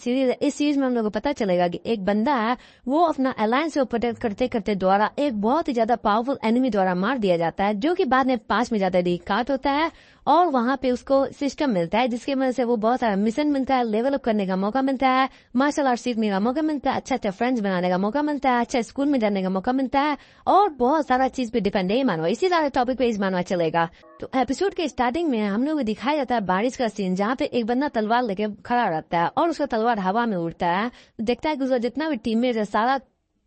Series इस series में हम लोग को पता चलेगा कि एक बंदा है, वो अपना अलायंस को प्रोटेक्ट करते करते द्वारा एक बहुत ही ज्यादा पावरफुल एनिमी द्वारा मार दिया जाता है, जो कि बाद में पास में जाता है रिकाट होता है और वहां पे उसको सिस्टम मिलता है जिसकी वजह से वो बहुत सारा मिशन मिलता है, लेवल अप करने का मौका मिलता है, मार्शल आर्ट सीखने का मौका मिलता है, अच्छा अच्छा फ्रेंड्स बनाने का मौका मिलता है, अच्छा स्कूल में जाने का मौका मिलता है और बहुत सारा चीज पे डिपेंड है मानो। इसी सारे टॉपिक पे इस मानवा चलेगा। तो एपिसोड के स्टार्टिंग में हम लोग को दिखाया जाता है बारिश का सीन, जहाँ पे एक बंदा तलवार लेके खड़ा रहता है और उसका तलवार हवा में उड़ता है। देखता है कि उसका जितना भी टीममेट है सारा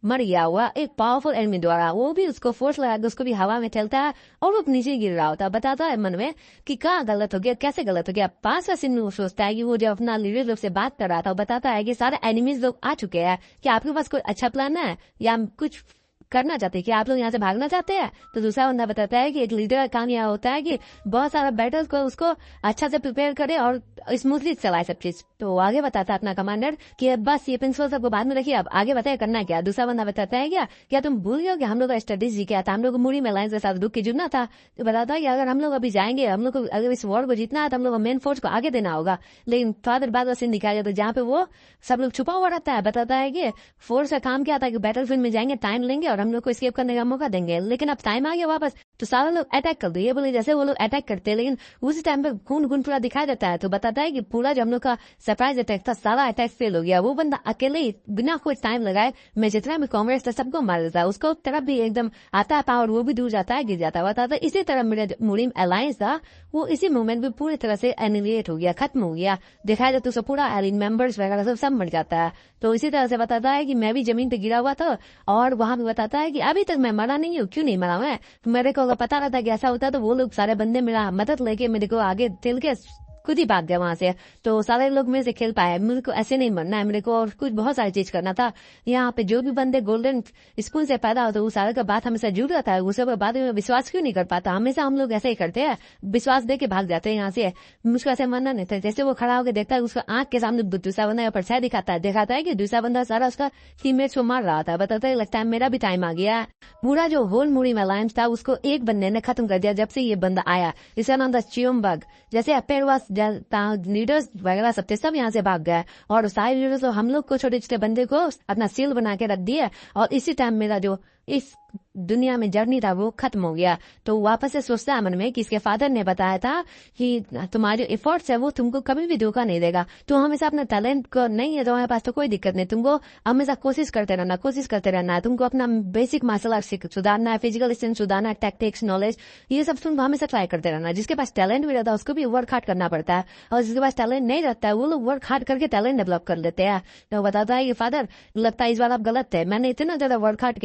मर गया हुआ एक पावरफुल एनिमी द्वारा। वो भी उसको फोर्स लगा के उसको भी हवा में ठेलता है और वो नीचे गिर रहा होता है। बताता है मन में कि क्या गलत हो गया, कैसे गलत हो गया। 5 सीन में वो सोचता है कि वो जब अपना लीडर लोग से बात कर रहा था, बताता है कि सारे एनिमीज लोग आ चुके हैं, कि आपके पास कोई अच्छा प्लान है या कुछ करना चाहते हैं कि आप लोग यहाँ से भागना चाहते हैं। तो दूसरा बंदा बताता है कि एक लीडर का काम यह होता है कि बहुत सारा बैटल्स को उसको अच्छा से प्रिपेयर करे और स्मूथली चलाए सब चीज। तो आगे बताता है अपना कमांडर कि बस ये प्रिंसिपल सबको बाद में रखिए, अब आगे बताए करना क्या। दूसरा बंदा बताता है क्या तुम भूल गए हो कि हम लोग का स्ट्रेटेजी क्या था, हम लोग को मुड़ी में लाइन के साथ रुक के जुड़ना था। तो बताता है कि अगर हम लोग अभी जाएंगे, हम लोग को अगर इस वॉर को जीतना है तो हम लोग को मेन फोर्स को आगे देना होगा। लेकिन थोड़ा देर बाद सीन दिखाया जाता है जहाँ पे वो सब लोग छुपा हुआ रहता है। बताता है कि फोर्स का काम क्या था कि बैटल फील्ड में जाएंगे, टाइम लेंगे और हम लोग को एस्केप करने का मौका देंगे। लेकिन अब टाइम आ गया वापस, तो सारे लोग अटैक कर दो। ये बोले जैसे वो लोग अटैक करते हैं, लेकिन उसी टाइम पे खून पूरा दिखाई देता है। तो बताता है कि पूरा जो हम लोग का सरप्राइज अटैक था सारा अटैक फेल हो गया। वो बंदा अकेले ही बिना कोई टाइम लगाए मैं जितना भी कांग्रेस था सबको मार देता है। उसको तरफ भी एकदम आता है पावर, वो भी दूर जाता है, गिर जाता है। बताता है इसी तरह मेरा मुरीम अलायंस था वो इसी मोमेंट में पूरी तरह से एनिलेट हो गया, खत्म हो गया। दिखाया जाता है पूरा एलिन मेंबर्स वगैरह सब मर जाता है। तो इसी तरह से बताता है कि मैं भी जमीन पे गिरा हुआ था और वहां भी बताता है कि अभी तक मैं मरा नहीं हूँ। क्यों नहीं मरा मैं? मेरे को अगर पता रहता कि ऐसा होता तो वो लोग सारे बंदे मेरा मदद लेके मेरे को आगे ठेल के खुद ही भाग गया वहां से, तो सारे लोग मेरे से खेल पाए। मेरे को ऐसे नहीं मरना है, मेरे को और कुछ बहुत सारी चीज करना था। यहाँ पे जो भी बंदे गोल्डन स्पून से पैदा होते वो सारे का बात हमेशा जुड़ जाता है, उसे बाद में विश्वास क्यों नहीं कर पाता। हमेशा हम लोग ऐसे ही करते हैं, विश्वास दे के भाग जाते हैं यहाँ से। मुझको ऐसे मरना नहीं था। जैसे वो खड़ा होकर देखता है उसका आंख के सामने दूसरा बंदा परछाई दिखाता है कि दूसरा बंदा सारा उसका टीममेट्स को मार रहा था। बताता है लगता है मेरा भी टाइम आ गया। पूरा जो होल मुरी में अलायंस था उसको एक बंदे ने खत्म कर दिया जब से ये बंदा आया। इसका नाम था चियोमबग। जैसे अपेरवास लीडर्स वगैरह सब यहाँ से भाग गए और सारे लीडर्स हम लोग को छोटे छोटे बंदे को अपना सील बना के रख दिया। और इसी टाइम मेरा जो इस दुनिया में जर्नी था वो खत्म हो गया। तो वापस से सोचता है मन में कि इसके फादर ने बताया था कि तुम्हारे एफर्ट्स है वो तुमको कभी भी धोखा नहीं देगा। तो हमेशा अपने टैलेंट को नहीं है तुम्हारे पास तो कोई दिक्कत नहीं, तुमको हमेशा कोशिश करते रहना है। तुमको अपना बेसिक मार्शल आर्ट सुधारना है, फिजिकल स्ट्रेंथ सुधारना है, टैक्टिक्स नॉलेज ये सब तुमको हमेशा ट्राई करते रहना है। जिसके पास टैलेंट भी रहता है उसको भी वर्क हार्ड करना पड़ता है, और जिसके पास टैलेंट नहीं रहता है वो लोग वर्क हार्ड करके टैलेंट डेवलप कर लेते हैं। तो बताता है कि फादर लगता है इस बार आप गलत है, मैंने इतना ज्यादा वर्क हार्ड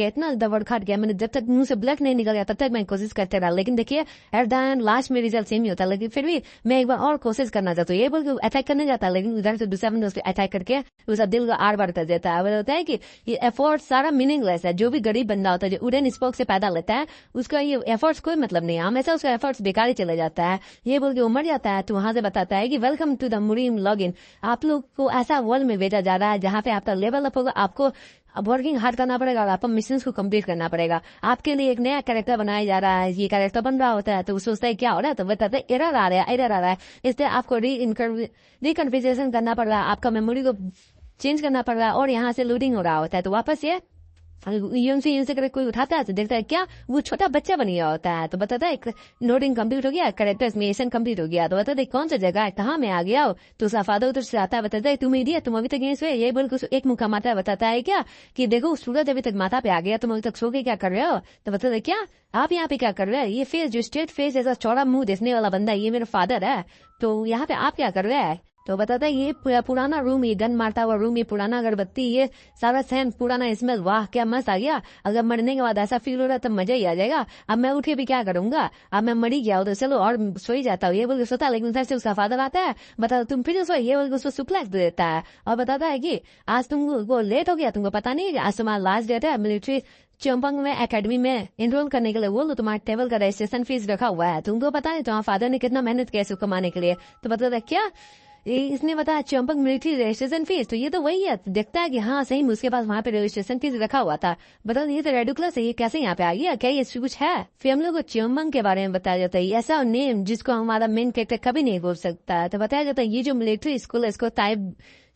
किया, मैंने जब तक मुंह से ब्लड नहीं निकल गया तब तक मैं कोशिश करते रहा। लेकिन देखिए एट द एंड लास्ट में रिजल्ट सेम ही होता है, लेकिन फिर भी मैं एक बार और कोशिश करना चाहता हूँ। ये बोल के अटैक करने जाता है, लेकिन उधर से दूसरा बंदा उसको अटैक करके उसका दिल को आर बार कर देता है। बोलता है कि ये एफर्ट सारा मीनिंगलेस है। जो भी गरीब बंदा होता है जो उड़न स्पोक से पैदा लेता है उसका ये एफर्ट्स कोई मतलब नहीं है, हमेशा उसका एफर्ट्स बेकार ही चले जाता है। ये बोल के वो मर जाता है। तो वहां से बताता है कि welcome to the Murim log in. आप लोग को ऐसा वर्ल्ड में भेजा जा रहा है जहाँ पे आपका लेवल अप होगा, आपको वर्किंग हार्ड करना पड़ेगा और आपको मिशन को कंप्लीट करना पड़ेगा। आपके लिए एक नया कैरेक्टर बनाया जा रहा है, ये कैरेक्टर बन रहा होता है तो वो सोचता है क्या हो रहा है, तो बताते हैं एरर आ रहा है। इसलिए आपको रिकन्फिगरेशन करना पड़ रहा है, आपका मेमोरी को चेंज करना पड़ रहा है और यहाँ से लोडिंग हो रहा होता है। तो वापस ये से करके कोई उठाता है तो देखता है क्या वो छोटा बच्चा बन गया होता है। तो बताता है लोडिंग कंप्लीट हो गया, कैरेक्टर्स मिशन कंप्लीट हो गया। तो बताते कौन सा जगह है, कहाँ मैं आ गया हो। तो उसका फादर उधर से आता है, बताता है तुम इडियट, तुम अभी तक यहीं सोए। ये बोल के एक मुखा माता बताता है क्या कि देखो सूरज अभी तक माथा पे आ गया, तुम अभी तक सो के क्या कर रहे हो। तो बताता है क्या आप यहाँ पे क्या कर रहे हैं, ये फेस जो स्ट्रेट फेस ऐसा चौड़ा मुंह देखने वाला बंदा ये मेरा फादर है, तो यहाँ पे आप क्या कर रहे हैं। तो बताता है ये पुराना रूम, ये गन मारता हुआ रूम, ये पुराना अगरबत्ती, ये सारा सहन पुराना स्मेल, वाह क्या मस्त आ गया। अगर मरने के बाद ऐसा फील हो रहा है तब मजा ही आ जाएगा। अब मैं उठ के भी क्या करूंगा, अब मैं मरी गया हूँ तो चलो और सो ही जाता हूँ। ये बोल के सोता, लेकिन उधर से उसका फादर आता है, बता तुम फिर सो, ये बोल के उसको सुप्लेक्स दे देता है और बताता है कि आज तुमको लेट हो गया, तुमको पता नहीं आज तुम्हारा लास्ट डेट है मिलिट्री चियोम्पंग में एकेडमी में एनरोल करने के लिए। वो लो तुम्हारे टेबल का रजिस्ट्रेशन फीस रखा हुआ है, तुमको पता नहीं तुम्हारे फादर ने कितना मेहनत किया इसको कमाने के लिए। तो बताता है क्या इसने बताया चियोम्पंग मिलिट्री रजिस्ट्रेशन फीस, तो ये तो वही है। देखता है कि हाँ सही उसके पास वहाँ पे रजिस्ट्रेशन फीस रखा हुआ था। बता ये तो रेडिकुलस है, ये कैसे यहाँ पे आ गया, क्या ये कुछ है। फिर हम लोग को चियोम्पंग के बारे में बताया जाता है, ऐसा नेम जिसको हमारा मेन कैरेक्टर कभी नहीं बोल सकता। तो बताया जाता है ये जो मिलिट्री स्कूल है इसको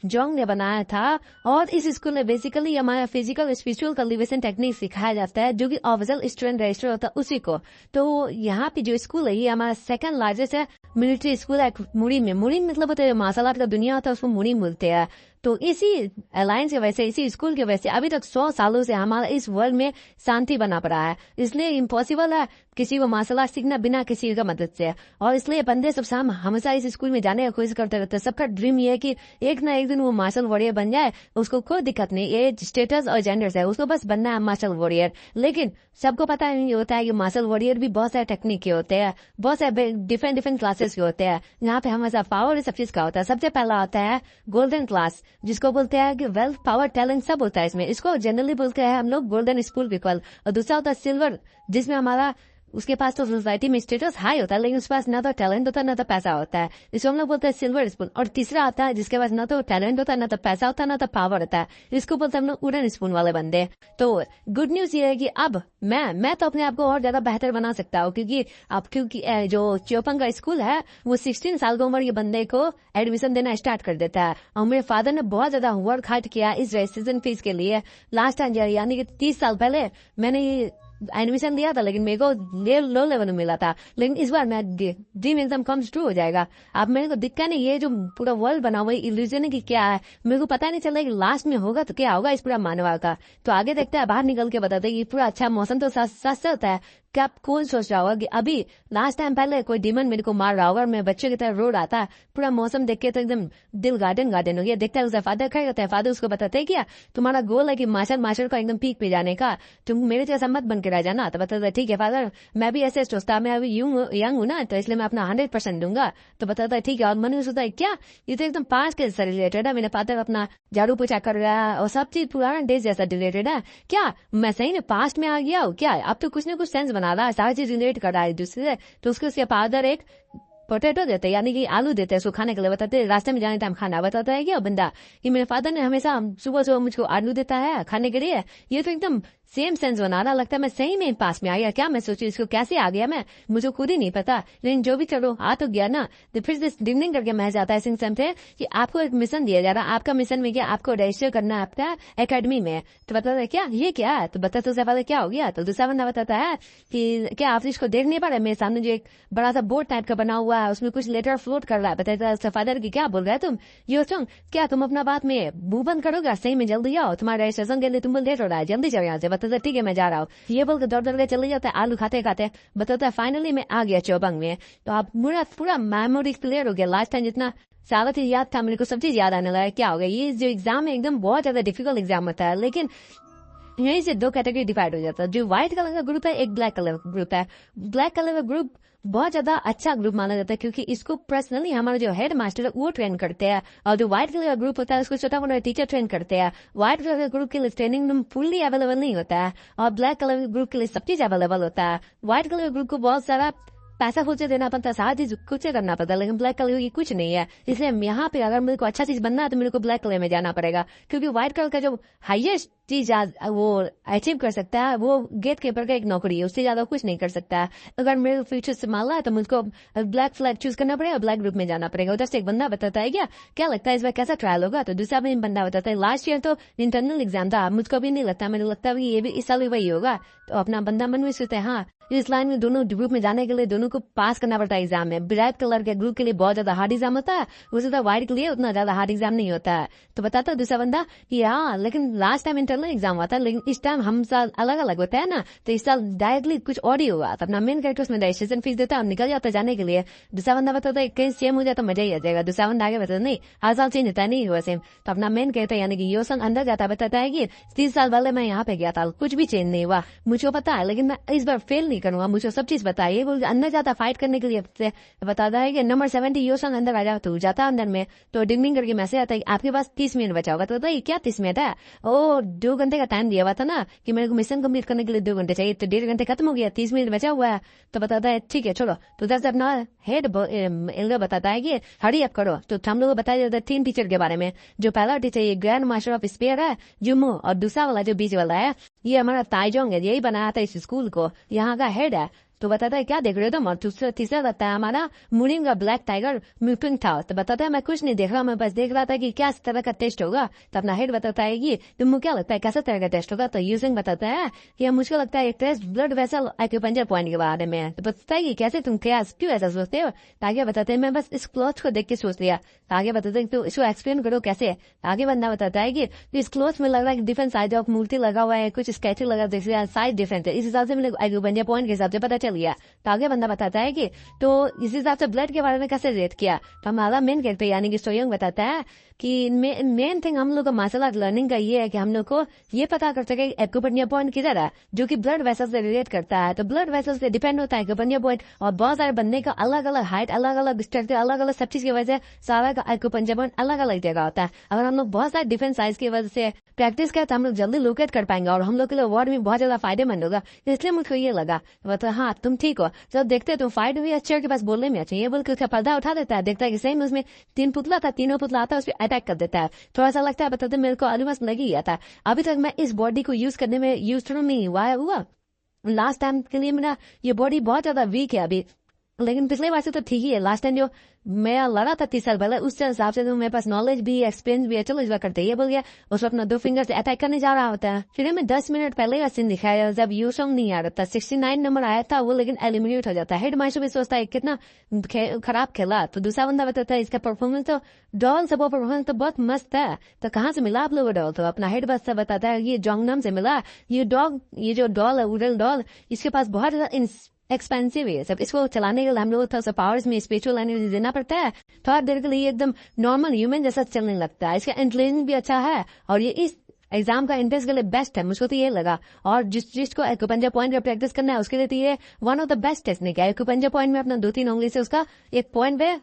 जोंग ने बनाया था। और इस स्कूल में बेसिकली हमारा फिजिकल स्पिरिचुअल कल्टिवेशन टेक्निक सिखाया जाता है, जो कि ऑफिशियल स्टूडेंट रजिस्टर होता है उसी को। तो यहाँ पे जो स्कूल है ये हमारा सेकंड लार्जेस्ट है मिलिट्री स्कूल है मुरी में। मुरी मतलब होता है मार्शल आर्ट का दुनिया होता है, उसको मुरी बोलते हैं। तो इसी अलायंस की वजह से, इसी स्कूल की वजह से अभी तक 100 सालों से हमारा इस वर्ल्ड में शांति बना पड़ा है। इसलिए इम्पॉसिबल है किसी को मार्शल आर्ट सीखना बिना किसी का मदद से। और इसलिए बंदे सब शाम हमेशा इस स्कूल में जाने की कोशिश करते रहते हैं। सबका ड्रीम ये है कि एक ना एक दिन वो मार्शल वॉरियर बन जाए। उसको कोई दिक्कत नहीं, एज स्टेटस और जेंडर है, उसको बस बनना है मार्शल वॉरियर। लेकिन सबको पता नहीं होता है कि मार्शल वॉरियर भी बहुत सारे टेक्निक के होते हैं, बहुत सारे डिफरेंट क्लासेस के होते हैं। यहाँ पे हमेशा पावर सब चीज का होता है। सबसे पहला होता है गोल्डन क्लास, जिसको बोलते हैं कि वेल्थ पावर टैलेंट सब होता है इसमें। इसको जनरली बोलते हैं हम लोग गोल्डन स्कूल पीपल। और दूसरा होता है सिल्वर, जिसमें हमारा उसके पास तो सोसाइटी में स्टेटस हाई होता है, लेकिन उसके पास ना तो टैलेंट होता है ना तो पैसा होता है, इसको हम लोग बोलते हैं सिल्वर स्पून। और तीसरा आता है जिसके पास ना तो टैलेंट होता है ना तो पैसा होता है ना तो पावर होता है, इसको बोलते हैं हम लोग वुडन स्पून वाले बंदे। तो गुड न्यूज ये है कि अब मैं तो अपने आप को और ज्यादा बेहतर बना सकता हूँ, क्योंकि जो चोपंग का स्कूल है वो 16 साल की उम्र के बंदे को एडमिशन देना स्टार्ट कर देता है। और मेरे फादर ने बहुत ज्यादा वर्क हार्ड किया इस रजिस्ट्रेशन फीस के लिए। लास्ट टाइम यानी कि 30 साल पहले मैंने ये एडमिशन लिया था, लेकिन मेरे को लो लेवल में मिला था। लेकिन इस बार मैं ड्रीम एकदम कम्स ट्रू हो जाएगा। अब मेरे को दिक्कत नहीं, ये जो पूरा वर्ल्ड बना हुआ इल्यूजन है कि क्या है, मेरे को पता नहीं चल रहा कि लास्ट में होगा तो क्या होगा इस पूरा मानवा का। तो आगे देखते हैं, बाहर निकल के बताते हैं कि पूरा अच्छा मौसम तो सस्ता होता है। क्या आप कौन सोच रहा होगा कि अभी लास्ट टाइम पहले कोई डीमन मेरे को मार रहा होगा और मैं बच्चे की तरह रो रहा था। पूरा मौसम देख के तो एकदम दिल गार्डन हो गया। देखता है उसका फादर खड़े होता है, फादर उसको बताते हैं क्या तुम्हारा गोल है कि मार्शल का एकदम पीक पे जाने का, तुम मेरे जैसा मत बन के रह जाना। तो बताता है ठीक है फादर, मैं भी ऐसे सोचता, मैं अभी यंग हूँ ना, तो इसलिए मैं अपना 100% दूंगा। तो बताता है ठीक है। और मन में सोचता है क्या ये तो एकदम पास के से रिलेटेड है, मेरे फादर अपना झाड़ू पोछा कर रहा है और सब चीज पुराना डेज जैसा रिलेटेड है। क्या मैं सही में पास्ट में आ गया हूँ क्या? अब तो कुछ न कुछ सेंस बना रहा है, सारी चीज रिलेट कर रहा है दूसरे से। तो उसके फादर एक पोटैटो देते हैं, यानी कि आलू देते हैं उसको खाने के लिए। बताते हैं रास्ते में जाने टाइम खाना। बताता है क्या बंदा कि मेरे फादर ने हमेशा सुबह मुझको आलू देता है खाने के लिए। ये तो एकदम सेम सेंस बना रहा, लगता है मैं सही में पास में आ गया क्या? मैं सोची इसको कैसे आ गया मैं, मुझे खुद ही नहीं पता। लेकिन जो भी चलो आ तो गया ना। तो फिर डिमनिंग करके मैं जाता है सिंह से कि आपको एक मिशन दिया जा रहा है। आपका मिशन में क्या, आपको रजिस्टर करना है आपका एकेडमी में। तो बताता है क्या ये क्या है? तो बताते उससे पहले क्या हो गया। तो दूसरा बंदा बताता है कि क्या आप इसको देख नहीं पा रहे, मेरे सामने जो एक बड़ा सा बोर्ड टाइप का बना हुआ है उसमें कुछ लेटर फ्लोट कर रहा है। बताता है फादर की क्या बोल रहा है तुम, ये सुन क्या तुम अपना बात में मुंह बंद करोगे, सही में जल्दी आओ, तुम्हारा रजिस्ट्रेशन के लिए तुम लेट हो रहा है, जल्दी जाओ यहाँ से। बताता ठीक है मैं जा रहा हूँ। ये बोल के दौड़ के चले जाता है आलू खाते खाते। बताता है फाइनली मैं आ गया चौबंग में। तो आप पूरा मेमोरी क्लियर हो गया। लास्ट टाइम जितना सारा चीज याद था मेरे को सब चीज याद आने लगा। क्या हो गया, ये जो एग्जाम है एकदम बहुत ज्यादा डिफिकल्ट एग्जाम होता है। लेकिन यहीं से दो कैटेगरी डिवाइड हो जाता है, जो व्हाइट कलर का ग्रुप है, एक ब्लैक कलर का ग्रुप है। ब्लैक कलर का ग्रुप बहुत ज्यादा अच्छा ग्रुप माना जाता है, क्योंकि इसको पर्सनली हमारा जो हेड मास्टर है वो ट्रेन करते हैं। और जो व्हाइट कलर का ग्रुप होता है उसको छोटा मोटा टीचर ट्रेन करते हैं। व्हाइट कलर के ग्रुप के लिए ट्रेनिंग रूम फुल्ली अवेलेबल नहीं होता है, और ब्लैक कलर के ग्रुप के लिए सब चीज अवेलेबल होता है। व्हाइट कलर के ग्रुप को बहुत सारा पैसा खुद से देना पड़ता है, सारा चीज खुद से करना पड़ता है। लेकिन ब्लैक कलर की कुछ नहीं है। इसलिए यहाँ पे अगर मेरे को अच्छा चीज बनना है तो मेरे को ब्लैक कलर में जाना पड़ेगा, क्योंकि व्हाइट कलर का जो हाईएस्ट चीज वो अचीव कर सकता है वो गेट कीपर का एक नौकरी है, उससे ज्यादा कुछ नहीं कर सकता है। अगर मेरे फ्यूचर से मानना है तो मुझको ब्लैक फ्लैग चूज करना पड़ेगा, ब्लैक ग्रुप में जाना पड़ेगा। उधर से एक बंदा बताता है क्या लगता है इस बार कैसा ट्रायल होगा। तो दूसरा भी बंदा बताता है लास्ट ईयर तो इंटरनल एग्जाम था, मुझको भी नहीं लगता, मुझे लगता है ये भी इस साल भी वही होगा। तो अपना बंदा मन में सोचते हैं हाँ इस लाइन में दोनों ग्रुप में जाने के लिए दोनों को पास करना पड़ता है एग्जाम में। ब्लैक कलर के ग्रुप के लिए बहुत ज्यादा हार्ड एग्जाम होता है, उसी तरह व्हाइट के लिए उतना ज्यादा हार्ड एग्जाम नहीं होता है। तो बताता है दूसरा बंदा कि हाँ लेकिन लास्ट टाइम इंटरनल एग्जाम हुआ था, लेकिन इस टाइम हम साल अलग अलग होता है ना, तो इस साल डायरेक्टली कुछ और ही हुआ। तो अपना मेन कैरेक्टर उसमें रजिस्ट्रेशन फीस देता है, निकल जाता है जाने के लिए। दूसरा बंदा बताता है कहीं सेम हो जाए तो मजा ही आ जाएगा। दूसरा बंदा आगे बताता नहीं हर साल चेंज होता है, नहीं हुआ सेम। तो अपना मेन कैरेक्टर यानी कि यो संग अंदर जाता बताता है कि 30 साल पहले मैं यहाँ पे गया था, कुछ भी चेंज नहीं हुआ, मुझको पता है, लेकिन मैं इस बार फेल नहीं करूंगा, मुझे सब चीज बताइए। बोल अंदर जाता फाइट करने के लिए, बताता है कि नंबर 70 यो संग अंदर आ जाओ। तो जाता अंदर में, तो डिंग करके मैसेज आता है कि आपके पास 30 मिनट बचा होगा। तो बताइए क्या 30 मिनट है, ओ 2 घंटे का टाइम दिया हुआ था ना कि मेरे को मिशन कंप्लीट करने के लिए 2 घंटे चाहिए, तो 1.5 घंटे खत्म हो गया, 30 मिनट बचा हुआ है। तो बताता है ठीक है चलो। तो उधर से अपना हेड बताता है कि हरी अप करो। तो हम लोग बताया जाता है 3 टीचर के बारे में। जो पहला टीचर ये ग्रैंड मास्टर ऑफ स्पेयर है जुमो, और दूसरा वाला जो बीच वाला है ये हमारा ताइजोंग है, यही बनाया था इस स्कूल को, यहाँ का हेड है। तो बताता है क्या देख रहे हो तुम, और तीसरा बताता है हमारा मूरिंग का ब्लैक टाइगर म्यूटिंग था। तो बताता है मैं कुछ नहीं देख रहा, मैं बस देख रहा था कि क्या तरह का टेस्ट होगा। तो अपना हेड बताता है कि तुमको क्या लगता है कैसा तरह का टेस्ट होगा। तो यूजिंग बताता है कि मुझको लगता है एक test blood vessel acupuncture point के बारे में। तो बताता है कि कैसे तुम क्यों ऐसा सोचते हो। आगे बताते हैं मैं बस इस क्लॉथ को देख के सोच लिया। आगे बताते हैं तो इसको एक्सप्लेन करो कैसे। आगे बंदा बताता है कि इस क्लॉथ में लग रहा है डिफरेंट साइज ऑफ मूर्ति लगा हुआ है, कुछ स्केच लगा देखिए साइज डिफरेंट है, इस हिसाब से मैंने एक्यूपंचर पॉइंट के हिसाब से पता चल गया। तो आगे बंदा बताता है कि तो इस हिसाब से ब्लड के बारे में कैसे रेट किया। तो हमारा मेन कैरेक्टर यानी कि सोयोंग बताता है कि मेन थिंग हम लोग का मार्शल आर्ट लर्निंग का ये है कि हम लोग को ये पता कर सके एक्यूपंचर पॉइंट किधर है, जो कि ब्लड वेसल से रिलेट करता है। तो ब्लड वेसल से डिपेंड होता है एक्यूपंचर पॉइंट, और बहुत सारे बंदे का अलग अलग हाइट, अलग अलग स्ट्रक्चर, अलग अलग सब चीज की वजह से सारा का एक्यूपंचर पॉइंट अलग अलग जगह होता है। अगर हम लोग बहुत सारे डिफरेंट साइज की वजह से प्रैक्टिस करें तो हम लोग जल्दी लोकेट कर पाएंगे और हम लोग के लिए वर्ड में बहुत ज्यादा फायदेमंद होगा। इसलिए मुझको ये लगा। तो हाँ तुम ठीक हो, जब देखते तुम फाइट हुई अच्छे के पास बोलने में अच्छे, ये बोल के उसका पर्दा उठा देता है, देखता है कि सही में उसमें 3 पुतला था, तीनों पुतला आता है उस पर अटैक कर देता है। थोड़ा सा लगता है बताते मेरे को ऑलमोस्ट लग ही गया था। अभी तक मैं इस बॉडी को यूज करने में यूज नहीं हुआ। लास्ट टाइम के लिए मेरा ये बॉडी बहुत ज्यादा वीक है अभी, लेकिन पिछले बार से तो ठीक ही है। लास्ट टाइम जो मैं लड़ा था 30 साल पहले उस हिसाब से तो मेरे पास नॉलेज भी एक्सपीरियंस भी है। चलो इस बार करते ये बोल गया उसको अपना 2 फिंगर से अटैक करने जा रहा होता है। फिर हमें 10 मिनट पहले का सीन दिखाया जब यूसोंग नहीं आ रहा था, 69 नंबर आया था वो, लेकिन एलिमिनेट हो जाता है। हेड मास्टर भी सोचता है कितना खराब खेला। तो दूसरा बंदा बताता है इसका परफॉर्मेंस तो डॉल सब परफॉर्मेंस तो बहुत मस्त है, तो कहाँ से मिला आप लोगों डॉल। तो अपना हेड बस बताता है ये जोंगनम से मिला। ये जो डॉल है उडल डॉल, इसके पास बहुत एक्सपेंसिव है सब, इसको चलाने के लिए हम लोग थोड़ा सा पावर्स में स्पिरिचुअल एनर्जी देना पड़ता है। थोड़ा देर के लिए एकदम नॉर्मल ह्यूमन जैसा चलने लगता है। इसका इंटेलिजेंस भी अच्छा है और ये इस एग्जाम का एंट्रेंस के लिए बेस्ट है, मुझको तो ये लगा। और जिसको एक्यूपंचर पॉइंट का प्रैक्टिस करना है उसके लिए तो ये one of the best technique है। एक्यूपंचर पॉइंट में अपना 2-3 उंगली से उसका एक पॉइंट पे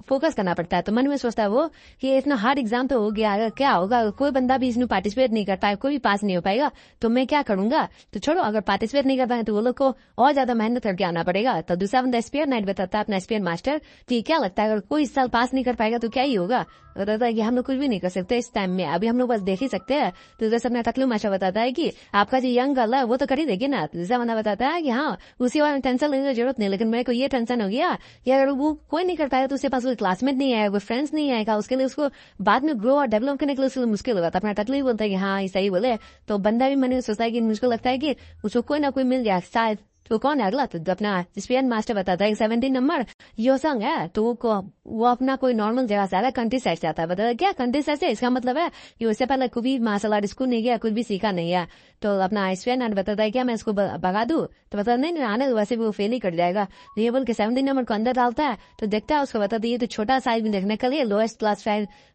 फोकस करना पड़ता है। तो मन में सोचता है वो कि इतना हार्ड एग्जाम तो हो गया, अगर क्या होगा कोई बंदा भी इसमें पार्टिसिपेट नहीं करता है, कोई भी पास नहीं हो पाएगा, तो मैं क्या करूंगा। तो छोड़ो, अगर पार्टिसिपेट नहीं करता है तो वो लोग को और ज्यादा मेहनत करके आना पड़ेगा। तो दूसरा बंदा स्पीयर नाइट बताता है अपना स्पीयर मास्टर कि क्या लगता है अगर कोई इस साल पास नहीं कर पाएगा तो क्या ही होगा। बताता है कि हम लोग कुछ भी नहीं कर सकते इस टाइम में, अभी हम लोग बस देख ही सकते हैं। तो जैसे अपना टकलू मास्टर बताता है कि आपका जो यंग गर्ल है वो तो कर ही देगी ना। दूसरा बंदा बताता है कि हाँ उसी वाले टेंशन लेने की जरूरत नहीं, लेकिन मेरे को ये टेंशन हो गया कि अगर वो कोई नहीं कर पाएगा तो उसके पास कोई क्लासमेट नहीं आएगा, कोई फ्रेंड्स नहीं आएगा, उसके लिए उसको बाद में ग्रो और डेवलप करने के लिए उसके मुश्किल होगा। तो अपना टकलू ही बोलता है कि हाँ सही बोले। तो बंदा भी मन में सोचता है कि मुझको लगता है कि उसको कोई ना कोई मिल जाए शायद। तो कौन है अगला, तो अपना स्पेन मास्टर बताता है 17 नंबर योसंग है। तो वो अपना कोई नॉर्मल जगह से आ रहा है, कंट्री साइड से आता है। बताता है क्या कंट्री साइड से, इसका मतलब है कि उससे पहले कोई भी मार्शल आर्ट स्कूल नहीं गया, कुछ भी सीखा नहीं है। तो अपना स्पेन बताता है क्या मैं इसको भगा दूं। तो बताता नहीं आने वैसे भी वो फेल ही कर जाएगा। तो ये बोल के 17 नंबर को अंदर डालता है। तो देखता है उसको बताता है ये तो छोटा साइज में देखने के लिए लोएस्ट क्लास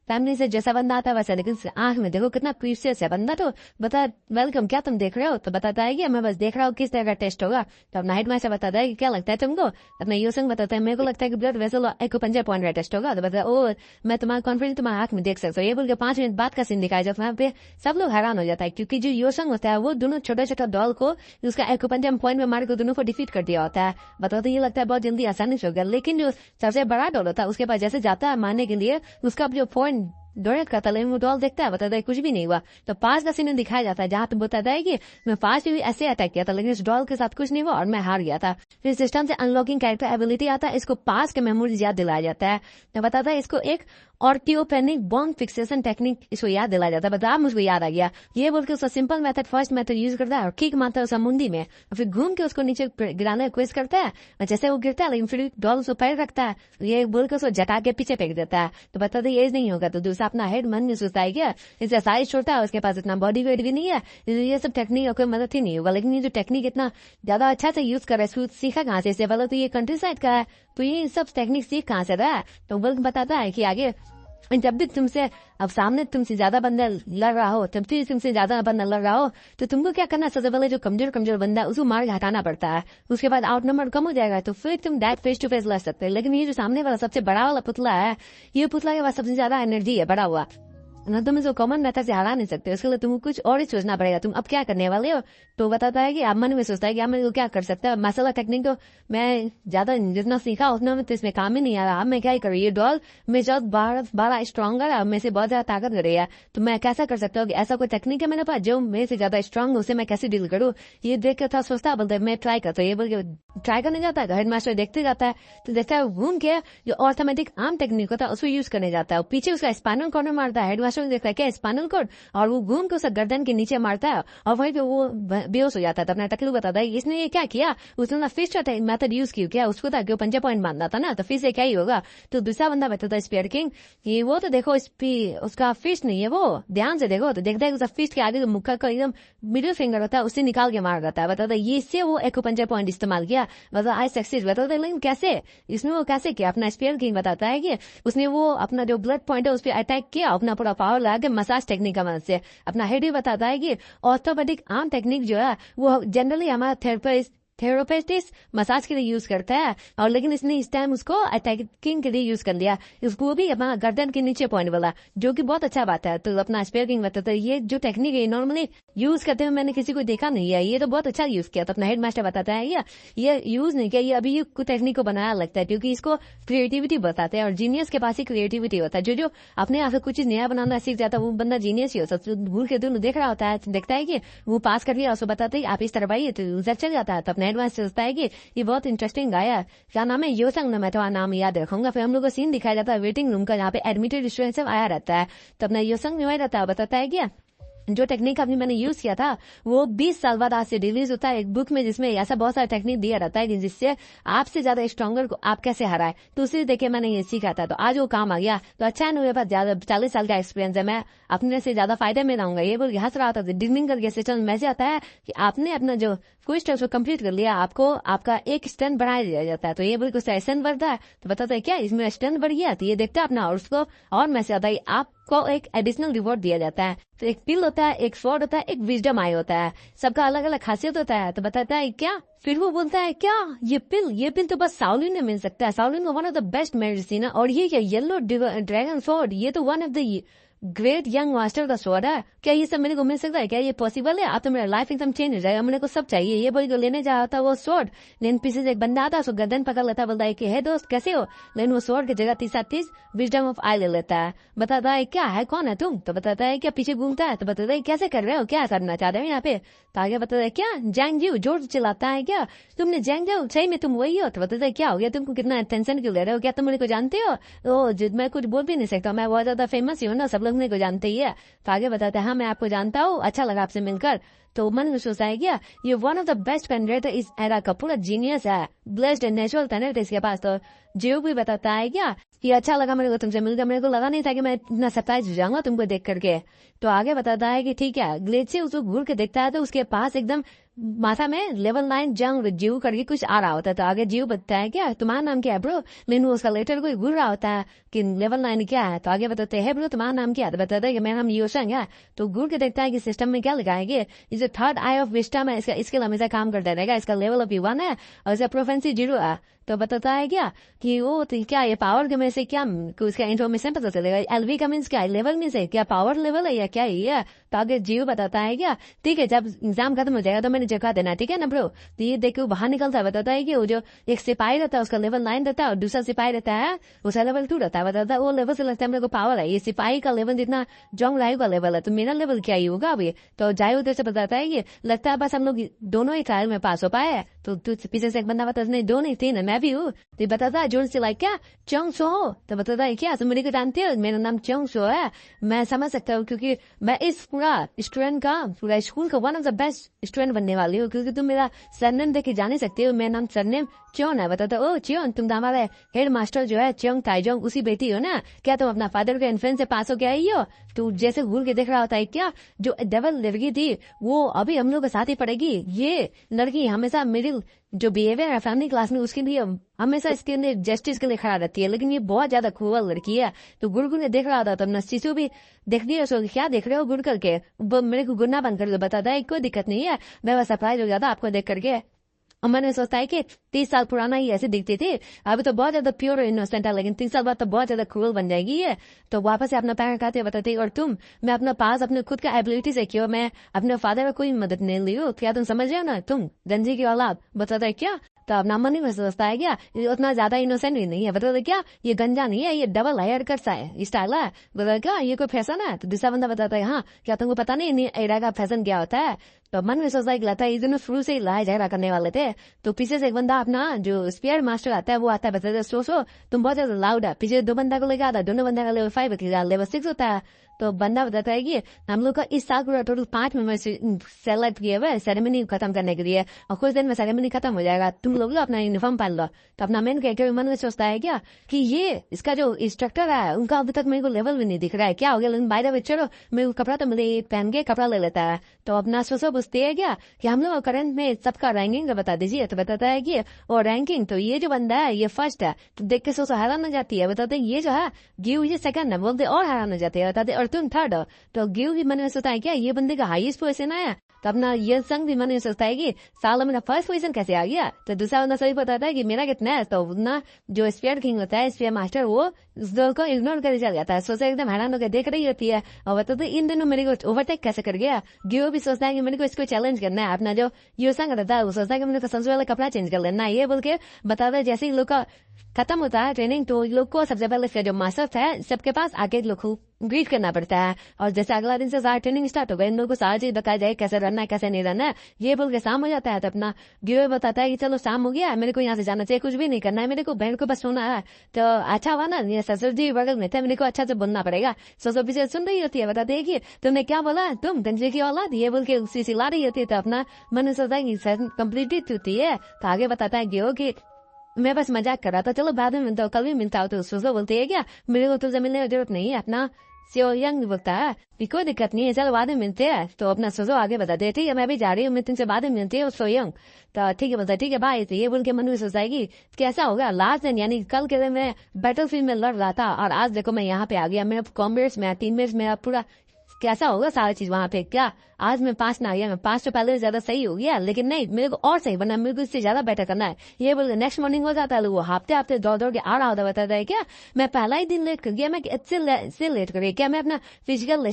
फैमिली से जैसा बंदा आता है वैसा, लेकिन आंख में देखो कितना प्रीशियस है बंदा। तो बता वेलकम, क्या तुम देख रहे हो। तो बताता है कि मैं बस देख रहा हूँ किस तरह का टेस्ट होगा। तो अपना हेड मास्टर बताता है कि क्या लगता है तुमको। अपना योसंग बताता है मेरे को लगता है कि ब्लड वेसल एक्यूपंचर पॉइंट का टेस्ट होगा। तो बताया ओ मैं तुम्हारा कॉन्फिडेंस तुम्हारे आंख में देख सकता हूँ। ये बोल के 5 मिनट बाद का सीन दिखाया जाता है, वहाँ पे सब लोग हैरान हो जाता है क्योंकि जो योसंग होता है वो दोनों छोटा छोटा डॉल को उसका एक्यूपंचर पॉइंट में मार के दोनों को डिफीट कर दिया होता है। बताते ये लगता है बहुत जल्दी आसानी से होगा, लेकिन जो सबसे बड़ा डॉल होता है उसके पास जैसे जाता है मारने के लिए उसका जो पॉइंट डोरेट करता है, वो डॉल देखता है बताता है कुछ भी नहीं हुआ। तो पास का सीन दिखाया जाता है जहाँ पे बताता है कि मैं पास भी ऐसे अटैक किया था लेकिन इस डॉल के साथ कुछ नहीं हुआ और मैं हार गया था। फिर सिस्टम से अनलॉकिंग कैरेक्टर एबिलिटी आता है, इसको पास के मेमोरीज याद दिलाया जाता है। तो बताता है इसको एक ऑर्टियोपेनिक बॉन्ड फिक्सेशन टेक्निक इसको याद दिलाया जाता है। बता मुझको याद आ गया ये बोल के उसका simple method first method use करता है और किक मारता है उसका मुंडी में और फिर घूम के उसको नीचे गिराने की कोशिश करता है और जैसे वो गिरता है लेकिन फिर डॉल उसको पैर रखता है, ये बोल के उसको जटा के पीछे फेंक देता है। तो बताते ये नहीं होगा। तो दूसरा अपना हेड मन में सोचता है क्या इसका साइज छोटा है, उसके पास इतना बॉडी वेट भी नहीं है, ये सब टेक्निक का कोई मदद ही नहीं होगा। लेकिन ये जो टेक्निक इतना ज्यादा अच्छा से यूज कर रहा है सीखा कहाँ से, इससे पहले तो ये कंट्री साइड का है तो ये सब टेक्निक सीख कहाँ से रहा है। तो वो बताता है कि आगे जब भी तुमसे अब सामने तुमसे ज्यादा बंदा लड़ रहा हो, तब भी तुमसे ज्यादा बंदा लड़ रहा हो तो तुमको क्या करना, सबसे पहले जो कमजोर बंदा उसको मार के हटाना पड़ता है। उसके बाद आउट नंबर कम हो जाएगा तो फिर तुम डायरेक्ट फेस टू फेस लड़ सकते हैं। लेकिन ये जो सामने वाला सबसे बड़ा वाला पुतला है, ये पुतला के पास सबसे ज्यादा एनर्जी है बड़ा हुआ, ना तुम इसको कॉमन मेथड से हरा नहीं सकते, उसके लिए तुमको कुछ और ही सोचना पड़ेगा, तुम अब क्या करने वाले हो। तो बताता है कि अब मन में सोचता है कि अब मैं क्या कर सकता है, मसाला टेक्निक तो मैं ज्यादा जितना सीखा उतना में तो इसमें काम ही नहीं आ रहा, अब मैं क्या ही करूँ, ये डॉल मैं जब बड़ा स्ट्रॉन्गर है, मेरे से बहुत ज्यादा ताकत कर रही है, तो मैं कैसा कर सकता हूँ कि ऐसा कोई टेक्निक है मेरे पास जो मेरे से ज्यादा स्ट्रांग है, उसे मैं कैसे डील करूँ। ये देख कर था सोचता, बोलते मैं ट्राई करता हूँ, ये बोल के ट्राई करने जाता है। तो हेडमास्टर देखते जाता है, तो देखता है घूम के जो ऑटोमेटिक आर्म टेक्निक होता है उसको यूज करने जाता है, पीछे उसका स्पाइनल कॉर्ड मारता है। हेडमास्टर देखता है क्या स्पाइनल कॉर्ड, और वो घूम के उसका गर्दन के नीचे मारता है और वहीं पे वो बेहोश हो जाता है। तो अपना टकलू बताता है इसने ये क्या किया, उसने फिश मेथड यूज की क्या, उसको था कि वो पंजा पॉइंट बांधना था ना, तो फिश से क्या ही होगा। तो दूसरा बंदा बताता है स्पीयर किंग, ये वो तो देखो उसका फिश नहीं है, वो ध्यान से देखो, तो देखता है उसका फिश के आगे जो मुक्का का एकदम मिडिल फिंगर होता है उससे निकाल के मार देता है। बताता है ये इससे वो एक्यूपंक्चर पॉइंट इस्तेमाल किया, मतलब आई सक्सेस। बताता है लेकिन कैसे, इसने वो कैसे किया। अपना स्पीयर किंग बताता है कि उसने वो अपना जो ब्लड पॉइंट है उस पर अटैक किया, अपना पूरा पावर लगा के मसाज टेक्निक का मदद से। अपना हेड ही बताता है कि ऑर्थोपेडिक आर्म टेक्निक जो है वो जनरली हमारा थेरेपिस्ट मसाज के लिए यूज करता है, और लेकिन इसने इस टाइम उसको अटैकिंग के लिए यूज कर लिया, उसको भी अपना गर्दन के नीचे पॉइंट वाला, जो कि बहुत अच्छा बात है। तो अपना स्पेयर किंग बताता है ये जो टेक्निक है नॉर्मली यूज करते हुए मैंने किसी को देखा नहीं है, ये तो बहुत अच्छा यूज किया। तो अपना हेड मास्टर बताता है ये यूज नहीं किया, ये अभी ये टेक्निक को बनाया लगता है, क्योंकि इसको क्रिएटिविटी बताते हैं, और जीनियस के पास ही क्रिएटिविटी होता है। जो अपने आप से कुछ नया बनाना सीख जाता है वो बंदा जीनियस ही होता है। भूल के दोनों देख रहा होता है, देखता है कि वो पास कर लिया, उसको बताते हैं आप इस तरफ आइए, तो उधर चल जाता है। तो अपना एडवांस सोचता है कि ये बहुत इंटरेस्टिंग गाया, क्या नाम है योसंग, मैं तो नाम याद रखूंगा। फिर हम लोग को सीन दिखाया जाता है वेटिंग रूम का, यहाँ पे एडमिटेड स्टूडेंट सब आया रहता है। तो अपना योसंग में रहता है, बताता है क्या जो टेक्निक अभी मैंने यूज किया था वो 20 साल बाद आज से रिलीज होता है एक बुक में, जिसमें ऐसा बहुत सारा टेक्निक दिया रहता है जिससे आपसे ज्यादा स्ट्रॉन्गर को आप कैसे हराए। तो उसी देखे मैंने ये सीखा था, तो आज वो काम आ गया। तो अच्छा है मेरे पास ज्यादा 40 साल का एक्सपीरियंस है, मैं अपने से ज्यादा फायदे में रहूंगा। ये बोल हंस रहा था, डिग्निंग करके सिस्टम मैसेज आता है कि आपने अपना जो क्विज टेस्ट कंप्लीट कर लिया, आपको आपका एक स्टैंड बढ़ा दिया जाता है। तो ये बोल कुछ स्टैंड बढ़ता है, तो बताता है क्या इसमें स्टैंड बढ़ गया, तो ये देखता है अपना और उसको और मैसेज आता है आपको एक एडिशनल रिवॉर्ड दिया जाता है। तो एक पिल होता है, एक स्वॉर्ड होता है, एक विजडम आई होता है, सबका अलग अलग खासियत होता है। तो बताता है क्या, फिर वो बोलता है क्या ये पिल तो बस साउलिन में मिल सकता है, Shaolin one of the best medicine है, और ये क्या येलो ड्रैगन स्वॉर्ड, ये तो one of the great young master का स्वॉर्ड है, क्या ये सब मेरे को मिल सकता है, क्या ये पॉसिबल है। आप तो मेरा लाइफ एकदम चेंज हो जाएगा, मेरे को सब चाहिए। ये बोल के लेने जा रहा था वो स्वॉर्ड, लेकिन पीछे से एक बंदा आता है, उसको गर्दन पकड़ लेता है, बोलता है कि हे दोस्त कैसे हो, लेकिन वो स्वॉर्ड की जगह 30 विजडम ऑफ आई ले लेता है। बताता है क्या है, कौन है तुम, तो बताता है क्या पीछे घूमता है। तो बताता है कैसे कर रहे हो, क्या करना चाहते हो यहाँ पे। तो आगे बताता है क्या जैंग जीव जोर चिल्लाता है, क्या तुमने जैंग जाओ सही में तुम वही हो। तो बताता है क्या हो गया, तुमको कितना टेंशन क्यों ले रहे हो, क्या तुम मेरे को जानते हो। तो मैं कुछ बोल भी नहीं सकता, मैं बहुत ज्यादा फेमस ही हूँ ना, सब लोग मेरे को जानते ही है। तो आगे बताते हैं हाँ मैं आपको जानता हूँ, अच्छा लगा आपसे मिलकर। तो मन में सोचता है क्या ये one of the best candidate इस एरा का, पूरा जीनियस है, ब्लेस्ड एंड नेचुरल टैलेंट इसके पास। तो जीव भी बताता है क्या कि अच्छा लगा मेरे को तुमसे मिलकर, मेरे को लगा नहीं था कि मैं इतना सरप्राइज हो जाऊंगा तुमको देख करके। तो आगे बताता है कि ठीक है, ग्लेड से उसको घूर के देखता है तो उसके पास एकदम माथा में लेवल 9 जंग जीव करके कुछ आ रहा होता है। तो आगे जीव बताता है क्या तुम्हारा नाम क्या है ब्रो, लेकिन उसका लेटर को घूर रहा होता है कि लेवल 9 क्या है। तो आगे बताते हैं ब्रो तुम्हारा नाम क्या है, तो बताता है कि मेरा नाम योसंग है। तो घूर के देखता है कि सिस्टम में क्या लिखा है कि इसे थर्ड आई ऑफ विस्टम है, इसका इसके हमेशा काम करता रहेगा, इसका लेवल अभी 1 है और इसका प्रोफेंसी 0 है। तो बताता है क्या कि वो तो क्या ये पावर के में से क्या उसका इन्फॉर्मेशन पता चलेगा, एलवी का मीन्स क्या लेवल में से क्या पावर लेवल है या क्या है। तो आगे जीव बताता है क्या ठीक है जब एग्जाम खत्म हो जाएगा तो मैंने जगह देना, ठीक है ना ब्रो। तो ये देख के बाहर निकलता है, बताता है कि वो जो एक सिपाही रहता है उसका लेवल 9 रहता है और दूसरा सिपाही रहता है उसका लेवल 2 रहता है। बताता है वो लेवल से लगता है मेरे को पावर है, ये सिपाही का लेवल जितना जोंग रायू का लेवल है, तो मेरा लेवल क्या ही होगा अभी। तो जायू उधर से बताता है कि लगता है बस हम लोग दोनों ही ट्रायल में पास हो पाए। तो पीछे से एक बंदा बताता है दो नहीं 3 मैं भी हूँ। तो बताता है जोर से लाइक क्या चोंग सो हो। तो बताता है क्या तुम मेरे को जानते हो, मेरा नाम चोंग सो है। मैं समझ सकता हूँ क्योंकि मैं इस पूरा स्टूडेंट का पूरा स्कूल का one of the best student बनने वाली हूँ, क्योंकि तुम मेरा सरनेम देख के जान ही सकते हो, मेरा नाम सरनेम च्योन है। बताता ओ च्योन तुम तो हमारे हेड मास्टर जो है च्योंग ताइजोंग उसी बेटी हो ना, क्या तुम अपना फादर के इन्फ्लुएंस से पास हो गया ही हो। तो जैसे घूर के देख रहा होता है क्या जो डबल लड़की थी वो अभी हम लोग के साथ ही पड़ेगी। ये लड़की हमेशा मिडिल जो बिहेवियर है फैमिली क्लास में उसके लिए हमेशा इसके लिए जस्टिस के लिए खड़ा रहती है, लेकिन ये बहुत ज्यादा क्रूअल लड़की है। तो गुड़ ने देख रहा था तब न शिशु भी देख लिया उसको, क्या देख रहे हो गुड़ करके, मेरे को गुड़ना बंद कर दो। बताता है कोई दिक्कत नहीं है, मैं बस सरप्राइज हो गया था आपको देख करके। और मैंने सोचता है कि 30 साल पुराना ही ऐसे दिखते थे, अभी तो बहुत ज्यादा प्योर और इनोसेंट है, लेकिन 30 साल बाद तो बहुत ज्यादा क्रूअल बन जाएगी ये। तो वापस से अपना पैर खाते बताते, और तुम, मैं अपना पास अपने खुद का एबिलिटी से क्यों, मैं अपने फादर का कोई मदद नहीं ली हूँ, क्या तुम समझ रहे हो ना, तुम गंजी की औलाद, बताता है क्या। तो अपना मन ही में सोचता है क्या, ये उतना ज्यादा इनोसेंट भी नहीं है, बताते क्या ये गंजा नहीं है, ये डबल हेयर कट सा है, स्टाइल है, बताता क्या ये कोई फैशन है। तो दूसरा बंदा बताता है हाँ क्या तुमको पता नहीं एरा का फैशन क्या होता है। तो मन में सोचता है लगता है ये दोनों शुरू से ही लड़ाई झगड़ा करने वाले थे। तो पीछे से एक बंदा अपना जो स्पीयर मास्टर आता है वो आता है, बताता है सो तुम बहुत ज्यादा लाउड है। पीछे 2 बंदा को लेकर आता है, दोनों बंदा का लेवल 5 लेवल 6 होता है। तो बंदा बताता है कि हम लोग का इस साल पूरा टोटल 5 मेंबर्स सेलेक्ट किए हुए सेरेमनी खत्म करने के लिए, और कुछ दिन में सेरेमनी खत्म हो जाएगा, तुम लोग अपना यूनिफॉर्म पहन लो। तो अपना मेन कैरेक्टर मन में सोचता है क्या कि ये इसका जो इंस्ट्रक्टर है उनका अभी तक मेरे को लेवल भी नहीं दिख रहा है, क्या हो गया, लेकिन बाय द वे चलो मेरे को कपड़ा तो मिले, पहन के कपड़ा ले लेता है। तो अपना सोचो पूछते है क्या कि हम लोग करंट में सबका रैंकिंग बता दीजिए। तो बताता है कि और रैंकिंग तो ये जो बंदा है ये फर्स्ट है। तो देख के सोचो हैरान हो जाती है, बताते ये जो है गिव ये सेकंड है, बोलते और हैरान हो जाते हैं, बताते और तुम थर्ड हो। तो गिव भी मन में सोचता है क्या ये बंदे का हाईएस्ट पोजीशन आया। तो अपना ये संग भी मन में सोचता है कि साल मेरा फर्स्ट पोजीशन कैसे आ गया। तो दूसरा बंदा सभी बताता है कि मेरा कितना है। तो ना जो स्पीयर किंग होता है, स्पीयर मास्टर, वो उस दौर को इग्नोर कर चल जाता है, सोचा एकदम हैरान होकर देख रही होती है और बताते इन दिनों मेरे को ओवरटेक कैसे कर गया। गिव भी सोचता है कि मेरे को इसको चैलेंज करना है। अपना जो ये संग रहता है वो सोचता है कि मेरे को सबसे पहले कपड़ा चेंज कर लेना है, ये बोल के बताता है। जैसे ही लोग का खत्म होता है ट्रेनिंग, तो लोग को सबसे पहले फिर जो मास्टर है सबके पास आगे लोग को ग्रीट करना पड़ता है, और जैसे अगला दिन से सारा ट्रेनिंग स्टार्ट हो गया, इन लोगों को सारा चीज बताया जाए कैसे रहना है कैसे नहीं रहना है, ये बोल के शाम हो जाता है। तो अपना गिव बताता है कि चलो शाम हो गया, मेरे को यहाँ से जाना चाहिए, कुछ भी नहीं करना है, मेरे को बहन को बस सोना है। तो अच्छा हुआ ना ये ससुर जी बगल में थे, मेरे को अच्छा से बोलना पड़ेगा। ससुर पीछे सुन रही होती है, बताते है कि तुमने क्या बोला, तुम गंजे की औलाद, ये बोल के उसी चिल्ला रही होती है। तो अपना मन सोचता है कि कम्प्लीट होती है। तो आगे बताता है गिव की मैं बस मजाक कर रहा था, चलो बाद में मिलता हूँ, कल भी मिलता हूँ। तो सोचो बोलते है क्या मेरे को तुझसे मिलने की जरूरत नहीं है, अपना सियो यंग बोलता है कोई दिक्कत नहीं है, चलो बाद में मिलते हैं। तो अपना सोचो आगे बताते हैं ठीक है मैं भी जा रही हूँ, मैं तुमसे बाद में मिलती हूँ सो यंग। तो ठीक है बोलता है ठीक है बाय। तो ये बोल के मन में सोचाएगी कैसा होगा लास्ट दिन, यानी कल के दिन मैं बैटल फील्ड में लड़ रहा था और आज देखो मैं यहाँ पे आ गया, मेरा कॉम्बेट्स में टीममेट्स मेरा पूरा कैसा होगा सारा चीज वहां पे। क्या आज मैं 5 ना आ गया, मैं 5 तो पहले ज्यादा सही हो गया, लेकिन नहीं मेरे को और सही बनना, मेरे को इससे ज्यादा बेटर करना है। ये बोल नेक्स्ट मॉर्निंग हो जाता है, वो हफ्ते दौड़ के आ रहा होता बताता है क्या मैं पहला ही दिन लेट कर गया, मैं इससे लेट कर गया, क्या मैं अपना फिजिकल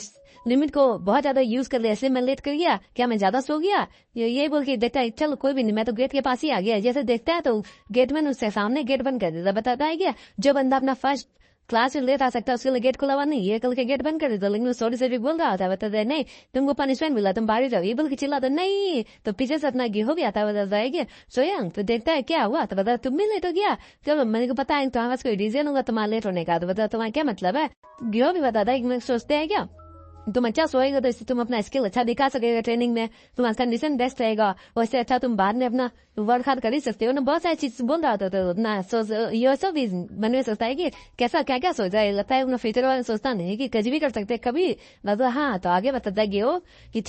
लिमिट को बहुत ज्यादा यूज कर लिया इसलिए मैं लेट कर गया, क्या मैं ज्यादा सो गया। ये बोल के देखता है चलो कोई भी नहीं, मैं तो गेट के पास ही आ गया। जैसे देखता है तो गेटमैन उससे सामने गेट बंद कर देता, बताता है क्या जो बंदा अपना फर्स्ट क्लास में लेट आ सकता है उसके लिए गेट खुला हुआ नहीं, ये कल के गेट बंद कर देता। लेकिन सॉरी से भी बोल रहा था, बताता है नहीं तुमको पनिशमेंट मिला, तुम बाहर जाओ, ये बोल के चिल्लाता नहीं। तो पीछे से अपना गेहूं भी आता है, बताता है कि सोयंग तो देखता है क्या हुआ। तो बता तुम भी लेट हो गया, चलो मेरे को पता है तुम्हारे पास कोई रीजन होगा तुम्हारा लेट होने का। तो बता तुम्हारा क्या मतलब है। गेहूं भी बताता है कि सोचते हैं क्या तुम अच्छा सोएगा तो इससे तुम अपना स्किल अच्छा दिखा सकेगा, ट्रेनिंग में तुम्हारा कंडीशन बेस्ट रहेगा, वैसे अच्छा तुम बाद में अपना वर्क हार्ड कर ही सकते हो ना। बहुत सारी चीज बोल रहा था। तो उतना ये सब भी मन में सोचता है कि कैसा क्या क्या सोचा है, लगता है अपना फ्यूचर वाले सोचता नहीं कि कभी भी कर सकते कभी। मतलब हाँ तो आगे बताता है कि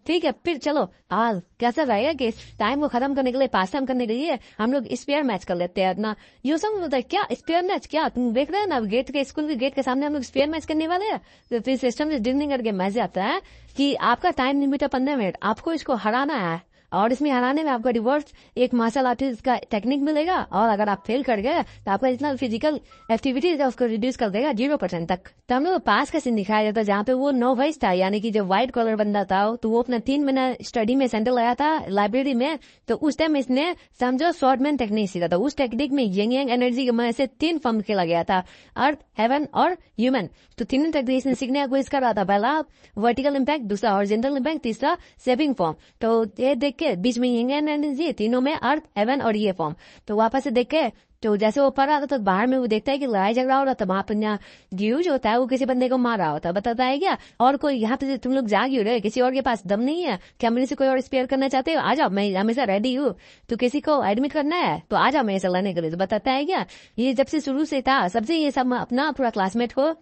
ठीक है फिर चलो आज कैसा रहेगा कि टाइम को खत्म करने के लिए पास टाइम करने के लिए हम लोग स्पेयर मैच कर लेते हैं अपना। ये सब बोलता है क्या स्पेयर मैच, क्या तुम देख रहे हैं ना गेट के स्कूल के गेट के सामने हम लोग स्पेयर मैच करने वाले हैं। तो फिर सिस्टम से डिग्निंग करके मैच आता है कि आपका टाइम लिमिट है 15 मिनट, आपको इसको हराना है और इसमें हराने में आपका रिवर्स एक मार्शल आर्टिस्ट का टेक्निक मिलेगा, और अगर आप फेल कर गए तो आपका जितना फिजिकल एक्टिविटीज है उसको रिड्यूस कर देगा 0% तक। तो हम लोग पास का सीन दिखाया जाता है जहाँ पे वो नोवाइस था, यानी कि जो व्हाइट कॉलर बंदा था तो वो अपना 3 महीना स्टडी में सेंटर लगाया था लाइब्रेरी में। तो उस टाइम इसने समझो स्वॉर्डमैन टेक्निक सीखा था। उस टेक्निक में यंग एनर्जी की मदद से 3 फॉर्म खेला गया था, अर्थ, हेवन और ह्यूमन। तो तीनों टेक्निक ने सीखने का कोशिश कर रहा था, पहला वर्टिकल इम्पैक्ट, दूसरा हॉरिजॉन्टल इम्पैक्ट, तीसरा सेविंग फॉर्म। तो ये देख के बीच में यंग एनर्जी, तीनों में अर्थ, हेवन और ये फॉर्म। तो वापस से देख के तो जैसे वो पढ़ रहा था तो बाहर में वो देखता है कि लड़ाई झगड़ा हो रहा था, वहां पर गिव जो होता है वो किसी बंदे को मार रहा होता है। बताता है क्या और कोई यहाँ पे तुम लोग जा क्यों रहे, किसी और के पास दम नहीं है क्या, मेरे से कोई और स्पेयर करना चाहते हो, आ जाओ मैं हमेशा रेडी हूँ। तो किसी को एडमिट करना है तो आ जाओ मेरे से लड़ने के लिए। तो बताता है क्या ये जब से शुरू से था सबसे ये सब अपना पूरा क्लासमेट को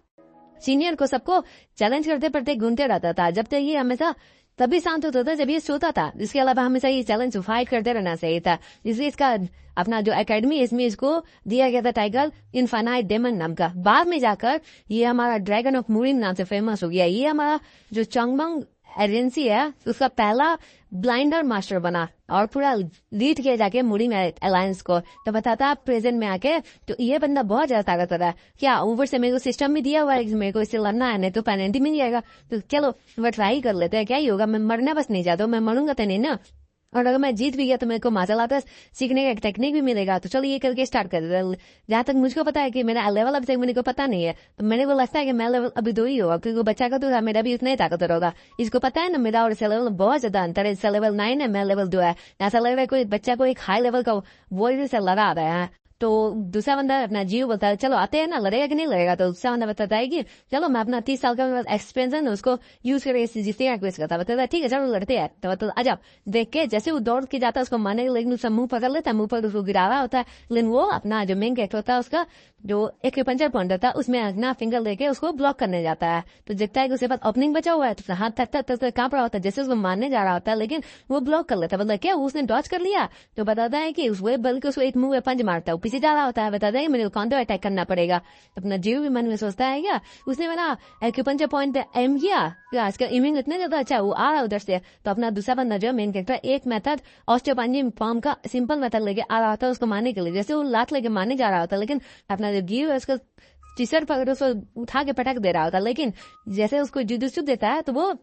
सीनियर को सबको चैलेंज करते पड़ते घूमते रहता था, जब तक ये हमेशा तभी शांत होता था जब ये सोता था। इसके अलावा हमेशा ये चैलेंज फाइट करते रहना चाहिए था, इसलिए इसका अपना जो एकेडमी इसमें इसको दिया गया था टाइगर इनफाइनाइट डेमन नाम का। बाद में जाकर ये हमारा ड्रैगन ऑफ मूरिन नाम से फेमस हो गया। ये हमारा जो चंगमंग एजेंसी है उसका पहला ब्लाइंडर मास्टर बना और पूरा लीड किया जाके मुड़ी में अलायंस को। तो बताता प्रेजेंट में आके तो ये बंदा बहुत ज्यादा ताकतवर है, क्या ऊपर से मेरे को सिस्टम भी दिया हुआ है, मेरे को इससे लड़ना है, नहीं तो पेनल्टी मिल जाएगा। तो चलो वो ट्राई कर लेते हैं, क्या ही होगा, मैं मरना बस नहीं चाहता हूँ, मैं मरूंगा तो नहीं ना। और अगर मैं जीत भी गया तो मेरे को मार्शल आर्ट सीखने का एक टेक्निक भी मिलेगा। तो चलो ये करके स्टार्ट कर देते हैं। जहाँ तक मुझको पता है कि मेरा लेवल अभी तक मेरे को पता नहीं है, तो मेरे को लगता है कि मेरा लेवल अभी 2 ही होगा, क्योंकि बच्चा का तो था, मेरा भी उतना ही ताकतवर होगा। इसको पता है ना मेरा और इसका लेवल बहुत ज्यादा अंतर है। इसका लेवल 9 है, मेरा लेवल 2 है। ऐसा लग रहा है कोई बच्चा को एक हाई लेवल का वॉरियर से लड़ा रहा है। तो दूसरा बंदा अपना जीव बोलता है चलो आते हैं ना, लड़ेगा कि नहीं लड़ेगा। तो दूसरा बंदा बताता है कि चलो मैं अपना 30 साल का एक्सपीरियंस है ना उसको यूज करके जीतने का रिक्वेस्ट करता है। बताता है ठीक है चलो लड़ते हैं। तो आजा देख के जैसे वो दौड़ के जाता है उसको मारने, लेकिन उसका मुंह पकड़ लेता है, मुंह पर उसको गिरा रहा होता है। लेकिन वो अपना जो मेन कैरेक्टर होता है उसका जो एक पंचर पॉइंट होता है उसमें अपना फिंगर लेके उसको ब्लॉक करने जाता है। तो देखता है कि उसके पास ओपनिंग बचा हुआ है, तो हाथ थक कांप रहा होता है जैसे उसको मारने जा रहा होता है, लेकिन वो ब्लॉक कर लेता है। मतलब क्या उसने डॉच कर लिया। तो बताता है कि बल्कि उसको एक मुंह में पंच मारता है, पीछे जा रहा होता है। बताता है मेरे को काउंटर अटैक करना पड़ेगा। अपना जीव भी मन में सोचता है क्या उसने मेरा एक्यूपंचर पॉइंट एम किया, इसका एमिंग इतना ज्यादा अच्छा वो आ रहा उधर से। तो अपना दूसरा बंदा जो मेन कैरेक्टर एक मेथड ऑस्टियोपंजी फॉर्म का सिंपल मेथड लेके आ रहा होता है उसको मारने के लिए। जैसे वो लात लेके मारने जा रहा होता है, लेकिन अपना जो गिव है उसका टीशर्ट पकड़ उसको उठा के पटक दे रहा होता है। लेकिन जैसे उसको जुदुत्सु देता है तो वो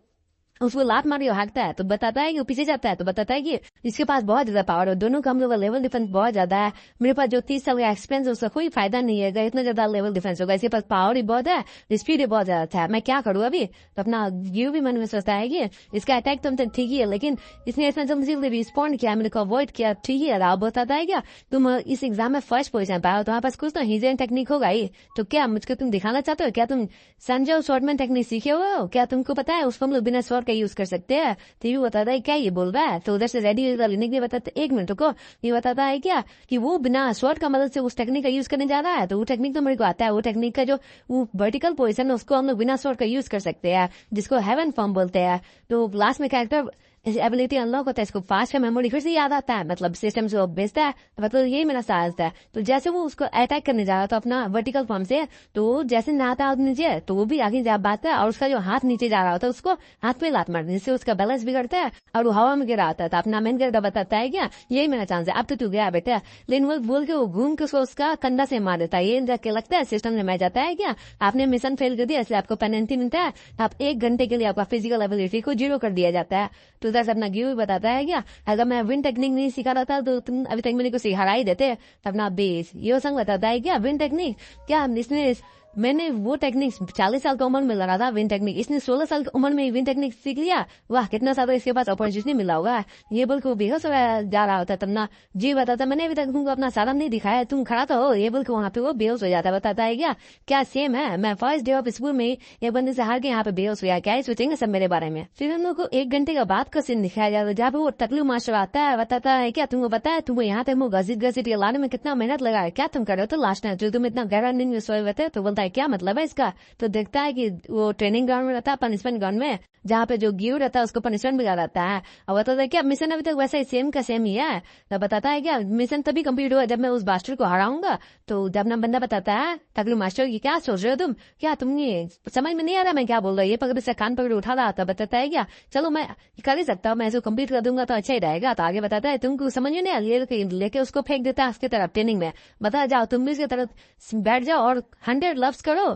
उसको लात मारी और भागता है। तो बताता है कि वो पीछे जाता है। तो बताता है कि इसके पास बहुत ज्यादा पावर है, दोनों का हम लोग का लेवल डिफेंस बहुत ज्यादा है। मेरे पास जो 30 साल का एक्सपीरियंस है उसका कोई फायदा नहीं है, इतना ज्यादा लेवल डिफेंस होगा। इसके पास पावर ही बहुत है, स्पीड ही बहुत ज्यादा अच्छा है, मैं क्या करूँ अभी। तो अपना यू भी मन में सोचता है कि इसका अटैक तो ठीक ही है, लेकिन इसने इतना जल्दी रिस्पॉन्ड किया, मेरे को अवॉइड किया, ठीक ही है। राव बताता है क्या तुम इस एग्जाम में फर्स्ट पोजिशन पाओ, तुम्हारे पास कुछ तो हिजन टेक्निक होगा ही। तो क्या मुझको तुम दिखाना चाहते हो, क्या तुम संजय स्वॉर्डमैन टेक्निक सीखे हुए हो, क्या तुमको पता है उसको हम लोग बिना स्वॉर्ड का यूज कर सकते हैं। तो ये बताता है क्या ये बोल रहा है। तो उधर से रेडी लेने के लिए बताता है 1 मिनट को, ये बताता है क्या कि वो बिना स्वॉर्ड का मदद से उस टेक्निक का यूज करने जा रहा है। तो वो टेक्निक तो मेरे को आता है, वो टेक्निक का जो वो वर्टिकल पोजीशन है उसको हम लोग बिना स्वॉर्ड का यूज कर सकते हैं, जिसको हेवन फॉर्म बोलते हैं। तो लास्ट में कैरेक्टर एबिलिटी अनलॉक होता है, इसको फास्ट है मेमोरी फिर से याद आता है, मतलब सिस्टम से वो भेजता है। मतलब यही मेरा साहस है। तो जैसे वो उसको अटैक करने जा रहा था अपना वर्टिकल फॉर्म से, तो जैसे नहाता है नीचे तो वो भी आगे जा पाता है, और उसका जो हाथ नीचे जा रहा होता है उसको हाथ में लात मारने जिससे उसका बैलेंस बिगड़ता है और वो हवा में गिरा आता है। तो अपना मेन कैरेक्टर बताता है क्या यही मेरा चांस है, अब तो तू गया बेटा। लेकिन वो बोल के वो घूम के उसका कंधा से मार देता है। ये जाके लगता है सिस्टम में मैं जाता है क्या आपने मिशन फेल कर दिया, इसलिए आपको पेनल्टी मिलता है, आप 1 घंटे के लिए आपका फिजिकल एबिलिटी को 0 कर दिया जाता है। तो उधर से अपना गिव बताता है क्या अगर मैं विन टेक्निक नहीं सिखा रहा था तो तुम अभी तक मेरे को सिखा ही देते। अपना बेस ये संग बताता है क्या विन टेक्निक क्या इसने मैंने वो टेक्निक 40 साल की उम्र में लगा था विन टेक्निक, इसने 16 साल की उम्र में विन टेक्निक सीख लिया। वाह कितना सारा इसके पास अपॉर्चुनिटी मिला होगा। ये बोल के वो बेहोश जा रहा होता तब ना जी बताता मैंने अभी तक तुमको अपना सारा नहीं दिखाया, तुम खड़ा तो हो। ये बोल के वहाँ पे वो बेहोश हो जाता है। बताता है क्या सेम है, मैं फर्स्ट डे ऑफ स्कूल में एक बंदे से हार के यहाँ पे बेहोश हुआ, क्या सोचेंगे सब मेरे बारे में। फिर हम लोग को 1 घंटे का बाद का सीन दिखाया जाता है जहाँ पे वो टकलू मास्टर आता है। बताता है क्या तुमको पता है तुमको यहाँ तक घसीट लाने में कितना मेहनत लगा है, क्या तुम कर रहे हो। तो लास्ट में जो तुम इतना गहरा नींद में सोए हुए थे। तो बोलता है क्या मतलब है इसका। तो देखता है कि वो ट्रेनिंग ग्राउंड में रहता है, पनिशमेंट ग्राउंड में, जहाँ पे जो गिव रहता है उसको पनिशमेंट मिला रहता है। और बताता है क्या मिशन अभी तक वैसा ही सेम का सेम ही है। तो बताता है क्या मिशन तभी कंप्लीट हुआ जब मैं उस मास्टर को हराऊंगा। तो जब ना बंदा बताता है टकलू मास्टर की क्या सोच रहे हो तुम, क्या तुम ये समझ में नहीं आ रहा मैं क्या बोल रहा हूँ। ये पकड़ से कान पकड़ उठा रहा था। बताता है क्या चलो मैं कर ही सकता हूँ, मैं इसको कंप्लीट कर दूंगा तो अच्छा ही रहेगा। तो आगे बताता है तुमको समझ में नहीं आ रही, लेके उसको फेंक देता है उसकी तरफ ट्रेनिंग में। बता जाओ तुम भी उसकी तरफ बैठ जाओ और 100 लफ्स करो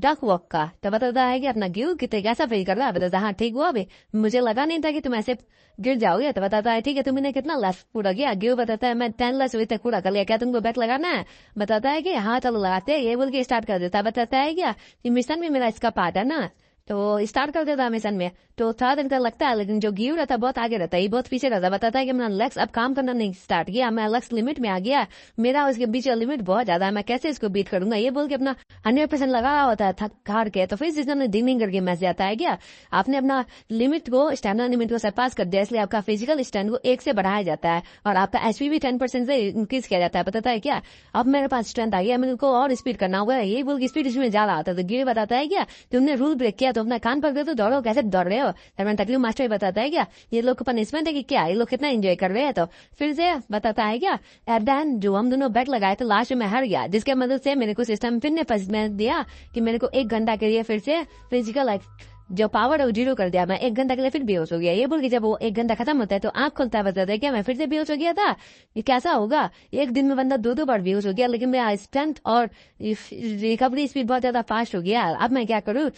डक वॉक का। तो बताता है कि अपना गिव कितने कैसा फील कर रहा है। बताता हाँ ठीक हुआ अभी, मुझे लगा नहीं था कि तुम ऐसे गिर जाओगे। तो बताता है ठीक है तुमने कितना लफ्स पूरा किया। गिव बताता है मैं 10 लफ्स अभी तक पूरा कर लिया, क्या तुमको बैट लगाना है। बताता है कि हाँ चलो लगाते, ये बोल के स्टार्ट कर देता है। बताता है क्या मिशन भी मेरा इसका पार्ट है ना, तो स्टार्ट कर देता मिशन में। तो थोड़ा दिन का लगता है, लेकिन जो गिव रहता है बहुत आगे रहता है, ये बहुत पीछे रहता है। बताता है कि मेरा लक्ष्य अब काम करना नहीं स्टार्ट किया, मैं लक्ष्य लिमिट में आ गया, मेरा उसके बीच का लिमिट बहुत ज्यादा है, मैं कैसे इसको बीट करूंगा। ये बोल के अपना 100% लगा रहा होता है थक हार के। तो फिर सिस्टम ने डिंग करके मैसेज जाता है क्या आपने अपना लिमिट को स्टैमिना लिमिट को सरपास कर दिया, इसलिए आपका फिजिकल स्टैंड को 1 से बढ़ाया जाता है और आपका एचपी भी 10% से इंक्रीज किया जाता है। बताता है क्या अब मेरे पास स्ट्रेंथ आ गया, मेरे को और स्पीड करना होगा। ये बोल के स्पीड इसमें जा रहा था। तो गिव बताता है क्या तुमने रूल ब्रेक किया, तो अपना कान पकड़ दो, दौड़ो, कैसे दौड़ रहे हो। टकलू मास्टर बताता है क्या ये लोग को पनिशमेंट है कि क्या, ये लोग कितना एंजॉय कर रहे हैं। तो फिर से बताता है क्या एट द एंड जो हम दोनों बैट लगाए तो लास्ट में हार गया, जिसके मदद से मेरे को सिस्टम फिर ने दिया कि मेरे को 1 घंटा के लिए फिर से फिजिकल जो पावर है वो 0 कर दिया, मैं 1 घंटा के लिए फिर बेहोश हो गया। ये बोल के जब वो 1 घंटा खत्म होता है तो आंख खुलता है, बताता है क्या मैं फिर से बेहोश हो गया था। ये कैसा होगा, एक दिन में बंदा 2-2 बार बेहोश हो गया, लेकिन मेरा स्ट्रेंथ और रिकवरी स्पीड बहुत ज्यादा फास्ट हो गया। अब मैं क्या करूँ,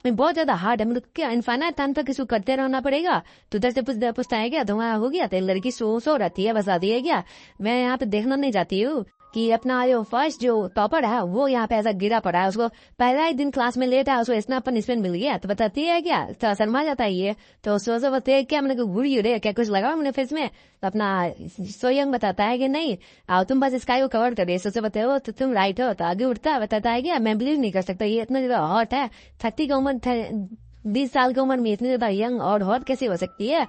बहुत ज्यादा हार्ड है, मतलब क्या इनफाइनाइट टाइम तक इसको करते रहना पड़ेगा। तो उधर से पूछता है क्या तुम्हारा हो गया, तो लड़की सो रहती है, बस आती है क्या। मैं यहाँ पे देखना नहीं चाहती हूँ कि अपना जो फर्स्ट जो टॉपर है वो यहाँ पे ऐसा गिरा पड़ा है, उसको पहला ही दिन क्लास में लेट है, उसको इतना पनिशमेंट मिल गया। तो बताती है क्या, तो शर्मा जाता है ये। तो सोचो बताते है क्या, मैंने गुड़ी रे क्या कुछ लगा मैंने फेस में। तो अपना सोयंग बताता है कि नहीं आओ तुम बस स्काई को कवर करिए। सोचो बताते हो तो तुम राइट हो, तो आगे उठता है, बताता है क्या मैं बिलीव नहीं कर सकता ये इतना ज्यादा हॉट है। 30 का उम्र 20 साल की उम्र में इतनी ज्यादा यंग और हॉट कैसे हो सकती है।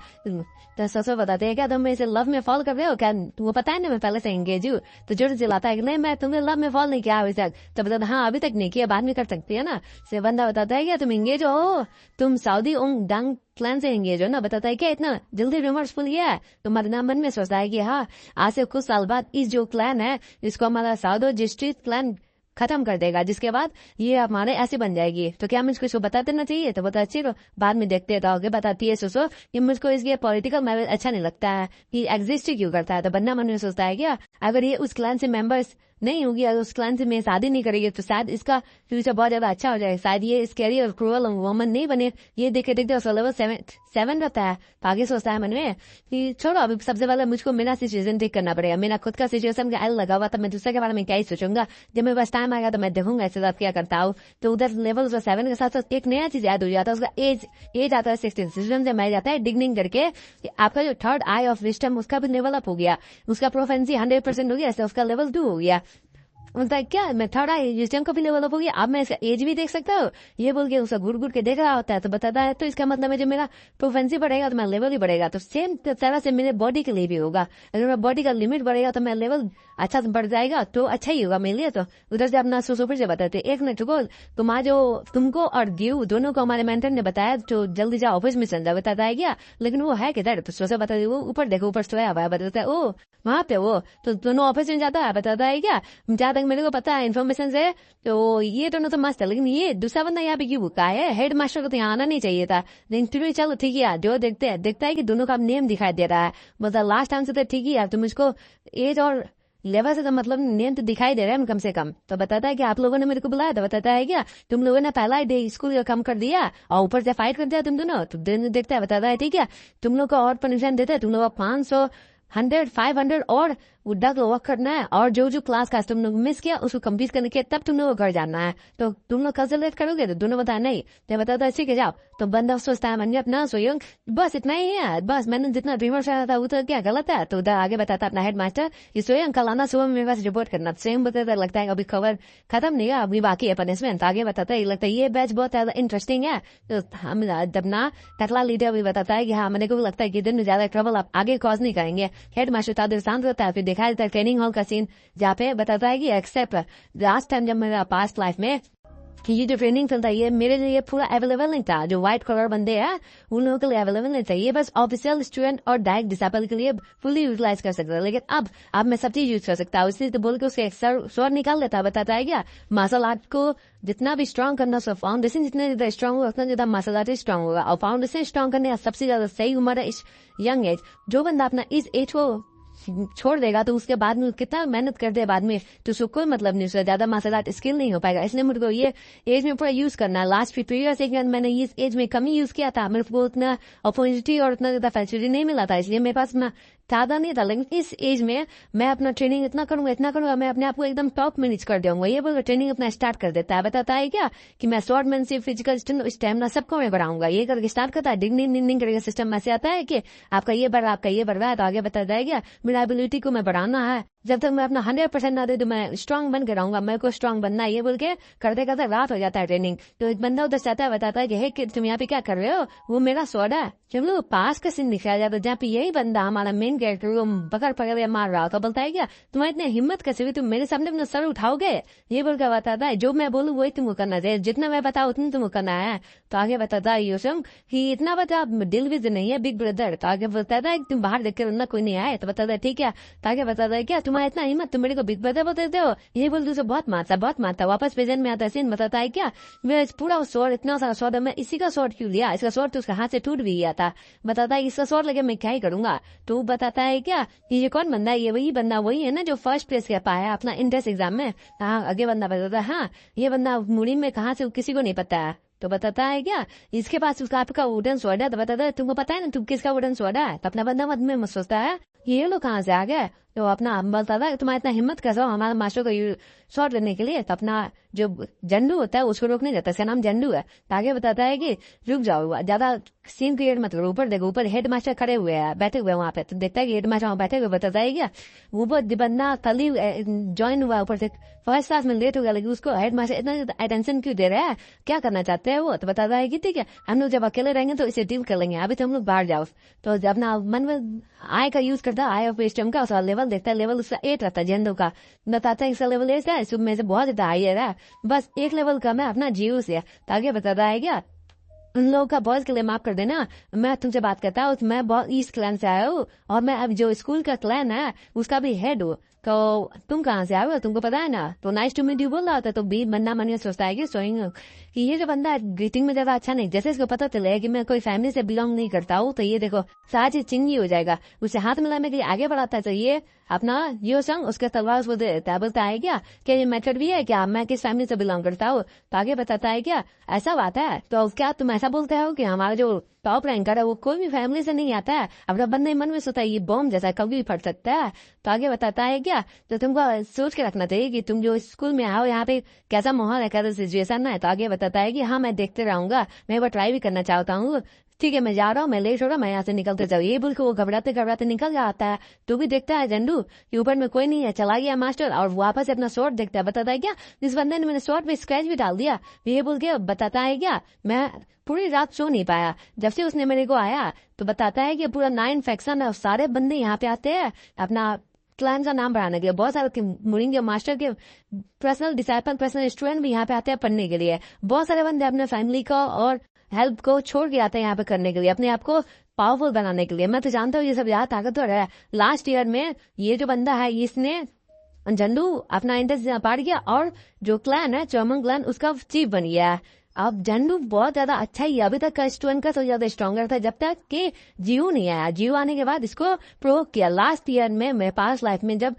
तो ससुर बताते हैं क्या तुम इसे लव में फॉल कर रहे हो क्या, वो पता है ना मैं पहले से एंगेज हूँ। तो जोर चिल्लाता है कि नहीं मैं तुम्हें लव में फॉल नहीं किया अभी तक। तो बताता हाँ अभी तक नहीं किया, बाद में कर सकती है ना। से बंदा बताता है क्या तुम एंगेज हो, तुम सऊदी उंग डंग क्लैन से एंगेज हो ना। बताता है क्या इतना जल्दी रिवर्स फुल किया है। तो मदना मन में सोचता है कि हाँ आज से कुछ साल बाद इस जो क्लैन है इसको हमारा साउदो जिस्ट्रीट क्लैन खत्म कर देगा, जिसके बाद ये हमारे ऐसे बन जाएगी। तो क्या मुझको इसको बता देना चाहिए, तो बता अच्छी बाद में देखते हैं। तो आगे बताती है सोचो कि मुझको इसके पॉलिटिकल मैरिज अच्छा नहीं लगता है, कि एग्जिस्ट ही क्यों करता है। तो बन्ना मन में सोचता है क्या अगर ये उस क्लान से मेंबर्स नहीं होगी, अगर उस क्लान से मैं शादी नहीं करेगी तो शायद इसका फ्यूचर बहुत ज्यादा अच्छा हो जाए, शायद ये स्कैरी और क्रूअल वुमन नहीं बने। ये देखे देखते उसका लेवल 7 रहता है। तो आगे सोचता है मन में कि छोड़ो अभी सबसे पहले मुझको मेरा सिचुएशन ठीक करना पड़ेगा, मेरा खुद का सिचुएशन का लगा हुआ तब मैं दूसरे के बारे में क्या ही सोचूंगा। जब मेरे पास टाइम आएगा तो मैं देखूंगा इसके साथ क्या करता हूँ। तो उधर लेवल 7 के साथ साथ एक नया चीज याद हो जाता है, उसका एज आता है 16। सिस्टम से मैं जाता है डिगनिंग करके आपका जो थर्ड आई ऑफ विजडम उसका भी लेवल अप हो गया, उसका प्रोफेंसी 100% हो गया, उसका लेवल 2 हो गया। बोलता है क्या मैं थर्ड आई विजडम का भी लेवल अप हो गया, अब मैं इसका एज भी देख सकता हूँ। ये बोल के उसका गुड़ के देख रहा होता है। तो बताता है तो इसका मतलब है जो मेरा प्रोफेंसी बढ़ेगा तो मेरा लेवल ही बढ़ेगा। तो सेम तरह से मेरे बॉडी के लिए भी होगा, अगर मेरा बॉडी का लिमिट बढ़ेगा तो मेरा लेवल अच्छा से बढ़ जाएगा, तो अच्छा ही होगा मेरे लिए। तो उधर से अपना सुपर से बताते एक मिनट रुको, तुम्हारा जो तुमको और ड्यू दोनों को हमारे मेंटर ने बताया तो जल्दी जाओ ऑफिस में चल जाओ। बताता है क्या लेकिन वो है किधर, तो सोचा बताते वो ऊपर देखो ऊपर सोया हुआ है। बताता है ओ वहां पे वो, तो दोनों ऑफिस में जाता है। बताता है क्या जहाँ तक मेरे को पता है इन्फॉर्मेशन से तो ये दोनों तो मस्त है, लेकिन ये दूसरा बंदा यहाँ पे क्यों बुका है, हेड मास्टर को तो यहाँ आना नहीं चाहिए था। लेकिन चलो ठीक है जो देखता है कि दोनों का नेम दिखाई दे रहा है। बोलता लास्ट टाइम से तो ठीक ही है, तुम इसको एज और लेवल से तो मतलब नेम तो दिखाई दे रहा है कम से कम। तो बताता है कि आप लोगों ने मेरे को बुलाया था। बताता है क्या तुम लोगों ने पहला डे स्कूल का कम कर दिया और ऊपर से फाइट कर दिया तुम दोनों। तो देखता है बताता है ठीक है तुम लोग को और पनिशमेंट देते हैं, तुम लोग 500 100 500 और उड्डा को वर्क करना है, और जो क्लास का तुम लोग मिस किया उसको कंप्लीट करने के तब तुम लोग घर जाना है। तो तुम लोग कल से लेट करोगे, तो दोनों बताया नहीं। तो बताता है ठीक है जाओ। तो बंदा सोचता है मन अपना सोयंग बस इतना ही है, बस मैंने जितना ड्रीमर चाहा था वो तो क्या गलत है। तो उधर आगे बताता अपना हेड मास्टर ये सोयंग कल आना सुबह मेरे पास रिपोर्ट करना। स्वयं बताता लगता है अभी खबर खत्म नहीं है, अभी बाकी है पनिशमेंट। आगे बताता है लगता है ये बैच बहुत ज्यादा इंटरेस्टिंग है। तो हम जब ना टकला लीडर भी बताता है कि हाँ मैंने को भी लगता है कि दिन में ज्यादा ट्रबल आप आगे कॉज नहीं करेंगे। हेड मास्टर तादर शांत होता है, फिर दिखाई देता है ट्रेनिंग हॉल का सीन जहाँ पे बताता है कि एक्सेप्ट लास्ट टाइम जब मेरा पास्ट लाइफ में कि ये जो ट्रेनिंग चलता है ये मेरे लिए पूरा अवेलेबल नहीं था, जो व्हाइट कलर बंदे हैं उन लोगों के लिए अवेलेबल नहीं था, ये बस ऑफिशियल स्टूडेंट और डायरेक्ट डिसेबल के लिए फुली यूटिलाइज कर सकता है। लेकिन अब मैं सब चीज यूज कर सकता हूँ, इसलिए तो बोल के उसके स्वर निकाल देता है। बताता है क्या मार्शल आर्ट को जितना भी स्ट्रांग करना, सो फाउंडेशन जितना ज्यादा स्ट्रांग होगा उतना ज्यादा मार्शल आर्ट स्ट्रांग होगा। और फाउंडेशन स्ट्रांग करने का सबसे ज्यादा सही उम्र है इस यंग एज। जो बंदा अपना इस एज को छोड़ देगा तो उसके बाद में कितना मेहनत कर दे बाद में तो उसको कोई मतलब नहीं, उसका ज्यादा मार्शल आर्ट स्किल नहीं हो पाएगा। इसलिए मुझको ये एज में पूरा यूज करना है। लास्ट 3 ईयर्स एक मैंने इस एज में कम ही यूज किया था, मेरे को उतना अपॉर्चुनिटी और उतना ज्यादा फैसिलिटी नहीं मिला था, इसलिए मेरे पास ज्यादा नहीं था। लेकिन इस एज में मैं अपना ट्रेनिंग इतना करूंगा मैं अपने आप को एकदम टॉप में रीच कर दूंगा। ये बोलकर ट्रेनिंग अपना स्टार्ट कर देता है। बताता है क्या कि मैं स्वॉर्डमैनशिप फिजिकल स्टेमिना सबको मैं बढ़ाऊंगा, ये करके स्टार्ट करता है। डिंग करके सिस्टम में से आता है कि आपका ये बढ़ रहा आपका ये बढ़ रहा है। तो आगे बताता है क्या मेरा एबिलिटी को मैं बढ़ाना है, जब तक मैं अपना 100% ना दे तो मैं स्ट्रांग बन के रहूंगा, मेरे को स्ट्रांग बनना है। ये बोल के करते करते रात हो जाता है ट्रेनिंग। तो एक बंदा उधर जाता है बताता है कि हे तुम यहाँ पे क्या कर रहे हो, वो मेरा स्वॉर्ड है। जब लोग पास का सीन दिखाया जाता है जहाँ पे यही बंदा हमारा मेन कैरेक्टर वो पकड़ मार रहा था। बोलता है क्या तुम्हारी इतनी हिम्मत कैसे हुई, तुम मेरे सामने अपना सर उठाओगे। ये बोल कर बताता है जो मैं बोलूँ वही तुमको करना चाहिए, जितना मैं बताऊँ उतना तुमको करना है। तो आगे बताता है यूसुम कि इतना बता दिल भी नहीं है बिग ब्रदर। तो आगे बताता है तुम बाहर देख कर कोई नहीं आए। तो बताता है ठीक है। तो आगे बताता है क्या तुम तुम्हारा इतना हिम्मत, तुम मेरे को बिग ब्रदर बोलते हो, ये बोल दूसरा बहुत मारता। वापस प्रेजेंट में आता सीन बताता है क्या, मैं पूरा स्वॉर्ड, इतना सारा स्वॉर्ड, मैं इसी का स्वॉर्ड क्यों लिया, इसका स्वॉर्ड तो उसका हाथ से टूट भी गया था। बताता है इसका स्वॉर्ड लगे मैं क्या ही करूंगा। तो बताता है क्या, ये कौन बंदा है, ये वही बंदा वही है ना जो फर्स्ट प्लेस कर पाया अपना इंट्रेंस एग्जाम में। हाँ, आगे बंदा बताता है, हाँ ये बंदा मुड़ी में कहाँ से किसी को नहीं पता है। तो बताता है क्या, इसके पास उसका आपका वुडन स्वॉर्ड है। तो बताता है तुमको पता है ना तुम किसका वुडन स्वॉर्ड है। तो अपना बंदा मत में सोचता है ये लोग कहाँ से आ गए। तो अपना बोलता था तुम्हारा इतना हिम्मत कैसा हो हमारा मास्टर को शॉर्ट करने के लिए। तो अपना जो जंडू होता है उसको रोकने जाता है, इसका नाम जंडू है। तो आगे बताता है कि रुक जाओ, ज्यादा सीन क्रिएट मत करो, ऊपर देखो, ऊपर हेड मास्टर खड़े हुए हैं, बैठे हुए वहाँ पे। तो देखता है कि हेड मास्टर वहाँ बैठे हुए। बताता है क्या, ऊपर बंदा कल ही ज्वाइन हुआ, ऊपर से फर्स्ट क्लास में लेट हो गया, लेकिन उसको हेड मास्टर इतना अटेंशन क्यों दे रहा है, क्या करना चाहते हैं वो। तो बताता है कि ठीक है हम लोग जब अकेले रहेंगे तो इसे डील कर लेंगे, अभी तो हम लोग बाहर जाओ। तो जब ना मन में आई का यूज करता है, आई ऑफ वेस्टम का, उसका लेवल देखता है, लेवल उसका 8 रहता है जेंडो का। बताता है इसका लेवल 8 है, सुबह में से बहुत ज्यादा हायर है, बस एक लेवल कम है अपना जीव से। ताकि बताता है क्या, उन लोगों का बॉयज के लिए माफ कर देना, मैं तुमसे बात करता हूँ, मैं बहुत ईस्ट क्लैन से आया हूँ और मैं अब जो स्कूल का क्लैन है उसका भी हेड हूँ। तो तुम कहाँ से आए हो तुमको पता है ना। तो नाइस टू मीट यू बोल रहा होता। तो बी बंदा मन में सोचता है कि सोइंग कि ये जो बंदा ग्रीटिंग में ज्यादा अच्छा नहीं, जैसे इसको पता चले कि मैं कोई फैमिली से बिलोंग नहीं करता हूँ तो ये देखो साज चिंगी हो जाएगा, उसे हाथ मिलाने के लिए आगे बढ़ाता है। तो ये अपना यो संग उसका तलवार उसको देता बोलता है क्या कि ये मेथड भी है क्या, मैं किस फैमिली से बिलोंग करता हूँ। तो आगे बताता है क्या ऐसा बात है, तो क्या तुम ऐसा बोलते हो कि हमारा जो टॉप रैंकर है वो कोई भी फैमिली से नहीं आता है। अब बंदे मन में सोचता है ये बॉम्ब जैसा कभी भी फट सकता है। तो आगे बताता है क्या, तो तुमको सोच के रखना चाहिए कि तुम जो स्कूल में आओ यहाँ पे कैसा माहौल है, कैसा सिचुएशन है। तो आगे बताता है कि हाँ मैं देखते रहूंगा, मैं एक बार ट्राई भी करना चाहता हूँ, ठीक है मैं जा रहा हूँ, मैं लेट हो रहा, मैं यहाँ से निकलते जाऊँ। ये बोल के वो घबराते घबराते निकल जाता है। तो भी देखता है झंडू कि ऊपर में कोई नहीं है, चला गया मास्टर, और वापस अपना शॉर्ट देखता है। बताता है क्या जिस बंदे ने मैंने शॉर्ट पे स्क्रैच भी डाल दिया, ये बोल के बताता है क्या मैं पूरी रात सो नहीं पाया जब से उसने मेरे को आया। तो बताता है कि पूरा 9 फैक्शन है, सारे बंदे यहाँ पे आते हैं अपना क्लान का नाम बढ़ाने के लिए, बहुत सारे मुरिंगे मास्टर के पर्सनल डिसाइपल, पर्सनल स्टूडेंट भी यहाँ पे आते हैं पढ़ने के लिए। बहुत सारे बंदे अपने फैमिली को और हेल्प को छोड़ के आते हैं यहाँ पे करने के लिए, अपने आप को पावरफुल बनाने के लिए। मैं तो जानता हूँ ये सब ज्यादा ताकतवर है। लास्ट ईयर में ये जो बंदा है इसने झंडू अपना इंटरेस्ट पार किया और जो क्लैन है चौमंग क्लैन उसका चीफ बन गया। अब झंडू बहुत ज्यादा अच्छा ही अभी तक का स्टूडेंट का तो ज्यादा स्ट्रॉन्गर था जब तक कि जियो नहीं आया। जियो आने के बाद इसको प्रोवोक किया। लास्ट ईयर में मेरे पास लाइफ में जब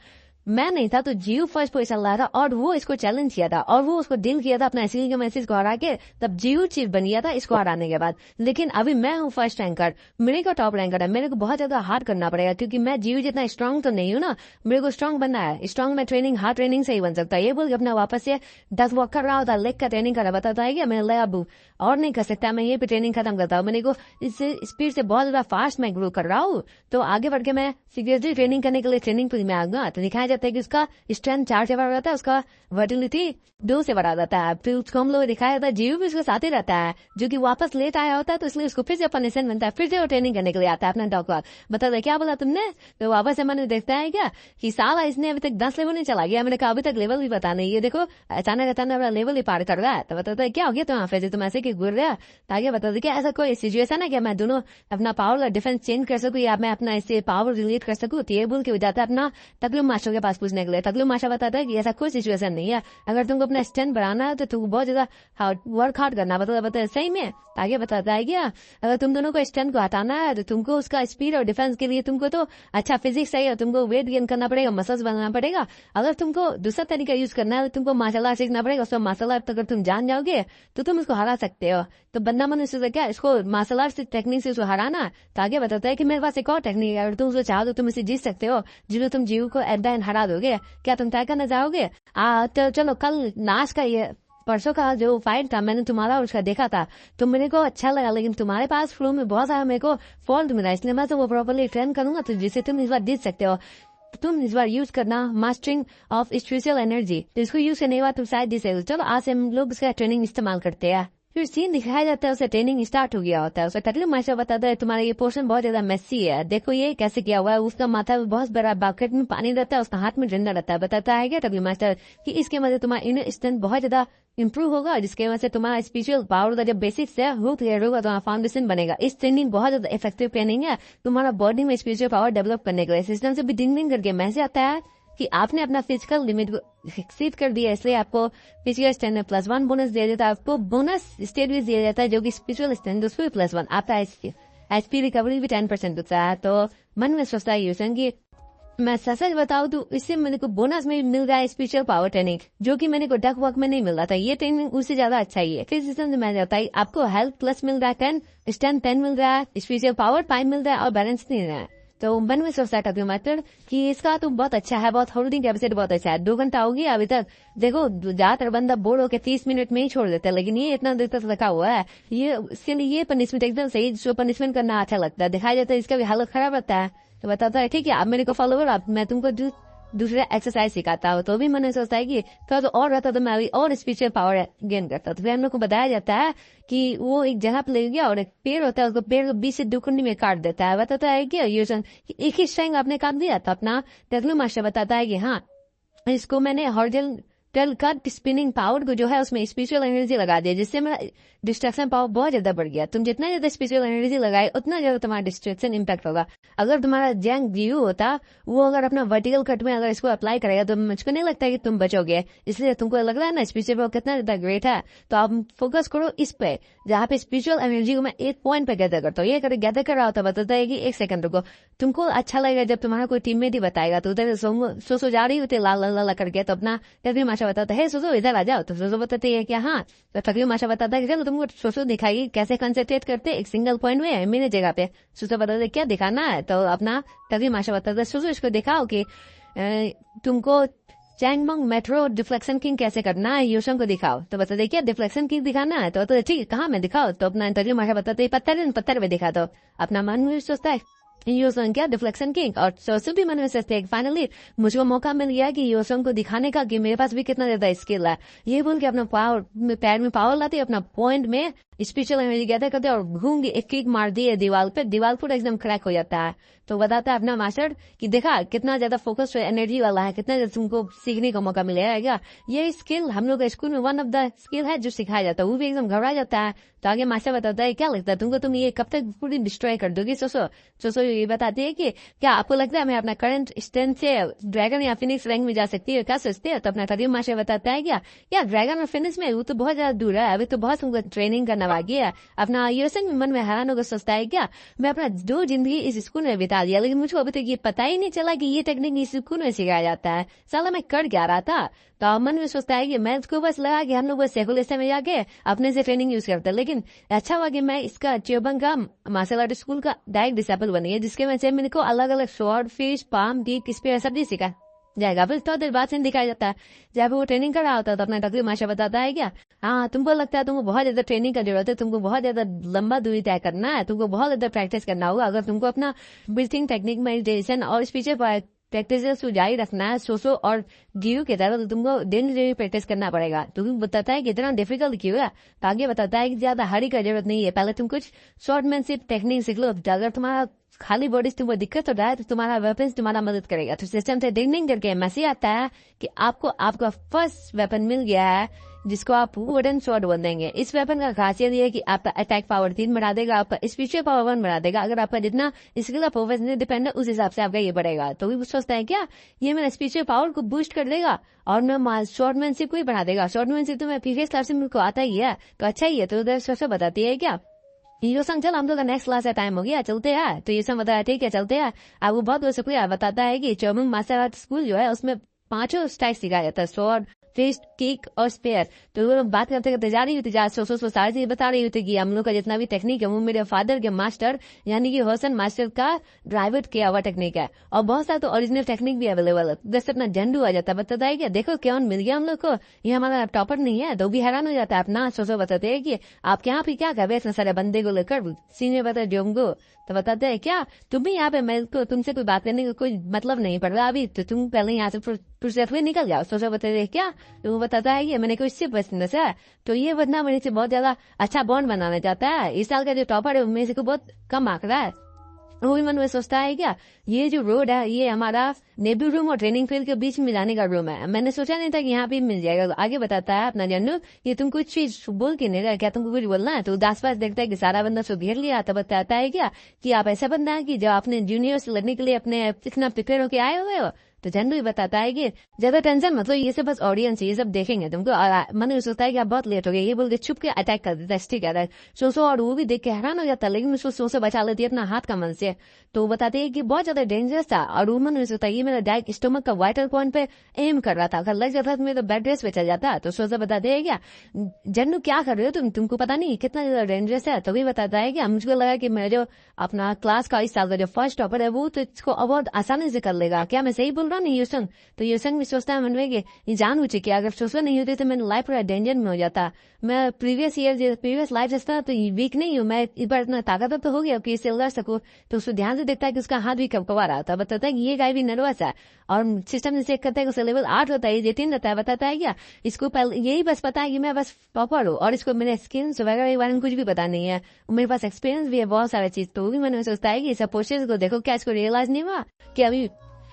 मैं नहीं था तो जियो फर्स्ट पोजीशन लाया था और वो इसको चैलेंज किया था और वो उसको डील किया था अपना एसएल के मैसेज को हरा के, तब जियो चीफ बन गया था इसको हराने के बाद। लेकिन अभी मैं हूँ फर्स्ट रैंकर, मेरे को टॉप रैंकर है, मेरे को बहुत ज्यादा हार्ड करना पड़ेगा क्योंकि मैं जियो जितना स्ट्रांग तो नहीं हूँ ना, मेरे को स्ट्रांग बनना है। स्ट्रांग में ट्रेनिंग हार्ड ट्रेनिंग से ही बन सकता है। ये बोल के अपना वापस से 10 वॉक कर रहा होता, लेग का ट्रेनिंग करा। बताता है कि मैं ले अब और नहीं कर सकता, मैं ये पे ट्रेनिंग खत्म करता हूँ, मेरे को इससे स्पीड से बहुत ज्यादा फास्ट मैं ग्रो कर रहा हूँ। तो आगे बढ़ के मैं सीरियसली ट्रेनिंग करने के लिए ट्रेनिंग पर मैं आऊंगा। तो दिखाया जाता है कि उसका स्ट्रेंथ 4 से बढ़ा रहता है, उसका वर्टिलिटी 2 से बढ़ा जाता है। फिर उसको हम लोग दिखाया जाता है जीव भी उसके साथ ही रहता है, जो कि वापस लेट आया होता है तो इसलिए उसको फिर से पनिशमेंट बनता है, फिर से वो ट्रेनिंग करने के लिए आता है अपना डॉग वाल। बता दे क्या बोला तुमने। तो वापस से मैंने देखता है क्या कि साला इसने अभी तक 10 लेवल नहीं चला गया। मैंने कहा अभी तक लेवल भी पता नहीं, ये देखो अचानक अचानक अपना लेवल ही पार कर रहा है। तो बताता है क्या हो गया तुम फिर तुम ऐसे कि गुर रहा। ताकि बता दे क्या ऐसा कोई सिचुएशन है क्या मैं दोनों अपना पावर और डिफेंस चेंज कर सकूँ या मैं अपना इससे पावर रिलेट कर सकूँ। तो ये बोल के जाता है अपना तकलू मास्टर के पास पूछने के लिए। तकलू मास्टर बताता है कि ऐसा कोई सिचुएशन नहीं है, अगर तुमको अपना स्ट्रेंथ बढ़ाना है तो तुमको बहुत ज्यादा वर्क हार्ड करना बताता है सही में। आगे बताता है क्या अगर तुम दोनों को स्ट्रेंथ को हटाना है तो तुमको उसका स्पीड और डिफेंस के लिए तुमको तो अच्छा फिजिक्स चाहिए, तुमको वेट गेन करना पड़ेगा, मसल्स बनाना पड़ेगा। अगर तुमको दूसरा तरीका यूज करना है तो तुमको मार्शल आर्ट सीखना पड़ेगा। उसको मार्शल आर्ट अगर तुम जान जाओगे तो तुम उसको हरा सकते हो। तो बंदा मन उससे क्या इसको मार्शल आर्ट टेक्निक से उसको हराना। तो आगे बताता है कि मेरे पास एक और टेक्निक है, अगर तुम उसको चाहो तो तुम इसे जीत सकते हो, जिसको तुम जीव को एट द एंड हरा दोगे। क्या तुम तय करना चाहोगे। तो चलो कल नाश का ये परसों का जो फाइट था मैंने तुम्हारा और उसका देखा था तो मेरे को अच्छा लगा, लेकिन तुम्हारे पास फ्लो में बहुत सारा मेरे को फॉल्ट मिला, इसलिए मैं तो वो प्रॉपर्ली ट्रेन करूंगा तो जिससे तुम इस बार जीत सकते हो। तुम इस बार यूज करना मास्टरिंग ऑफ स्पिरिचुअल एनर्जी, तो इसको यूज करने के बाद तुम शायद जीत सकते हो। चलो आज हम लोग इसका ट्रेनिंग इस्तेमाल करते हैं। फिर सीन दिखाया जाता है उसे ट्रेनिंग स्टार्ट हो गया होता है। उसे तकलीफ मास्टर बताता है तुम्हारा ये पोर्शन बहुत ज्यादा मेसी है, देखो ये कैसे किया हुआ है। उसका माथा में बहुत बड़ा बकेट में पानी रहता है, उसका हाथ में डंडा रहता है। बताता है क्या तकलीफ मास्टर कि इसके वजह तुम्हारा इनर स्ट्रेंथ बहुत ज्यादा इंप्रूव होगा, जिसके वजह से तुम्हारा स्पिरिचुअल पावर का जब बेसिक्स है वो क्लियर होगा, तुम्हारा फाउंडेशन बनेगा। इस ट्रेनिंग बहुत ज्यादा इफेक्टिव ट्रेनिंग है तुम्हारा बॉडी में स्पिरिचुअल पावर डेवलप करने के लिए। सिस्टम से भी डिंग डिंग करके मैसेज आता है कि आपने अपना फिजिकल लिमिट को एक्सीड कर दिया, इसलिए आपको फिजिकल स्टैंड में +1 बोनस दिया जाता है, आपको बोनस स्टेट भी दिया जाता है जो कि स्पिरिचुअल स्टैंड उसको भी +1, आपका एचपी रिकवरी भी 10% होता है। तो मन में सोचता है यूसन की मैं सच बताऊं तो इससे मेरे को बोनस में मिल रहा है स्पिरिचुअल पावर ट्रेनिंग, जो कि मेरे को डक वर्क में नहीं मिल रहा था। ये ट्रेनिंग उससे ज्यादा अच्छा ही है। फिर सिस्टम में जाता है आपको हेल्थ प्लस मिल रहा है 10, स्टैंड 10 मिल रहा है, स्पिरिचुअल पावर 5 मिल रहा है और बैलेंस नहीं रहा है। तो मन में सोचता है मैटर कि इसका तो बहुत अच्छा है, बहुत होल्डिंग कैपेसिटी बहुत अच्छा है। 2 घंटा हो गया अभी तक। देखो ज्यादातर बंदा बोर होकर 30 मिनट में ही छोड़ देता है, लेकिन ये इतना देर तक रखा हुआ है। ये पनिशमेंट एकदम सही, जो पनिशमेंट करना अच्छा लगता है, दिखाई देता है इसका भी हालत खराब रहता है। तो बताता है ठीक है आप मेरे को फॉलोवर, आप मैं तुमको दूसरा एक्सरसाइज सिखाता हूँ। तो भी मैंने सोचता है कि थोड़ा तो और रहता तो मैं अभी और स्पिरिचुअल पावर गेन करता। तो फिर हम लोग को बताया जाता है कि वो एक जगह पे ले गया और एक पेड़ होता है, उसको पेड़ को बीच से 2 कुंडी में काट देता है। बताता है कि एक ही स्ट्रैंग आपने काट दिया। तो अपना टकलू मास्टर बताता है कि हाँ इसको मैंने हॉरिजॉन्टल कट स्पिनिंग पावर को जो है उसमें स्पिरिचुअल एनर्जी लगा दिया, जिससे मेरा डिस्ट्रैक्शन पावर बहुत ज्यादा बढ़ गया। तुम जितना ज्यादा स्पिरिचुअल एनर्जी लगाए उतना ज्यादा तुम्हारा डिस्ट्रैक्शन इम्पैक्ट होगा। अगर तुम्हारा जैंग जीव होता वो अगर अपना वर्टिकल कट में अगर इसको अप्लाई करेगा तो मुझको नहीं लगता कि तुम बचोगे। इसलिए तुमको लग रहा है ना स्पिरिचुअल पावर कितना ज्यादा ग्रेट है, तो आप फोकस करो इस पे, जहाँ पे स्पिरिचुअल एनर्जी को मैं एक पॉइंट पे गैदर करता हूँ। ये कर गैदर कर रहा होता बताता है कि 1 सेकंड रुको। तुमको अच्छा लगेगा जब तुम्हारा कोई टीममेट ही बताएगा। तो उधर सोसो जा रही होती लाल लाल करके, तो अपना तकरीर माशा बताता है सोसो इधर आ जाओ। तो सोसो बताते है क्या हाँ, तो तकरीर माशा बताता है चलो तुमको सोसो दिखाई कैसे कंसेंट्रेट करते एक सिंगल पॉइंट में मेरे जगह पे। सोसो बताते क्या दिखाना है, तो अपना तकरीर माशा बताता है सोसो इसको दिखाओ कि तुमको चैंगमंग मेट्रो डिफ्लेक्शन किंग कैसे करना है यूशंग को दिखाओ। तो बताते क्या डिफ्लेक्शन किंग दिखाना है, तो ठीक है कहाँ में दिखाओ। तो अपना तकरीर माशा बताते पत्थर पे दिखा दो। अपना मन में सोचता है यूसंग क्या डिफ्लेक्शन किंग, और सोसो भी मन में सोचते हैं फाइनली मुझको मौका मिल गया कि यूसंग को दिखाने का कि मेरे पास भी कितना ज्यादा स्किल है। ये बोल के अपना पावर पैर में पावर लाते अपना पॉइंट में स्पिरिचुअल एनर्जी गैदर करते और घूम के एक किक मार दिए दीवार पे, दीवार पूरा एकदम क्रैक हो जाता है। तो बताता है अपना मास्टर कि देखा कितना ज्यादा फोकस एनर्जी वाला है, कितना ज्यादा तुमको सीखने का मौका मिलेगा। ये स्किल हम लोग स्कूल में वन ऑफ द स्किल है जो सिखाया जाता है। वो भी एकदम घबरा जाता है। तो आगे मास्टर बताता है क्या लगता है तुमको, तुम ये कब तक पूरी डिस्ट्रॉय कर दोगी सोसो ये बताती है कि क्या आपको लगता है मैं अपना करंट स्ट्रेंथ से ड्रैगन या फिनिक्स रैंक में जा सकती है, क्या सोचते हैं। तो अपना तरीम मास्टर बताता है क्या ड्रैगन और फिनिक्स में वो तो बहुत ज्यादा दूर है, अभी तो बहुत तुमको ट्रेनिंग करना बाकी है। अपना यूएसएन मन में हैरान होकर सोचता है क्या मैं अपना 2 जिंदगी इस स्कूल में बिता दिया, लेकिन मुझको अभी तक ये पता ही नहीं चला कि ये टेक्निक इस स्कूल में सिखाया जाता है। साला मैं कर क्या रहा था। तो मन में सोचता है कि मैं इसको बस लगा कि हम लोग बस सेकुलर में जाके अपने से ट्रेनिंग यूज करते हैं, लेकिन अच्छा हुआ कि मैं इसका चियोबंग का मार्शल आर्ट स्कूल का डायरेक्ट डिसेबल बनी है, जिसके वजह से मेरे को अलग अलग short fish palm deep spear सब सीखा जाएगा। फिर थोड़ा देर बाद से दिखाया जाता है जब वो ट्रेनिंग कर रहा होता है। तो अपना तकरीर माशा बताता है क्या हाँ तुमको लगता है तुमको बहुत ज्यादा ट्रेनिंग का जरूरत है, तुमको बहुत ज्यादा लंबा दूरी तय करना है, तुमको बहुत ज्यादा प्रैक्टिस करना होगा। अगर तुमको अपना ब्रीथिंग टेक्निक मेडिटेशन और स्पीच प्रैक्टिस जारी रखना है सोसो और गियो की तरह, तो तुमको डेली प्रैक्टिस करना पड़ेगा। तो बताता है कि इतना डिफिकल्ट क्यों है। तो आगे बताता है कि ज्यादा हरी का जरूरत नहीं है, पहले तुम कुछ शॉर्टमैनशिप टेक्निक सीख लो। अगर तुम्हारा खाली बॉडी से तुमको दिक्कत हो रहा है तो तुम्हारा वेपन तुम्हारा मदद करेगा। तो सिस्टम से डिगनिंग करके मैसेज आता है कि आपको आपका फर्स्ट वेपन मिल गया है जिसको आप वुडन स्वॉर्ड बोल देंगे। इस वेपन का खासियत ये है कि आपका अटैक पावर 3 बढ़ा देगा, आपका स्पिरिचुअल पावर 1 बढ़ा देगा। अगर आपका जितना स्किल ऑफ फोकस डिपेंड है उस हिसाब से आपका ये बढ़ेगा। तो भी सोचता है क्या ये मेरा स्पिरिचुअल पावर को बूस्ट कर देगा और मैं शॉर्टमैनशिप को ही बढ़ा देगा। शॉर्टमैनशिप तो मैं प्रीवियस क्लास से मेरे को आता ही है, तो अच्छा ही है। तो उधर सोचो बताती है क्या ये संग चल हम लोग का नेक्स्ट क्लास का टाइम हो गया चलते हैं। तो ये सब बताया ठीक है चलते हैं। अब वो बहुत शुक्रिया बताता है कि चौमुंग मार्शल आर्ट स्कूल जो है उसमें 5 स्टाइल सिखाया जाता है, स्वॉर्ड फिस्ट किक और स्पेयर। तो वो बात करते करते जा रही होती सो सारी चीज बता रही होती कि हम लोग का जितना भी टेक्निक है वो मेरे फादर के मास्टर यानी कि हसन मास्टर का ड्राइवर किया हुआ टेक्निक है, और बहुत सारा तो ओरिजिनल टेक्निक भी अवेलेबल है। जैसे अपना झंडू आ जाता है बताता है क्या देखो क्या मिल गया हम लोग को, ये हमारा टॉपर नहीं है। तो भी हैरान हो जाता है अपना सोचो बताते है कि आप यहाँ पे क्या कर रहे इतने सारे बंदे को लेकर सीनियर बता जोंगो। तो बताते है क्या तुम भी यहाँ पे मेरे को तुमसे कोई बात करने का कोई मतलब नहीं पड़ रहा अभी, तो तुम पहले यहाँ से प्रोसेस हुए निकल जाओ। सोचो बताते क्या तो वो बताता है कि मैंने कोई इससे पसंद है तो ये बदना मेरे से बहुत ज्यादा अच्छा बॉन्ड बनाना चाहता है। इस साल का जो टॉपर है उनमें से को बहुत कम आंक रहा है। वो मन में सोचता है क्या ये जो रोड है ये हमारा नेबी रूम और ट्रेनिंग फील्ड के बीच में जाने का रूम है, मैंने सोचा नहीं था कि यहाँ पे मिल जाएगा। तो आगे बताता है अपना जनू ये तुम कुछ चीज बोल के नहीं रहा, क्या तुमको कुछ बोलना है। तो 10 पास देखता है कि सारा बंदा सो घेर लिया। तो बताता है क्या कि आप ऐसा बंदा है कि जब आपने जूनियर से लड़ने के लिए अपने इतना प्रिपेयर होके आए हुए हो, तो झंडू ये बताता है कि ज्यादा टेंशन मतलब ये सब बस ऑडियंस ये सब देखेंगे तुमको, मन सोचता है कि आप बहुत लेट हो गए ये बोल के छुप के अटैक कर देता है, ठीक है सोसो, और वो भी देख के हैरान हो जाता है, लेकिन उसको सोसो बचा लेती है अपना हाथ का मन से। तो बताते हैं कि बहुत ज्यादा डेंजरस था, और वो मन सोचता है ये मेरा डायरेक्ट स्टोमक का वाइटल पॉइंट पे एम कर रहा था, अगर लग जाता तो मेरे तो बेड रेस्ट पे चल जाता। तो सोसो बताते हैं क्या झंडू क्या कर रहे हो तुमको पता नहीं कितना ज्यादा डेंजरस है। तभी बताता है कि मुझको लगा कि मेरा जो अपना क्लास का इस साल का जो फर्स्ट टॉपर है वो तो इसको अवार्ड आसानी से कर लेगा, क्या मैं सही बोल रहा हूँ नहीं यूसंग? तो यूसंग भी सोचता है मन में कि ये जान बूझे कि अगर सोचो नहीं होती तो मेरा लाइफ पूरा डेंजर में हो जाता, मैं प्रीवियस लाइफ जैसा तो वीक नहीं हूँ, मैं इस बार इतना ताकतवर तो हो गया कि इसे लड़ सकूं। तो उसको ध्यान से देखता है कि उसका हाथ भी कपकपा रहा था, बताता है कि ये गाय भी नर्वस है, और सिस्टम से चेक करता है कि उसका लेवल 8 होता है, ये 3 रहता है। बताता है क्या इसको यही बस पता है कि मैं बस टॉपर हूँ, और इसको मेरे स्किल्स वगैरह के बारे में कुछ भी पता नहीं है, मेरे पास एक्सपीरियंस भी है बहुत सारी चीज। तो भी मैंने सोचता है कि सब पोस्टर्स को देखो, क्या इसको रियलाइज नहीं हुआ कि अभी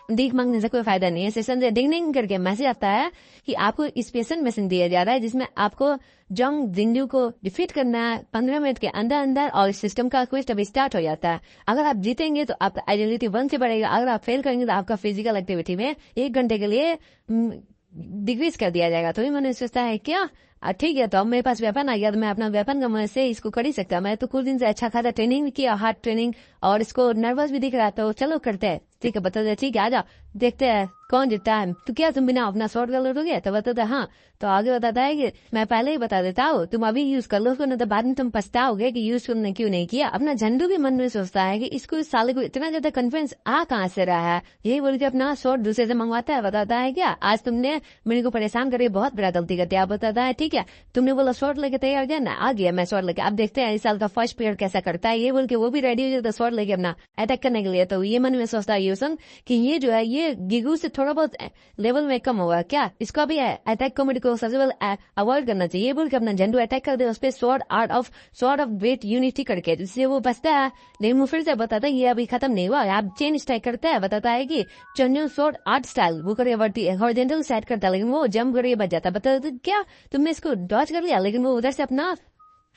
दिख मांगने से कोई फायदा नहीं है। सेशन से डिंग डिंग करके मैसेज आता है कि आपको स्पेशल मिशन दिया जा रहा है जिसमें आपको जंग जिंदू को डिफीट करना है 15 मिनट के अंदर अंदर, और सिस्टम का क्विज अभी स्टार्ट हो जाता है। अगर आप जीतेंगे तो आपका आइडेंटिटी 1 से बढ़ेगा, अगर आप फेल करेंगे तो आपका फिजिकल एक्टिविटी में 1 घंटे के लिए डिक्रीज कर दिया जाएगा। तो भी मैंने सोचता है क्या ठीक है, तो अब मेरे पास वेपन आ गया तो मैं अपना वेपन का मदद से इसको कर ही सकता। मैं तो कुछ दिन से अच्छा खासा ट्रेनिंग भी किया, हार्ड ट्रेनिंग, और इसको नर्वस भी दिख रहा, तो चलो करते हैं। ठीक है बता ठीक है आ जाओ देखते हैं कौन जीतता है। तो क्या तुम बिना अपना शॉर्ट कर लोगे? तो बताता है हाँ। तो आगे बताता है कि मैं पहले ही बता देता हूँ, तुम अभी यूज कर लो उसको, नहीं तो बाद में तुम पछताओगे कि यूज तुमने क्यों नहीं किया। अपना झंडू भी मन में सोचता है कि इसको इस साले को इतना ज्यादा कॉन्फिडेंस आ कहाँ से रहा है, यही बोल के अपना शॉर्ट दूसरे से मंगवाता है। बताता है क्या आज तुमने मेरे को परेशान करके बहुत बड़ा गलती करती है। आप बताता है ठीक है तुमने बोला शॉर्ट लेके तैयार गया ना, आ गया मैं शॉर्ट लेके, अब देखते हैं इस साल का फर्स्ट पीरियड कैसा करता है। ये बोल के वो भी रेडी हो जाता शॉर्ट लेके अपना अटैक करने के लिए। तो ये मन में सोचता है यूसन कि ये जो है ये गिगू से थोड़ा बहुत लेवल में कम होगा, क्या इसका भी अटैक कॉमेडी को सबसे पहले अवॉइड करना चाहिए। बोल के अपना झंडू अटैक कर दे उस पर स्वॉर्ड ऑफ वेट यूनिटी करके, जिससे वो बचता है। लेकिन वो फिर से बताता है ये अभी खत्म नहीं हुआ, आप चेन स्ट्राइक करता है। बताता है कि चन्यू स्वॉर्ड आर्ट स्टाइल वो करके हॉरिजॉन्टल सेट करता है, लेकिन वो जंप करके बच जाता है। बताता है क्या तुमने इसको डॉज कर लिया, लेकिन वो उधर से अपना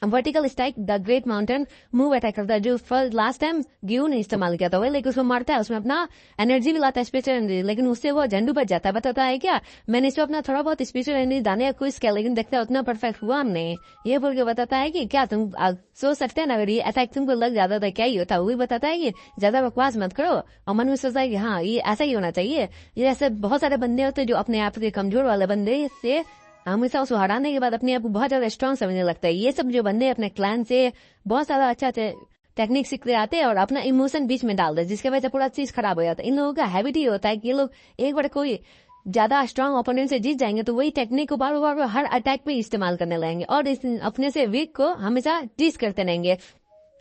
vertical strike the great mountain move attack करता है, जो फर्स्ट लास्ट टाइम गियो ने इस्तेमाल किया था, लेकिन उसको मारता है, उसमें अपना एनर्जी भी लाता है स्पेशल एनर्जी, लेकिन उससे वो झंडू बच जाता है। बताता है क्या मैंने इसको अपना थोड़ा बहुत स्पेशल एनर्जी दाने का क्विज किया, लेकिन देखता है उतना परफेक्ट हुआ हमने। ये बोल के बताता है कि क्या तुम सोच सकते हैं ना अगर ये अटैक तुमको लग जाता था क्या ही होता। वही बताता है कि ज्यादा बकवास मत करो, और मन में सोचता है कि हाँ ये ऐसा ही होना चाहिए। ये ऐसे बहुत सारे बंदे होते हैं जो अपने आप के कमजोर वाले बंदे से हमेशा उसको हराने के बाद अपने आप को बहुत ज्यादा स्ट्रांग समझने लगता है। ये सब जो बंदे अपने क्लैन से बहुत ज्यादा अच्छा टेक्निक सीखते आते हैं और अपना इमोशन बीच में डाल दे, जिसके वजह से पूरा चीज खराब हो जाता है। इन लोगों का हैबिट ही होता है कि ये लोग एक बार कोई ज्यादा स्ट्रांग ओपोनेंट से जीत जाएंगे तो वही टेक्निक को बार बार हर अटैक में इस्तेमाल करने लगेंगे, और अपने से वीक को हमेशा टीज करते रहेंगे।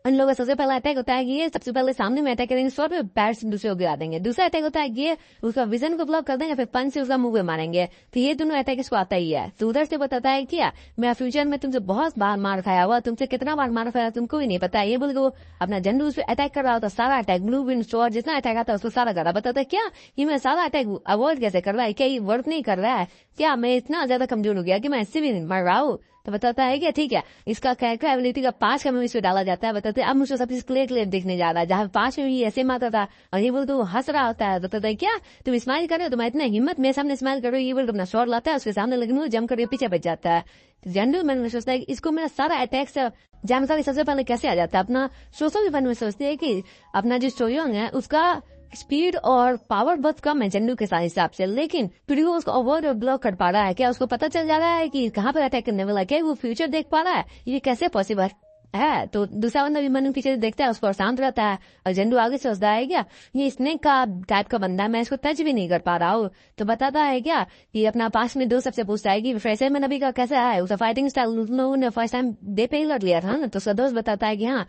उन लोगों का सबसे पहला अटैक होता है कि ये सबसे पहले सामने में अटैक करेंगे, शॉट पे पैर से दूसरे को गिरा देंगे। दूसरा अटैक होता है कि ये उसका विजन को ब्लॉक कर देंगे, फिर पंच से उसका मुंह पे मारेंगे। तो ये दोनों अटैक इसको आता ही है। तो उधर से बताता है क्या मैं फ्यूचर में तुमसे बहुत बार मार खाया हुआ, तुमसे कितना बार मार खाया तुमको भी नहीं पता। ये बोल के वो अपना झंडू उस पर अटैक कर रहा होता, सारा अटैक ब्लू विंड शॉट जितना अटैक आता है उसको सारा कर रहा। बताता है क्या ये मैं सारा अटैक अवॉइड कैसे कर रहा है, क्या ये वर्क नहीं कर रहा है, क्या मैं इतना ज्यादा कमजोर हो गया कि मैं इससे भी मर रहा हूँ। तो बताता है कि ठीक है इसका कैरेक्टर एबिलिटी का 5 का में इसमें डाला जाता है। बताते अब मुझे सब चीज क्लियर दिखने जा रहा है, जहाँ 5 में भी ऐसे मारता था और ये बोल तो हंस रहा होता है। बताता है क्या तुम स्माइल कर रहे हो, तुम्हारी इतना हिम्मत मेरे सामने स्माइल करो। ये बोल अपना शॉट लाता है उसके सामने, लेकिन वो जम करके पीछे बच जाता है। झंडू मन में सोचता है कि इसको मेरा सारा अटैक से जानकारी सबसे पहले कैसे आ जाता है। अपना सोचो भी मन में सोचते है कि अपना जो सोयोंग है उसका स्पीड और पावर बहुत कम है झंडू के साथ हिसाब से, लेकिन फिर वो उसको अवॉइड और ब्लॉक कर पा रहा है। क्या उसको पता चल जा रहा है कि कहाँ पर अटैक करने वाला है, क्या वो फ्यूचर देख पा रहा है, ये कैसे पॉसिबल है। तो दूसरा बंदा भी मन पीछे देखता है, उसको शांत रहता है, और झंडू आगे सोचता है क्या ये स्नेक का टाइप का बंदा है, मैं इसको टच भी नहीं कर पा रहा हूँ। तो बताता है क्या कि अपना पास में 2 सबसे पूछता है कि फ्रेशर में नबी का कैसा है, उसका फाइटिंग स्टाइल लोगों ने फर्स्ट टाइम डे पे ही लड़ लिया था ना। तो उसका दोस्त बताता है कि हाँ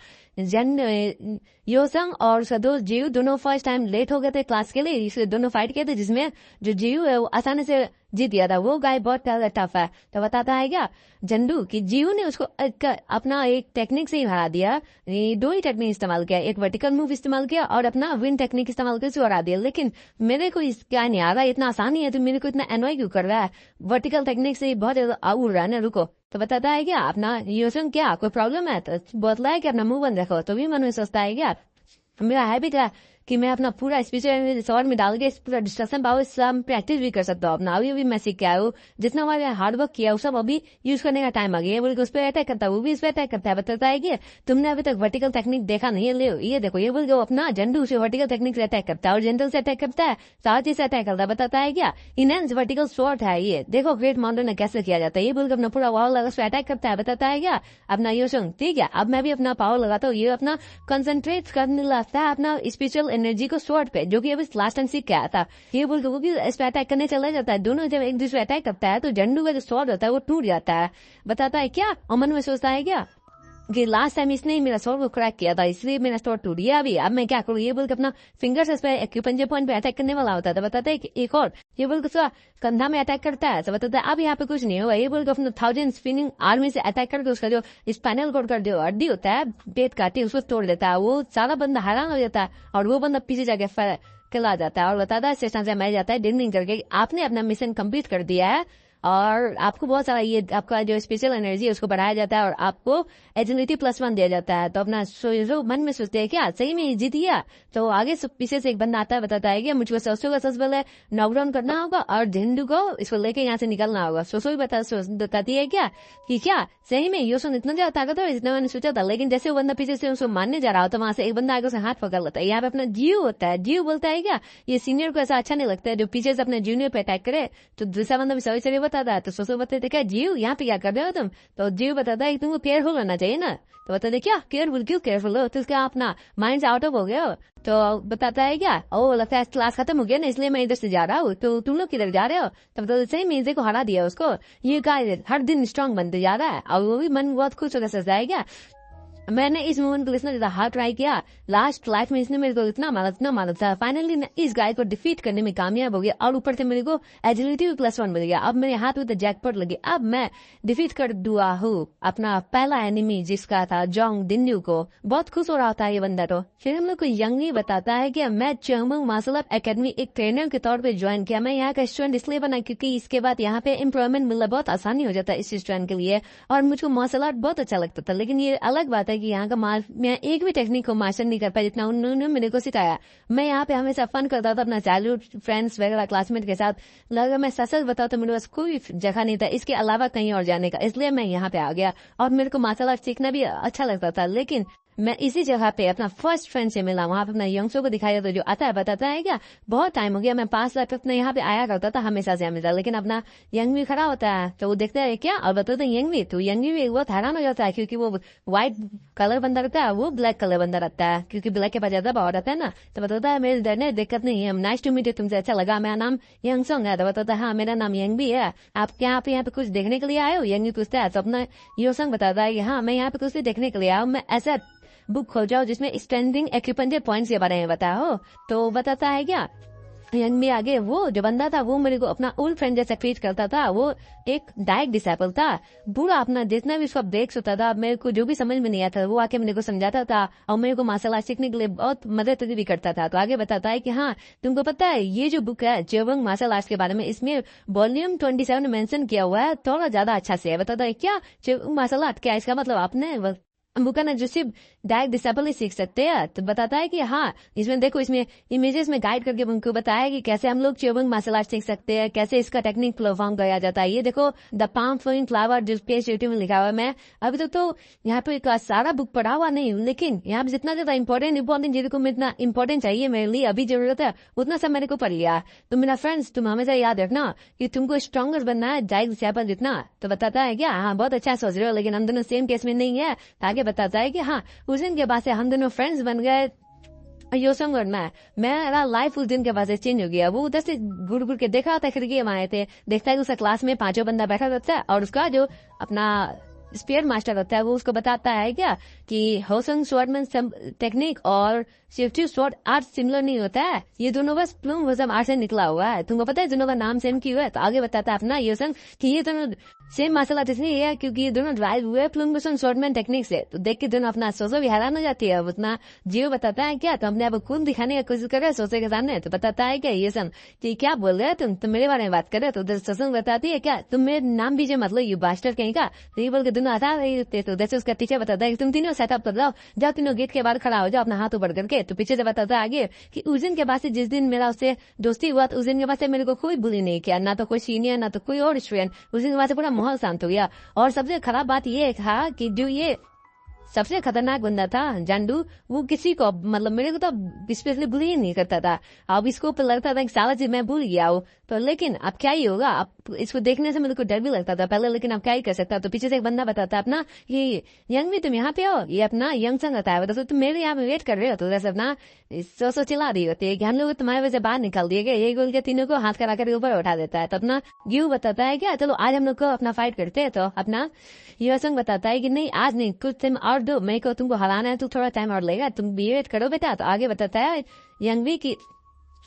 योसंग और उसका दोस्त जीव दोनों फर्स्ट टाइम लेट हो गए थे क्लास के लिए, इसलिए दोनों फाइट किए थे, जिसमें जो जीव है वो आसानी से जीत गया था। वो गाय बहुत टफ है। तो बताता है क्या झंडू कि जीव ने उसको अपना एक टेक्निक से ही हरा दिया। 2 ही टेक्निक इस्तेमाल किया, एक वर्टिकल मूव इस्तेमाल किया और अपना विंड टेक्निक इस्तेमाल करके हरा दिया। लेकिन मेरे को क्या नहीं आ रहा, इतना आसान ही है, तो मेरे को इतना एनॉय क्यों कर रहा है, वर्टिकल टेक्निक से बहुत ज्यादा उड़ रहा है ना। रुको। तो बताता है क्या अपना योसन क्या कोई प्रॉब्लम है, तो बोतला है कि अपना मुंह बंद रखो। तो भी मन में सोचता है क्या मेरा हैबिट है कि मैं अपना पूरा स्पिरिचुअल स्वॉर्ड में डाल के पूरा डिस्ट्रक्शन पावर सब प्रैक्टिस भी कर सकता हूँ अपना। अभी मैं सीख के आया हूँ, जितना हमारे हार्ड वर्क किया वो सब अभी यूज करने का टाइम आ गया है। बोल के उस पर अटैक करता है, वो भी इस पर अटैक करता है। बताता है कि तुमने अभी तक वर्टिकल टेक्निक देखा नहीं है, ले ये देखो, ये बोल के अपना झंडू से वर्टिकल टेक्निक से अटैक करता है और जेंटल से अटैक करता है, साथ ही से अटैक करता है। बताता है क्या इनहेंस वर्टिकल स्वॉर्ड है ये, देखो ग्रेट माउंटेन में कैसे किया जाता है। ये बोल के अपना पूरा वॉल लगा अटैक करता है। बताता है क्या अपना यो संग, ठीक है अब मैं भी अपना पावर लगाता हूँ। ये अपना कंसंट्रेट करने लगता है अपना स्पिरिचुअल एनर्जी को स्वॉर्ड पे, जो कि अभी लास्ट टाइम सीख के आया था। ये बोल के वो भी इस पे अटैक करने चला जाता है। दोनों जब एक दूसरे अटैक करता है तो झंडू का जो स्वॉर्ड होता है वो टूट जाता है। बताता है क्या और मन में सोचता है क्या कि लास्ट टाइम इसने ही मेरा स्वॉर्ड को क्रैक किया था, इसलिए मेरा स्वॉर्ड टूट गया अभी, अब मैं क्या करूँ। ये बोल के अपना फिंगर से इस पे एक्यूपंजर पॉइंट पे अटैक करने वाला होता है। बताता है कि एक और, ये बोल के उसका कंधा में अटैक करता है। बताता है अब यहाँ पे कुछ नहीं होगा। ये बोल के अपना 1000 स्पिनिंग आर्मी से अटैक करके उसका जो स्पाइनल कॉर्ड का जो हड्डी होता है पेट काटी उसको तोड़ देता है। वो सारा बंदा हैरान हो जाता है और वो बंदा पीछे जाके किला जाता है और बताता है स्टेशन से मैं जाता है डिंग करके आपने अपना मिशन कंप्लीट कर दिया है और आपको बहुत सारा ये आपका जो स्पेशल एनर्जी है उसको बढ़ाया जाता है और आपको एजिलिटी +1 दिया जाता है। तो अपना मन में सोचते हैं क्या सही में जीत गया। तो आगे पीछे से एक बंदा आता है, बताता है कि मुझको सोसो का सबसे पहले नॉकडाउन करना होगा और झंडू को इसको लेके यहाँ से निकलना होगा। सोसो भी बताती है क्या कि क्या सही में योसन इतना ज्यादा ताकत है जितना मैंने सोचा था। लेकिन जैसे वो बंदा पीछे से उसको मारने जा रहा होता है वहां से एक बंदा आगे उसे हाथ पकड़ लेता है। यहाँ पे अपना जीव होता है, जीव बोलता है क्या ये सीनियर को ऐसा अच्छा नहीं लगता है जो पीछे से अपने जूनियर पे अटैक करे। तो दूसरा बंदा भी सही सही बताता है। तो सोसो बताते क्या जीव यहाँ पे क्या कर रहे हो तुम। तो जीव बताता है तुमको केयरफुल रहना चाहिए ना। तो बताते क्या केयरफुल क्यों केयरफुल हो, तो उसका अपना माइंड आउट ऑफ हो गया हो। तो बताता है क्या ओ लगता है क्लास खत्म हो गया ना इसलिए मैं इधर से जा रहा हूँ। तो तुम लोग किधर जा रहे हो। तो बताते सही में को हरा दिया उसको, ये गाय हर दिन स्ट्रांग बनते जा रहा है और वो भी मन बहुत खुश होकर सोचता है क्या मैंने इस मूवमेंट को इतना ज्यादा हार्ड ट्राई किया, लास्ट लाइफ में इसने मेरे को इतना मारा था, फाइनली इस गाय को डिफीट करने में कामयाब हो गया और ऊपर से मेरे को एजिलिटी भी +1 मिल गया। अब मेरे हाथ में तो जैकपॉट लगी, अब मैं डिफीट कर दुआ हूँ अपना पहला एनिमी जिसका था जोंग दिन्यू को। बहुत खुश हो रहा था ये बंदा। तो फिर हम लोग को यंगी बताता है कि मैं चेंगमंग मार्शल आर्ट एकेडमी एक ट्रेनर के तौर पे ज्वाइन किया। मैं यहाँ का स्टूडेंट इसलिए बना क्योंकि इसके बाद यहाँ पे एम्प्लॉयमेंट मिलना बहुत आसानी हो जाता है इस स्टूडेंट के लिए और मुझको मार्शल आर्ट बहुत अच्छा लगता था। लेकिन ये अलग बात है कि यहाँ का मैं एक भी टेक्निक को मास्टर नहीं कर पाया जितना उन्होंने मेरे को सिखाया। मैं यहाँ पे हमेशा फन करता था अपना चाइल्डहुड फ्रेंड्स वगैरह क्लासमेट के साथ। लगा मैं सच बताऊँ तो मेरे पास कोई जगह नहीं था इसके अलावा कहीं और जाने का, इसलिए मैं यहाँ पे आ गया और मेरे को मार्शल आर्ट सीखना भी अच्छा लगता था। लेकिन मैं इसी जगह पे अपना फर्स्ट फ्रेंड से मिला, वहां पे अपना यंगसो को दिखाया तो जो आता है बताता है क्या बहुत टाइम हो गया मैं 5 साल अपने यहाँ पे आया करता था हमेशा से हमेशा। लेकिन अपना यंग भी खड़ा होता है तो वो देखता है क्या और बताता है यंग भी, तो यंग भी बहुत हैरान हो जाता है क्योंकि वो व्हाइट कलर बंदा रहता है, वो ब्लैक कलर बंदा रहता है क्योंकि ब्लैक के पास ज्यादा पावर रहता है ना। तो बताता है मेरे डरने दिक्कत नहीं है, नाइस टू मीट यू, तुमसे अच्छा लगा, मेरा नाम यंगसोंग है। तो बताता है हाँ मेरा नाम यंग भी है, आप क्या आप यहाँ पे कुछ देखने के लिए आए हो। यंग भी पूछता है तो अपना योसंग बताता है हाँ मैं यहाँ पे कुछ देखने के लिए आया हूँ, मैं ऐसा बुक खोल जाओ जिसमें स्टैंडिंग एक्यूपंजर पॉइंट्स के बारे में बताओ। तो बताता है क्या यंग में आगे वो जो बंदा था वो मेरे को अपना ओल्ड फ्रेंड जैसा ट्रीट करता था, वो एक डायरेक्ट डिसाइपल था, पूरा अपना जितना भी सब देख सकता था, मेरे को जो भी समझ में नहीं आता वो आके मेरे को समझाता था और मेरे को मार्शल आर्ट सीखने के लिए बहुत मदद भी करता था। तो आगे बताता है कि हाँ तुमको पता है ये जो बुक है चेवंग मार्शल आर्ट्स के बारे में, इसमें वॉल्यूम 27 में मेंशन किया हुआ है, थोड़ा ज्यादा अच्छा से है। बताता है क्या चेवंग मार्शल आर्ट क्या, इसका मतलब आपने बुका ना जो सिर्फ डायरेक्ट डिसेबल ही सीख सकते हैं। तो बताता है कि हाँ इसमें देखो इसमें इमेजेस में गाइड करके उनको बताया कि कैसे हम लोग चेवंग मार्शल आर्ट सीख सकते हैं, कैसे इसका टेक्निक परफॉर्म किया जाता है। ये देखो द पाम फ्लोइंग फ्लावर जो पेज यूट्यूब में लिखा हुआ है। मैं अभी तक तो यहाँ पे सारा बुक पढ़ा हुआ नहीं हूँ, लेकिन यहाँ पे जितना ज्यादा इंपॉर्टेंट जिनको में इतना इंपॉर्टेंट चाहिए मेरे लिए अभी जरूरत है उतना सब मेरे को पढ़ लिया। तो मेरा फ्रेंड्स तुम हमेशा याद रखना कि तुमको स्ट्रॉन्गर बनना है डायरेक्ट डिसेबल जितना। तो बताता है क्या हाँ बहुत अच्छा सोच रहे हो, लेकिन हम दोनों सेम केस में नहीं है। आगे बताता है कि हाँ उस दिन के बाद से हम दोनों फ्रेंड्स बन गए। योसंग और मेरा लाइफ उस दिन के बाद से चेंज हो गया। वो उधर से घुर घुर के देखा था, खिड़की में आए थे, देखता है कि उसका क्लास में 5 बंदा बैठा रहता है और उसका जो अपना स्पीयर मास्टर होता है वो उसको बताता है क्या कि होसंग स्वॉर्डमैन टेक्निक और सेफ्टी स्वॉर्ड आर्ट सिमिलर नहीं होता है, ये दोनों बस प्लूम वजम आर्ट से निकला हुआ है, तुमको पता है दोनों का नाम सेम क्यों है। तो आगे बताता है अपना योसंग कि ये दोनों सेम मार्शल आर्ट इसलिए है क्योंकि ये दोनों ड्राइव हुए फिल्म शॉर्टमैन टेक्निक से। तो देख के दोनों अपना सोचो भी हैरान हो जाती है। उतना जियो बताता है क्या, तो अपने आप को खून दिखाने की कोशिश कर रहे हैं सोचे के सामने। तो बताता है क्या ये सन कि क्या बोल रहे हो तुम मेरे बारे में बात कर रहे हो। तो ससन बताती है क्या तुम मेरे नाम भी जो मतलब यू बास्टर कहीं का। तो ये बोल के दोनों हटा रही थे। तो जैसे उसका टीचर बताता है कि तुम तीनों सेटअप कर जाओ, जाओ तीनों गेट के बाहर खड़ा हो जाओ अपना हाथ ऊपर करके। तो पीछे से बताता है आगे कि उस दिन के बाद से जिस दिन मेरा उससे दोस्ती हुआ, तो उस दिन के बाद से मेरे को कोई बुली नहीं किया, ना तो कोई सीनियर ना तो कोई और स्टूडेंट। उस दिन के बाद से पूरा माहौल शांत हो गया। और सबसे खराब बात ये था कि जो ये सबसे खतरनाक बंदा था जांडू, वो किसी को मतलब मेरे को तो स्पेशली बुली ही नहीं करता था। अब इसको लगता था कि साला जी मैं भूल गया हूँ। तो लेकिन अब क्या ही होगा, अब इसको देखने से मेरे को डर भी लगता था पहले, लेकिन अब क्या ही कर सकता। तो पीछे से एक बंदा बताता अपना ये यंग भी तुम यहाँ पे हो, ये अपना यंग संग आता है, तो तुम मेरे यहाँ पे वेट कर रहे हो। तो जैसे अपना सो चिल्ला रही होती है कि हम लोग तुम्हारे वजह से बाहर निकाल दिए गए। ये बोल के तीनों को हाथ करा कर ऊपर उठा देता है। तो अपना ग्यू बताता है क्या चलो आज हम लोग को अपना फाइट करते हैं। तो अपना ये संग बताता है कि नहीं आज नहीं, कुछ टाइम और दो, मेरे को तुमको हराना है तो थोड़ा टाइम और लगेगा, तुम बी वेट करो बेटा। तो आगे बताता है यंगवी की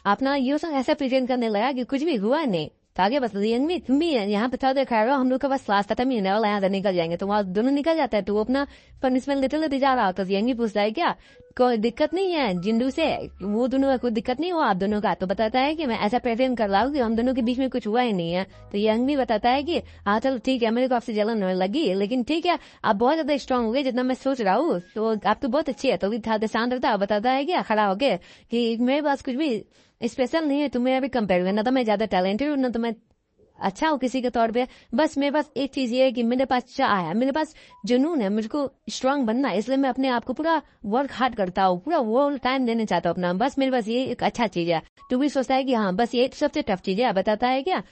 अपना ये संग ऐसा प्रेजेंट करने लगा कि कुछ भी हुआ नहीं। तो आगे बता यंगवी तुम भी यहाँ पे थोड़ा देर खड़ा रहो, हम लोग के पास क्लास खत्म ही होने वाला, यहाँ से निकल जाएंगे। तो वहाँ दोनों निकल जाता है। तो वो अपना पनिशमेंट लेते लेते जा रहा होता है। यंगवी पूछता है क्या कोई दिक्कत नहीं है जिंदू से, वो दोनों का कोई दिक्कत नहीं हुआ आप दोनों का। तो बताता है कि मैं ऐसा प्रेजेंट कर रहा हूँ कि हम दोनों के बीच में कुछ हुआ ही नहीं है। तो यंगवी बताता है कि हाँ चलो ठीक है, मेरे को आपसे जलन होने लगी, लेकिन ठीक है आप बहुत ज्यादा स्ट्रांग हो गए जितना मैं सोच रहा हूँ, तो आप तो बहुत अच्छी है। तो भी था शांत रहता बताता है क्या खड़ा हो गए कि मेरे पास कुछ भी स्पेशल नहीं है तुम्हें अभी कंपेयर करना, तो मैं ज्यादा टैलेंटेड हूँ ना तो मैं अच्छा हो किसी के तौर पे। बस मेरे पास एक चीज ये है कि मेरे पास चाह है, मेरे पास जुनून है, मुझको स्ट्रांग बनना है, इसलिए मैं अपने आप को पूरा वर्क हार्ड करता हूँ, पूरा वो टाइम देने चाहता हूँ अपना। बस मेरे पास ये एक अच्छा चीज है। तू भी सोचता है कि हाँ बस ये सबसे टफ चीज है। बताता है क्या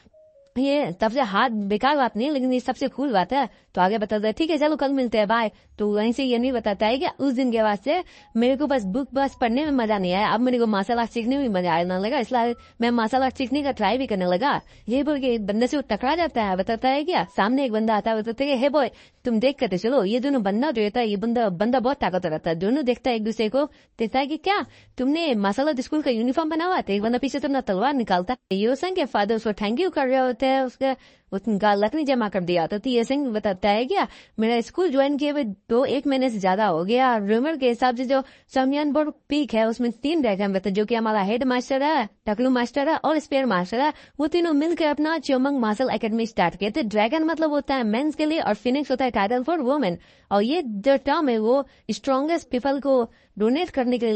ये सबसे हार्ड बेकार बात नहीं है, लेकिन ये सबसे कूल बात है। तो आगे बताता है ठीक है चलो कल मिलते हैं बाय। तो वहीं से ये नहीं बताता है कि उस दिन के बाद से मेरे को बस बुक बस पढ़ने में मजा नहीं आया, अब मेरे को मार्शल आर्ट सीखने में मजा आने लगा, इसलिए मैं मार्शल आर्ट सीखने का ट्राई भी करने लगा। ये बोल के बंदे से टकरा जाता है। बताता है क्या सामने एक बंदा आता है, बताते है हे बॉय तुम देख करते चलो, ये दोनों बंदा जो रहता है ये बंदा बहुत ताकतवर रहता है। दोनों देखता है एक दूसरे को, देखता है कि क्या तुमने मार्शल आर्ट स्कूल का यूनिफॉर्म बना हुआ था। एक बंदा पीछे से अपना तलवार निकालता है। ये सिंह के फादर उसको थैंक यू कर रहे होते हैं, उसका उनका लकड़ी जमा कर दिया। तो ये सिंह बताता है क्या मेरा स्कूल ज्वाइन किए हुए 1 महीने से ज्यादा हो गया। रूमर के हिसाब से जो समयानपुर पीक है उसमें 3 ड्रैगन रहते हैं, जो कि हमारा हेड मास्टर है, टकलू मास्टर है और स्पेयर मास्टर है। वो तीनों मिलकर अपना चोमंग मार्शल एकेडमी स्टार्ट किए थे। ड्रैगन मतलब होता है मेंस के लिए और फिनिक्स होता है टाइटल फॉर वुमेन। और ये जो टर्म है वो स्ट्रॉन्गेस्ट पीपल को डोनेट करने के लिए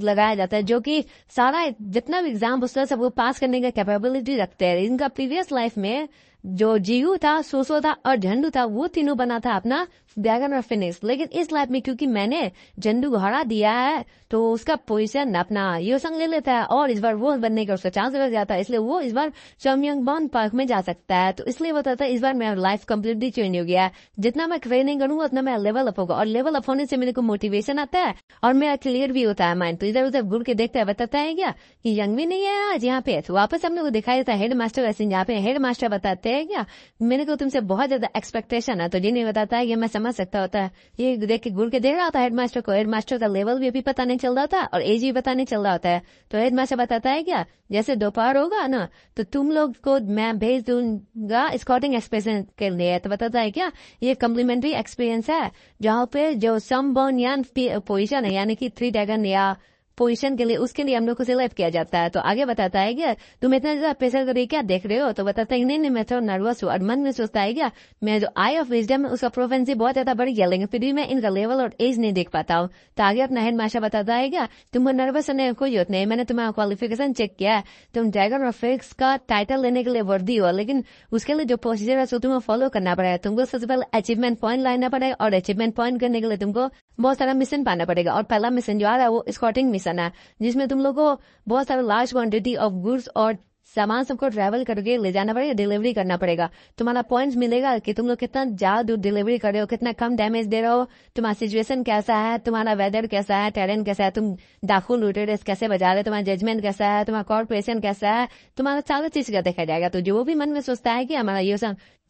लगाया जाता है, जो कि सारा जितना भी एग्जाम होता है सब वो पास करने का कैपेबिलिटी रखते हैं। इनका प्रीवियस लाइफ में जो जीयू था, सोसो था और झंडू था, वो तीनों बना था अपना ड्रैगन और फिनिक्स। लेकिन इस लाइफ में क्योंकि मैंने झंडू को हरा दिया है तो उसका पोजीशन अपना योसंग ले लेता है और इस बार वो बनने का उसका चांस रह जाता है, इसलिए वो इस बार चमयंगबॉन पार्क में जा सकता है। तो इसलिए बताता है इस बार मेरा लाइफ कम्प्लीटली चेंज हो गया है। जितना मैं ट्रेनिंग करूंगा उतना मेरा लेवल अप होगा और लेवल अप होने से मेरे को मोटिवेशन आता है और मेरा क्लियर भी होता है माइंड। तो इधर उधर घूर के देखता है, बताता है क्या कि यंग भी नहीं है आज यहाँ पे। तो वापस हम लोग को दिखाई देता है हेड मास्टर ऐसे यहाँ पे हेड मास्टर बताते हैं क्या मेरे को तुमसे बहुत ज्यादा एक्सपेक्टेशन है। तो जिन्हें बताता है ये मैं समझ सकता होता है, ये देख के घूर के देख रहा था हेडमास्टर को। हेडमास्टर का लेवल भी अभी पता नहीं चल रहा था और एज भी पता नहीं चल रहा होता है। तो हेडमास्टर बताता है क्या जैसे दोपहर होगा ना तो तुम लोग को मैं भेज दूंगा स्काउटिंग एक्सपीरियंस के लिए। तो बताता है क्या ये कम्प्लीमेंट्री एक्सपीरियंस है जहाँ पे जो समबॉन या पोजिशन है यानी कि 3 ड्रैगन या पोजीशन के लिए उसके लिए हम लोग को सिलेक्ट किया जाता है। तो आगे बताता है क्या तुम इतना ज्यादा प्रेशर करके क्या देख रहे हो। तो बताता है नहीं मैं थोड़ा नर्वस हूँ और मन में सोचता है क्या मैं जो आई ऑफ विजडम है उसका प्रोफेंसी बहुत ज्यादा बढ़ गया, लेकिन फिर भी मैं इनका लेवल और एज नहीं देख पाता हूँ। तो आगे अपना हेड मास्टर बताता है क्या तुमको नर्वस होने कोई जरूरत नहीं, मैंने तुम्हारा क्वालिफिकेशन चेक किया है, तुम ड्रैगन और फिनिक्स का टाइटल लेने के लिए वर्दी हो, लेकिन उसके लिए जो प्रोसीजर है तुम्हें फॉलो करना पड़ेगा। तुमको सबसे पहले अचीवमेंट पॉइंट लाना पड़ेगा और अचीवमेंट पॉइंट करने के लिए तुमको बहुत सारा मिशन पाना पड़ेगा। और पहला मिशन जो आ रहा है वो स्कॉटिंग मिशन है, जिसमें तुम लोग को बहुत सारा लार्ज क्वांटिटी ऑफ गुड्स और सामान सबको ट्रैवल करके ले जाना पड़ेगा, डिलीवरी करना पड़ेगा। तुम्हारा पॉइंट्स मिलेगा कि तुम लोग कितना ज्यादा दूर डिलीवरी कर रहे हो, कितना कम डैमेज दे रहे हो, तुम्हारा सिचुएशन कैसा है, तुम्हारा वेदर कैसा है, टेरेन कैसा है, तुम डाकू लूटेरर्स कैसे बजा रहे हो, तुम्हारा जजमेंट कैसा है, तुम्हारा कॉर्पोरेशन कैसा है, तुम्हारा सारा चीज का देखा जाएगा। तो जो भी मन में सोचता है कि हमारा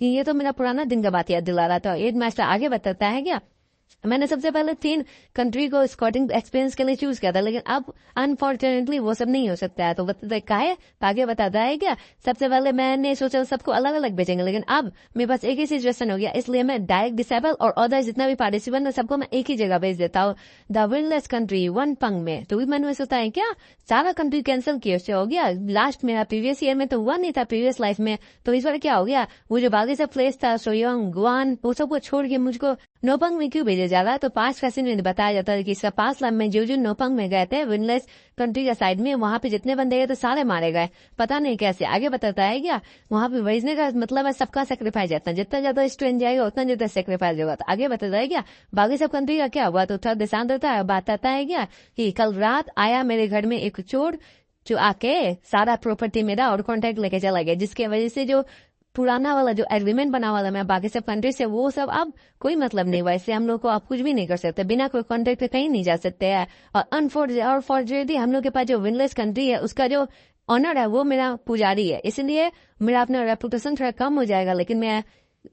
ये तो मेरा पुराना दिन का बात याद दिला रहा था। हेड मास्टर आगे बताता है क्या मैंने सबसे पहले 3 कंट्री को स्कॉटिंग एक्सपीरियंस के लिए चूज किया था, लेकिन अब अनफॉर्चुनेटली वो सब नहीं हो सकता है। तो आगे बताता है क्या, सबसे पहले मैंने सोचा सबको अलग अलग भेजेंगे, लेकिन अब मेरे पास एक ही सिचुएशन हो गया, इसलिए मैं डायरेक्ट डिसेबल और अदर जितना भी पार्टिसिपेंट है सबको मैं एक ही जगह भेज देता हूँ, द विनलेस कंट्री वनपंग में। तो मन में सोचता है क्या सारा कंट्री कैंसिल किया उससे हो गया, लास्ट मेरा प्रीवियस ईयर में तो हुआ नहीं था, प्रीवियस लाइफ में, तो इस बार क्या हो गया, वो जो बाकी सब प्लेस था सोयोंग गुआन वो सबको छोड़ के मुझको नोपंग में क्यों भेजा जा रहा है। तो 5 फैसिन में बताया जाता है कि इसका 5 लाख में जो नोपंग में गए थे विनलेस कंट्री का साइड में, वहां पे जितने बंदे गए तो सारे मारे गए, पता नहीं कैसे। आगे बताता है क्या वहां पे भेजने का मतलब है सबका सेक्रीफाइस जाता है, जितना ज्यादा स्ट्रेंथ जाएगा उतना ज्यादा सेक्रीफाइस होगा। तो आगे बताता है क्या बाकी सब कंट्री का क्या हुआ। तो थर्ड दिशांत होता है, बताता है क्या कि कल रात आया मेरे घर में एक चोर जो आके सारा प्रॉपर्टी मेरा और कॉन्ट्रैक्ट लेके चला गया, जिसके वजह से जो पुराना वाला जो एग्रीमेंट बना वाला मैं बाकी सब कंट्री से वो सब अब कोई मतलब नहीं हुआ, इससे हम लोग को आप कुछ भी नहीं कर सकते, बिना कोई कॉन्ट्रैक्ट पे कहीं नहीं जा सकते हैं। और अनफॉर्चुनेटली हम लोग के पास जो विनलेस कंट्री है उसका जो ऑनर है वो मेरा पुजारी है, इसलिए मेरा अपना रेपुटेशन थोड़ा कम हो जाएगा, लेकिन मैं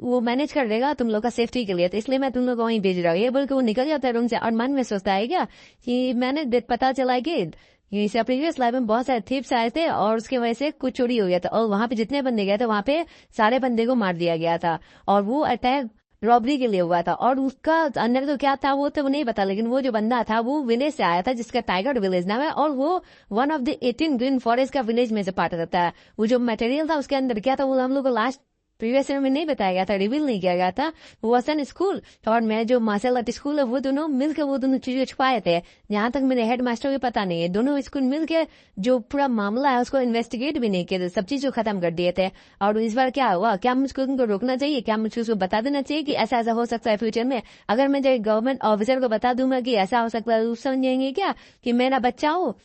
वो मैनेज कर देगा तुम लोग का सेफ्टी के लिए, तो इसलिए मैं तुम लोग को वहीं भेज रहा हूँ। ये बोल के वो निकल जाता है रूम से और मन में सोचता है क्या कि मैंने पता चला कि इसे प्रीवियस लाइफ में बहुत सारे थीप्स आए थे और उसकी वजह से कुछ चोरी हो गया था, और वहां पे जितने बंदे गए थे वहां पे सारे बंदे को मार दिया गया था, और वो अटैक रॉबरी के लिए हुआ था। और उसका अंदर तो क्या था वो तो नहीं पता, लेकिन वो जो बंदा था वो विलेज से आया था जिसका टाइगर विलेज नाम है, और वो one of the 18 green forest का विलेज में से पार्ट रहता है। वो जो मटेरियल था उसके अंदर क्या था वो हम लोग को लास्ट प्रीवियस ईयर में नहीं बताया गया था, रिवील नहीं किया गया था। वो असन स्कूल और मैं जो मार्शल आर्ट स्कूल है वो दोनों मिलकर वो दोनों चीजें छुपाए थे, जहां तक मेरे हेड मास्टर को पता नहीं है। दोनों स्कूल मिलकर जो पूरा मामला है उसको इन्वेस्टिगेट भी नहीं किया, सब चीज को खत्म कर दिए थे। और इस बार क्या हुआ, क्या मुझको उनको रोकना चाहिए, क्या मुझको उसको बता देना चाहिए कि ऐसा ऐसा हो सकता है फ्यूचर में। अगर मैं जो गवर्नमेंट ऑफिसर को बता दूंगा कि ऐसा हो सकता है, समझेंगे क्या कि मेरा बच्चा हो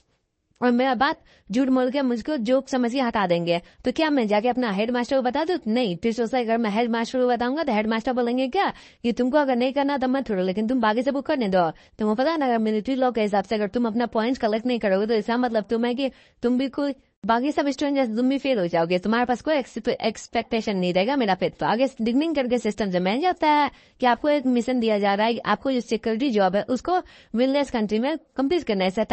और मेरा बात झूठ बोल के मुझको जोक समझ के हटा देंगे। तो क्या मैं जाके अपना हेड मास्टर को बता दूं? नहीं, फिर सोचता है अगर मैं हेड मास्टर को बताऊंगा तो हेड मास्टर बोलेंगे क्या कि तुमको अगर नहीं करना तो मत छोड़ो, लेकिन तुम बाकी सबको करने दो। तुमको पता है ना, अगर मिलिट्री लॉ के हिसाब से अगर तुम अपना पॉइंट्स कलेक्ट नहीं करोगे तो इसका मतलब तुम है कि तुम भी कोई बाकी सब स्टूडेंट जैसे तुम भी फेल हो जाओगे, तुम्हारे पास कोई एक्सपेक्टेशन नहीं रहेगा मेरा फिर। तो आगे डिग्निंग करके सिस्टम से मिल जाता है कि आपको एक मिशन दिया जा रहा है कि आपको जो सिक्योरिटी जॉब है उसको विनलेस कंट्री में कंप्लीट करना है। ऐसा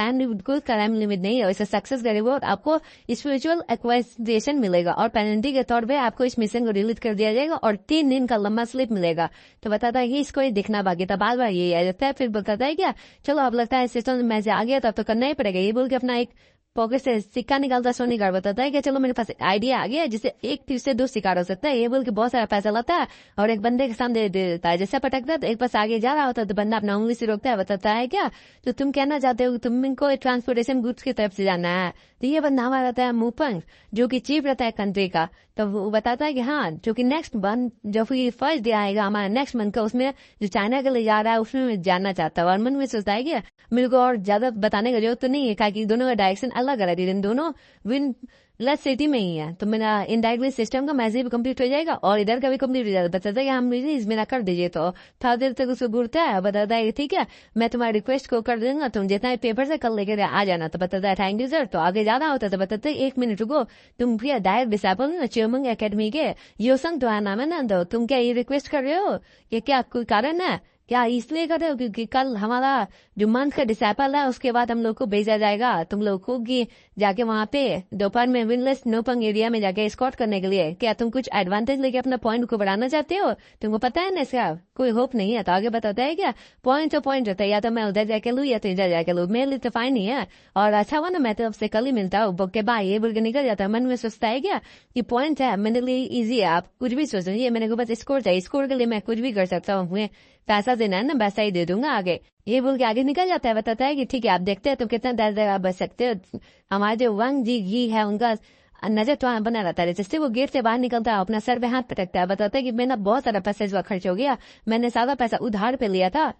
कोई टाइम लिमिट नहीं है, वैसे सक्सेस करे वो आपको स्पिरिचुअल एक्वाइजेशन मिलेगा और पेनल्टी के तौर पे आपको इस मिशन को डिलीट कर दिया जाएगा और 3 दिन का लंबा स्लिप मिलेगा। तो बताता है कि इसको ही देखना बाकी था, बार बार यही आ जाता है। फिर बताता है क्या चलो अब लगता है सिस्टम में से आ गया तब तो करना ही पड़ेगा, ये बोल के अपना एक पॉकेट से सिक्का निकालता सोनी कार्ड बताता है कि चलो मेरे पास आइडिया आ गया जिससे एक तीर से 2 शिकार हो सकता है। ये बोल के बहुत सारा पैसा लाता है और एक बंदे के सामने दे देता है, जैसे पटकता है तो एक पास आगे जा रहा होता है तो बंदा अपना उंगली से रोकता है, बताता है क्या तो तुम कहना चाहते हो तुमको ट्रांसपोर्टेशन गुड्स की तरफ से जाना है। तो ये बंदा हमारा रहता है मुपंग जो कि चीफ रहता है कंट्री का। तो वो बताता है कि हाँ जो कि नेक्स्ट मंथ जो फिर फर्स्ट डे आएगा हमारा नेक्स्ट मंथ का उसमें जो चाइना के लिए जा रहा है उसमें मैं जानना चाहता हूँ। और मन में सोचता है कि मेरे को और ज्यादा बताने का जरूरत तो नहीं है क्योंकि दोनों का डायरेक्शन अलग अलग है, दोनों विन लेस सिटी में ही है। तो मेरा इनडायरेक्टली सिस्टम का मैसेज भी कंप्लीट हो जाएगा और इधर का भी कंप्लीट हो जाएगा। बताता है कि हम रिलीज मेरा कर दीजिए। तो थोड़ा देर तक उसको घूरता है, बताता है ठीक है मैं तुम्हारी रिक्वेस्ट को कर दूंगा, तुम जितना भी पेपर से कल लेकर आ जाना। तो बताता है थैंक यू सर। तो आगे जा रहा होता है तो बताते है 1 मिनट रुको, तुम भैया डायरेक्ट डिसाइपल ना चियोमंग एकेडमी के योसंग तो नाम है ना, तो तुम क्या ये रिक्वेस्ट कर रहे हो कि क्या कोई कारण है, क्या इसलिए कर रहे हो क्योंकि कल हमारा जो मंथ का डिसाइपल है उसके बाद हम लोग को भेजा जाएगा तुम लोग को कि जाके वहां पे दोपहर में विनलेस नोपंग एरिया में जाके स्कॉट करने के लिए। क्या तुम कुछ एडवांटेज लेके अपना पॉइंट को बढ़ाना चाहते हो? तुमको पता है ना इसका कोई होप नहीं है। तो आगे बताता है क्या पॉइंट तो पॉइंट रहता है, या तो मैं उधर जाके लू या तो इधर जाके लू, मेरे लिए तो फाइन ही है। और अच्छा हुआ ना मैं तो आपसे कल ही मिलता हूँ बुक के बाद ये बोल के निकल जाता है। मन में सोचता है क्या कि पॉइंट है मेरे लिए ईजी है, आप कुछ भी सोच ये मेरे को बस स्कोर चाहिए, स्कोर के लिए मैं कुछ भी कर सकता हूँ, पैसा देना है ना वैसा ही दे दूंगा आगे। ये बोल के आगे निकल जाता है। बताता है कि ठीक है आप देखते हैं तुम कितना देर आप बच सकते हो। हमारे जो वंग जी घी है उनका नजर तो बना रहता है, जैसे वो गेट से बाहर निकलता है अपना सर पे हाथ पटकता है। बताता है कि मेरा बहुत सारा पैसा इस वक्त खर्च हो गया, मैंने सारा पैसा उधार पे लिया था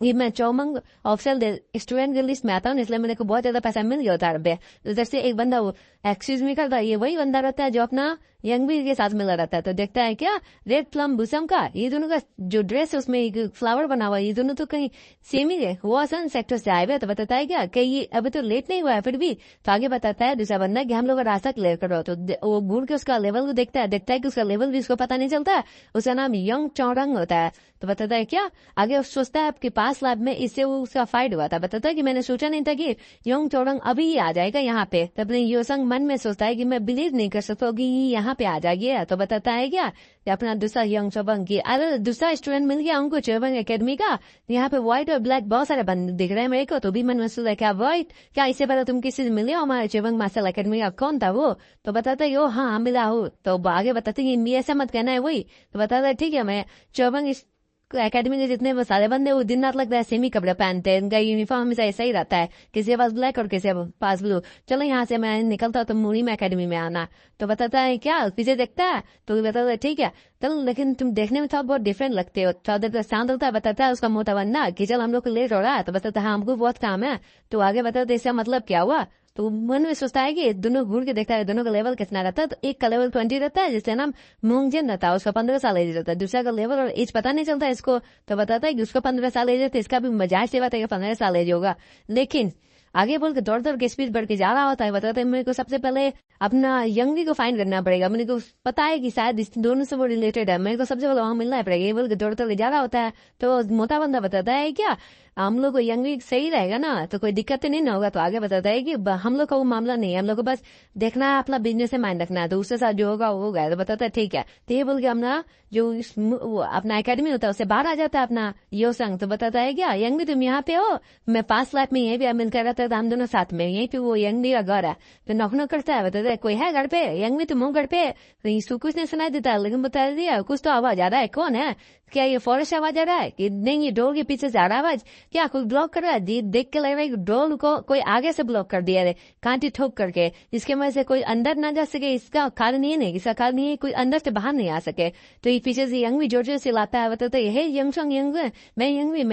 ये मैं चौमंग ऑफिशियल स्टूडेंट की लिस्ट में आता हूँ, इसलिए मेरे को बहुत ज्यादा पैसा मिल गया होता है। उधर से एक बंदा वो एक्सक्यूज मी करता है, ये वही बंदा रहता है जो अपना यंगवीर के साथ मिला रहता है। तो देखता है क्या रेड प्लम बुसम का ये दोनों का जो ड्रेस है उसमें एक फ्लावर बना हुआ है, ये दोनों तो कहीं सेम ही है। वो आसान सेक्टर से आए हुए। तो बताता है क्या कि ये अभी तो लेट नहीं हुआ है फिर भी। तो आगे बताता है दूसरा बंदा कि हम लोग का रास्ता क्लियर करो। तो वो घूर के उसका लेवल को देखता है कि उसका लेवल भी उसको पता नहीं चलता है। उसका नाम यंग चौरंग होता है। तो बताता है क्या आगे सोचता है आपके पास लैब में इससे वो उसका फाइट हुआ था। बताता है कि मैंने सोचा नहीं था कि यंग चौरंग अभी ही आ जाएगा यहाँ पे। तो अपने योसंग मन में सोचता है कि मैं बिलीव नहीं कर सकता कि यहाँ पे आ जाएगी। तो बताता है क्या अपना दूसरा यंग चौबंग की अरे दूसरा स्टूडेंट मिल गया उनको चौबंग एकेडमी का। यहाँ पे व्हाइट और ब्लैक बहुत सारे बंदे दिख रहे हैं मेरे को। तो भी मन में सोचा क्या व्हाइट क्या इससे पहले तुम किसी से मिले हो हमारे चौबंग मार्शल एकेडमी का, कौन था वो? तो बताता है हाँ मिला हूँ। तो आगे बताते हैं ऐसा मत कहना है वही। तो बताता है ठीक है मैं चौबंग एकेडमी के जितने वो सारे बंदे वो दिन रात लगता है सेम ही कपड़े पहनते हैं, इनका यूनिफॉर्म हमेशा ऐसा ही रहता है, किसी के पास ब्लैक और किसी के पास ब्लू। चलो यहाँ से मैं निकलता हूँ तो मुड़ी में एकेडमी में आना। तो बताता है क्या पीछे देखता है। तो बताता है ठीक है चल लेकिन तुम देखने में थोड़ा बहुत डिफरेंट लगते हो। थोड़ा देर शांत होता है। बताता है उसका मोटा बंदा कि चल हम लोग को लेट हो रहा है। तो बताता है हमको बहुत काम है। तो आगे बताते इसका मतलब क्या हुआ। तो मन में सोचता है कि दोनों घूर के देखता है दोनों का लेवल कितना रहता है। तो एक का लेवल 20 रहता है जिसका नाम मूंगजिन रहता है, उसका 15 साल एज रहता है। दूसरा का लेवल और एज पता नहीं चलता इसको। तो बताता है कि उसको 15 साल एज है, इसका भी मजाक से बात है 15 साल एज होगा। लेकिन आगे बोल के दौड़ दौड़ के स्पीड बढ़ के जा रहा होता है। बताते हैं मेरे को सबसे पहले अपना यंगी को फाइंड करना पड़ेगा, मेरे को पता है कि शायद इस दोनों से वो रिलेटेड है, मेरे को सबसे पहले वहां मिलना पड़ेगा। ये बोल के दौड़ दौड़ जा रहा होता है। तो मोटा बंदा बताता है क्या हम लोग को यंगी सही रहेगा ना, तो कोई दिक्कत नहीं ना होगा। तो आगे बताता है कि हम लोग का वो मामला नहीं है, हम लोग को बस देखना है अपना बिजनेस से माइंड रखना है, तो उसके साथ जो होगा वो होगा। तो बताता है ठीक है। तो ये बोल के अपना जो अपना एकेडमी होता है उससे बाहर आ जाता है अपना योसंग। तो बताता है क्या यंगी तुम यहाँ पे हो, मैं पास लाइफ में यहीं पे मिलकर रहता था हम दोनों साथ में, यहीं पे वो यंगी का घर है। तो नॉक नॉक करता है। बताता है कोई है घर पे? यंगी तुम हो घर पे? तो इसको कुछ नहीं सुनाई देता, लेकिन बता दिया कुछ तो आवाज आ रहा है, कौन है? क्या ये फॉरेस्ट आवाज आ रहा है कि नहीं? ये डोर के पीछे से आ रहा आवाज, क्या कोई ब्लॉक कर रहा है? देख के लग रहा है कि डोर को कोई आगे से ब्लॉक कर दिया है कांटी ठोक करके, जिसके वजह से कोई अंदर ना जा सके। इसका कारण ये नहीं, इसका कारण ये कोई अंदर से बाहर नहीं आ सके। तो ये पीछे से यंग भी जोर जोर से लाता है। बताता है हे यंग संग यंग मैं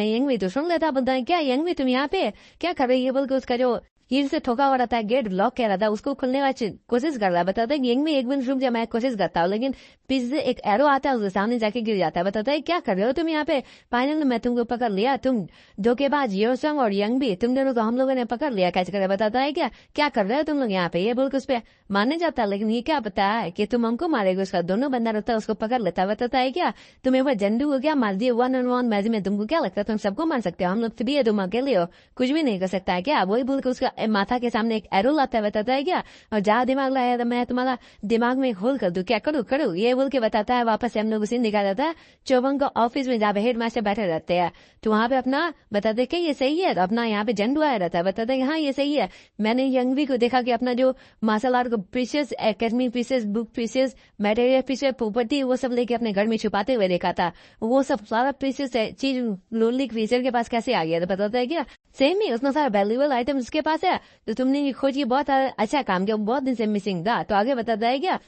यंग भी तो सुन लेता। बोलता है क्या यंग भी तुम यहाँ पे क्या कर रही है? बोल के उसका जो हीर से ठोका हुआ रहता है गेट ब्लॉक कह रहा था उसको खुलने वाली कोशिश कर रहा है। बताता है यंग में एक मिनट रुक जा मैं कोशिश करता हूँ, लेकिन पीछे से एक एरो आता है उसके सामने जाके गिर जाता है। बताता है क्या कर रहे हो तुम यहाँ पे? फाइनल मैं तुमको पकड़ लिया, तुम धोखेबाज योसंग और यंग भी, तुम दोनों को हम लोगों ने पकड़ लिया कैसे कर। बताता है क्या कर रहे हो तुम लोग यहाँ पे? ये बोल के उस पर मारने जाता है, लेकिन ये क्या पता है कि तुम हमको मारेगा। उसका दोनों बंदा रहता है उसको पकड़ लेता है। बताता है क्या तुम एक बार जंडू को क्या मार दिए 1-on-1 मैच में, तुमको क्या लगता है तुम सबको मार सकते हो? हम लोग फ्री है, तुम अकेले हो, कुछ भी नहीं कर सकता है क्या? वही बोल के उसका माथा के सामने एक एरो लाता है। बताता है क्या और जहाँ दिमाग लाया तो मैं तुम्हारा दिमाग में होल कर दूं, क्या करूँ ये बोल के बताता है। वापस से हम लोग उसे दिखा जाता है चौबंग का ऑफिस में जहाँ पे हेड मास्टर बैठे रहते हैं। तो वहां पे अपना बताते कि ये सही है, तो अपना यहाँ पे झंडू आया रहता है। बताते हैं हाँ ये सही है। मैंने यंगवी को देखा कि अपना जो मार्शल आर्ट को pieces academy pieces book pieces material pieces property वो सब लेके अपने घर में छुपाते हुए देखा था। वो सब सारा पीसेस चीज लोनली क्रीचर के पास कैसे आ गया? तो बताता है क्या सेम ही उतना सारा वैल्यूएबल आइटम उसके पास है, तो तुमने खोज ये बहुत अच्छा काम किया, बहुत दिन से मिसिंग था। तो आगे बताता है क्या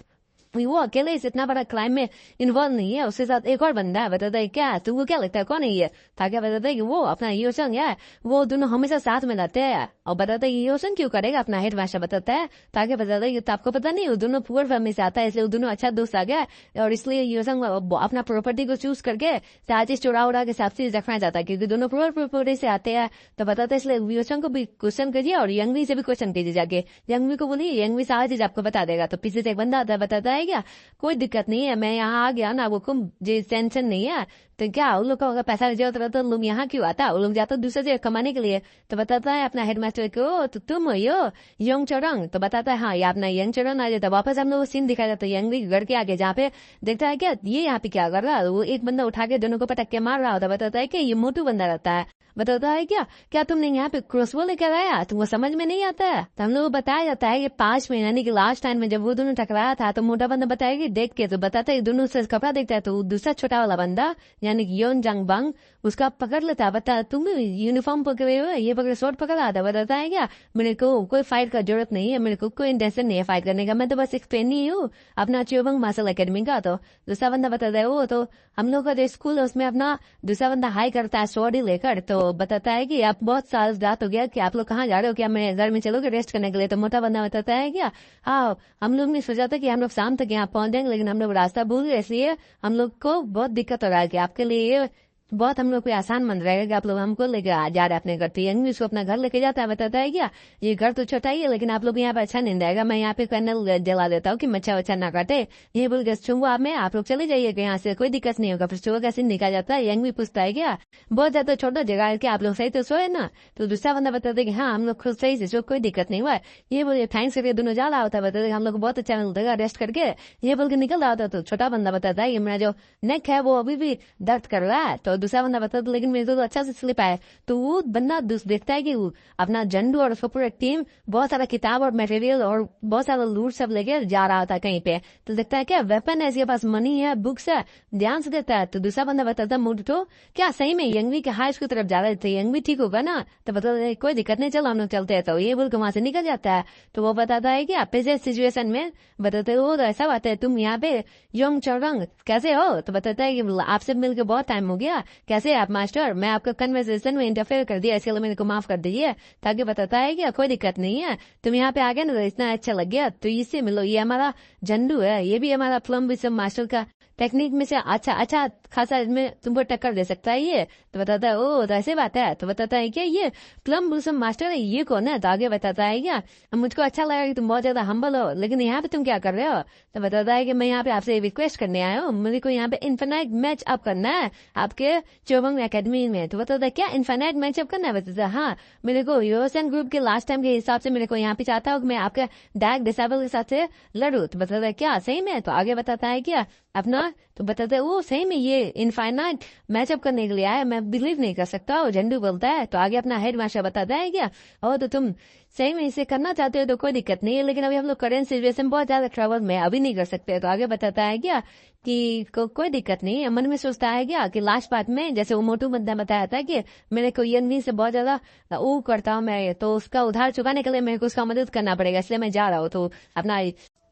वो अकेले इस इतना बड़ा क्राइम में इन्वॉल्व नहीं है, उसके साथ एक और बंदा है। बताता है क्या तुमको क्या लगता है कौन है ये? ताकि बताता है कि वो अपना योसन है, वो दोनों हमेशा साथ में रहते हैं। और बताता है योसन क्यों करेगा अपना हेड मास्टर बताता है, ताकि बताता है तो आपको पता नहीं वो दोनों पुअर फैमिली से आता है, इसलिए वो दोनों अच्छा दोस्त आ गया और इसलिए योसन अपना प्रॉपर्टी को चूज करके साजिश चुरा उड़ा के सबसे रखना चाहता है, क्योंकि दोनों पुअर प्रॉपर्टी से आते हैं। तो बताता है इसलिए योसन को भी क्वेश्चन कीजिए और यंगवी से भी क्वेश्चन कीजिए जाके। यंगवी को बोलिए यंगवी सारा चीज आपको बता देगा। तो पीछे से एक बंदा आता है। बताता है क्या कोई दिक्कत नहीं है, मैं यहाँ आ गया ना, वो कुछ टेंशन नहीं है। तो क्या उन लोग को अगर पैसा जरूरत रहता तो लोग यहाँ क्यों आता? वो लोग जाता दूसरे जगह कमाने के लिए। तो बताता है अपना हेडमास्टर को तो तुम हो यो यंग चौरंग? तो बताता है हाँ ये अपना यंग चौरंग आ जाता। वापस हम लोग सीन दिखाया जाता है यंग घर के आगे, जहाँ पे देखता है क्या ये यहाँ पे क्या कर रहा है। वो एक बंदा उठा के दोनों को पटक के मार रहा होता। बताता है कि ये मोटू बंदा रहता है। बताता है क्या तुमने यहाँ पे क्रॉसबो लेकर आया, तुमको समझ में नहीं आता है? तो हम लोग को बताया जाता है कि 5 में यानी कि लास्ट टाइम में जब वो दोनों टकराया था तो मोटा बंदा बताया कि देख के, तो बताता है दोनों से कपड़ा देखता है तो दूसरा छोटा वाला बंदा यानी कि योन जंग बंग उसका पकड़ लेता है। बता तुम यूनिफॉर्म पकड़े हुए ये पकड़े शॉर्ट पकड़ा था। बताता है क्या मेरे को कोई फाइट का जरूरत नहीं है, मेरे को कोई इंटेंशन नहीं है फाइट करने का, मैं तो बस एक ट्रेनी ही हूँ अपना चौबंग मार्शल एकेडमी का। तो दूसरा बंदा बताता है वो तो हम लोग का जो स्कूल है उसमें अपना दूसरा बंदा हाई करता है स्वॉर्ड ही लेकर। तो तो बताता है कि आप बहुत साल रात हो गया कि आप लोग कहाँ जा रहे हो, क्या मेरे घर में चलोगे रेस्ट करने के लिए। तो मोटा बंदा बताता है क्या, हाँ हम लोग ने सोचा था कि हम लोग शाम तक यहाँ पहुंच जाएंगे, लेकिन हम लोग रास्ता भूल गए, इसलिए हम लोग को बहुत दिक्कत हो रहा है कि आपके लिए ये बहुत हम लोग को आसान बन रहेगा कि आप लोग हमको लेके जा रहे हैं अपने घर। तो यंग उसको अपना घर लेके जाता है, बताता है क्या ये घर तो छोटा ही है, लेकिन आप लोग यहाँ पे अच्छा नहीं रहेगा, मैं यहाँ पे कैंडल जला देता हूँ कि मच्छा वच्छा ना काटे। ये बोल के सुबह में आप लोग चले जाइएगा यहाँ से, कोई दिक्कत नहीं होगा। फिर सुबह का सीन निकाल जाता है। यंग भी पूछता है क्या बहुत ज्यादा छोटा जगह है क्या, आप लोग सही तो सोए ना। तो दूसरा बंदा बताता है कि हाँ हम लोग खुद सही से सो, कोई दिक्कत नहीं हुआ। ये बोलिए थैंक्स करके दोनों जा रहा होता है, बताते हम लोग को बहुत अच्छा मिलता रेस्ट करके, ये बोल के निकल रहा होता। तो छोटा बंदा बताता है मेरा जो नेक है वो अभी भी दर्द कर रहा है। तो दूसरा बंदा बताता लेकिन मेरे तो अच्छा से स्लिप आया। तो वो बंदा देखता है कि वो अपना झंडू और उसका पूरा टीम बहुत सारा किताब और मटेरियल और बहुत सारा लूट सब लेके जा रहा था कहीं पे। तो देखता है क्या वेपन है, इसके पास मनी है, बुक्स है, ध्यान से देता है। तो दूसरा बंदा बताता मूड तो क्या सही में यंगवी के हाउस की तरफ जा रहे थे, यंगवी ठीक होगा ना। तो बताता कोई दिक्कत नहीं, चलो हम लोग चलते हैं। तो ये बोल के वहां से निकल जाता है। तो वो बताता है कि आप ऐसे सिचुएशन में बताते हो तो ऐसा बात है तुम यहाँ पे यंग चौरंग कैसे हो। तो बताता है कि आपसे मिलकर बहुत टाइम हो गया, कैसे आप मास्टर, मैं आपका कन्वर्सेशन में इंटरफेयर कर दिया, इसके लिए मेरे को माफ कर दीजिए। ताकि बताता है कि कोई दिक्कत नहीं है, तुम यहाँ पे आ गए ना तो इतना अच्छा लग गया, तो इससे मिलो, ये हमारा झंडू है, ये भी हमारा प्लम विस्म मास्टर का टेक्निक में से अच्छा खासा इसमें तुमको टक्कर दे सकता है ये। तो बताता है ओ तो ऐसे बात है। तो बताता है क्या ये प्लम विस्म मास्टर है, ये कौन है। तो आगे बताता है क्या मुझको अच्छा लगा कि तुम बहुत ज्यादा हम्बल हो, लेकिन यहाँ पे तुम क्या कर रहे हो। तो बताता है कि मैं यहाँ पे आपसे रिक्वेस्ट करने आया हूँ, मेरे को यहाँ पे इन्फिनाइट मैच अप करना है आपके चौबंग एकेडमी में। तो बताता है क्या इन्फिनाइट मैच अप करना है। बताता है हाँ मेरे को यूएसएन ग्रुप के लास्ट टाइम के हिसाब से मेरे को यहाँ पे चाहता हूँ कि मैं आपके डैग डिसेबल के साथ से लड़ू। तो बताता है क्या सही में। तो आगे बताता है क्या अपना, तो बताते हैं वो सही में ये इनफाइनाइट मैचअप करने के लिए आया, मैं बिलीव नहीं कर सकता। और झंडू बोलता है। तो आगे अपना हेड मास्टर बताता है क्या ओ तो तुम सही में इसे करना चाहते हो तो कोई दिक्कत नहीं है, लेकिन अभी हम लोग करेंट सिचुएशन बहुत ज्यादा ट्रैवल में अभी नहीं कर सकते। तो आगे बताता है क्या कि कोई दिक्कत नहीं है। मन में सोचता है क्या कि लास्ट पार्ट में जैसे वो मोटू बंदा बताया था कि मेरे को यनवी से बहुत ज्यादा वो करता हूँ मैं, तो उसका उधार चुकाने के लिए मेरे को उसका मदद करना पड़ेगा, इसलिए मैं जा रहा हूँ। तो अपना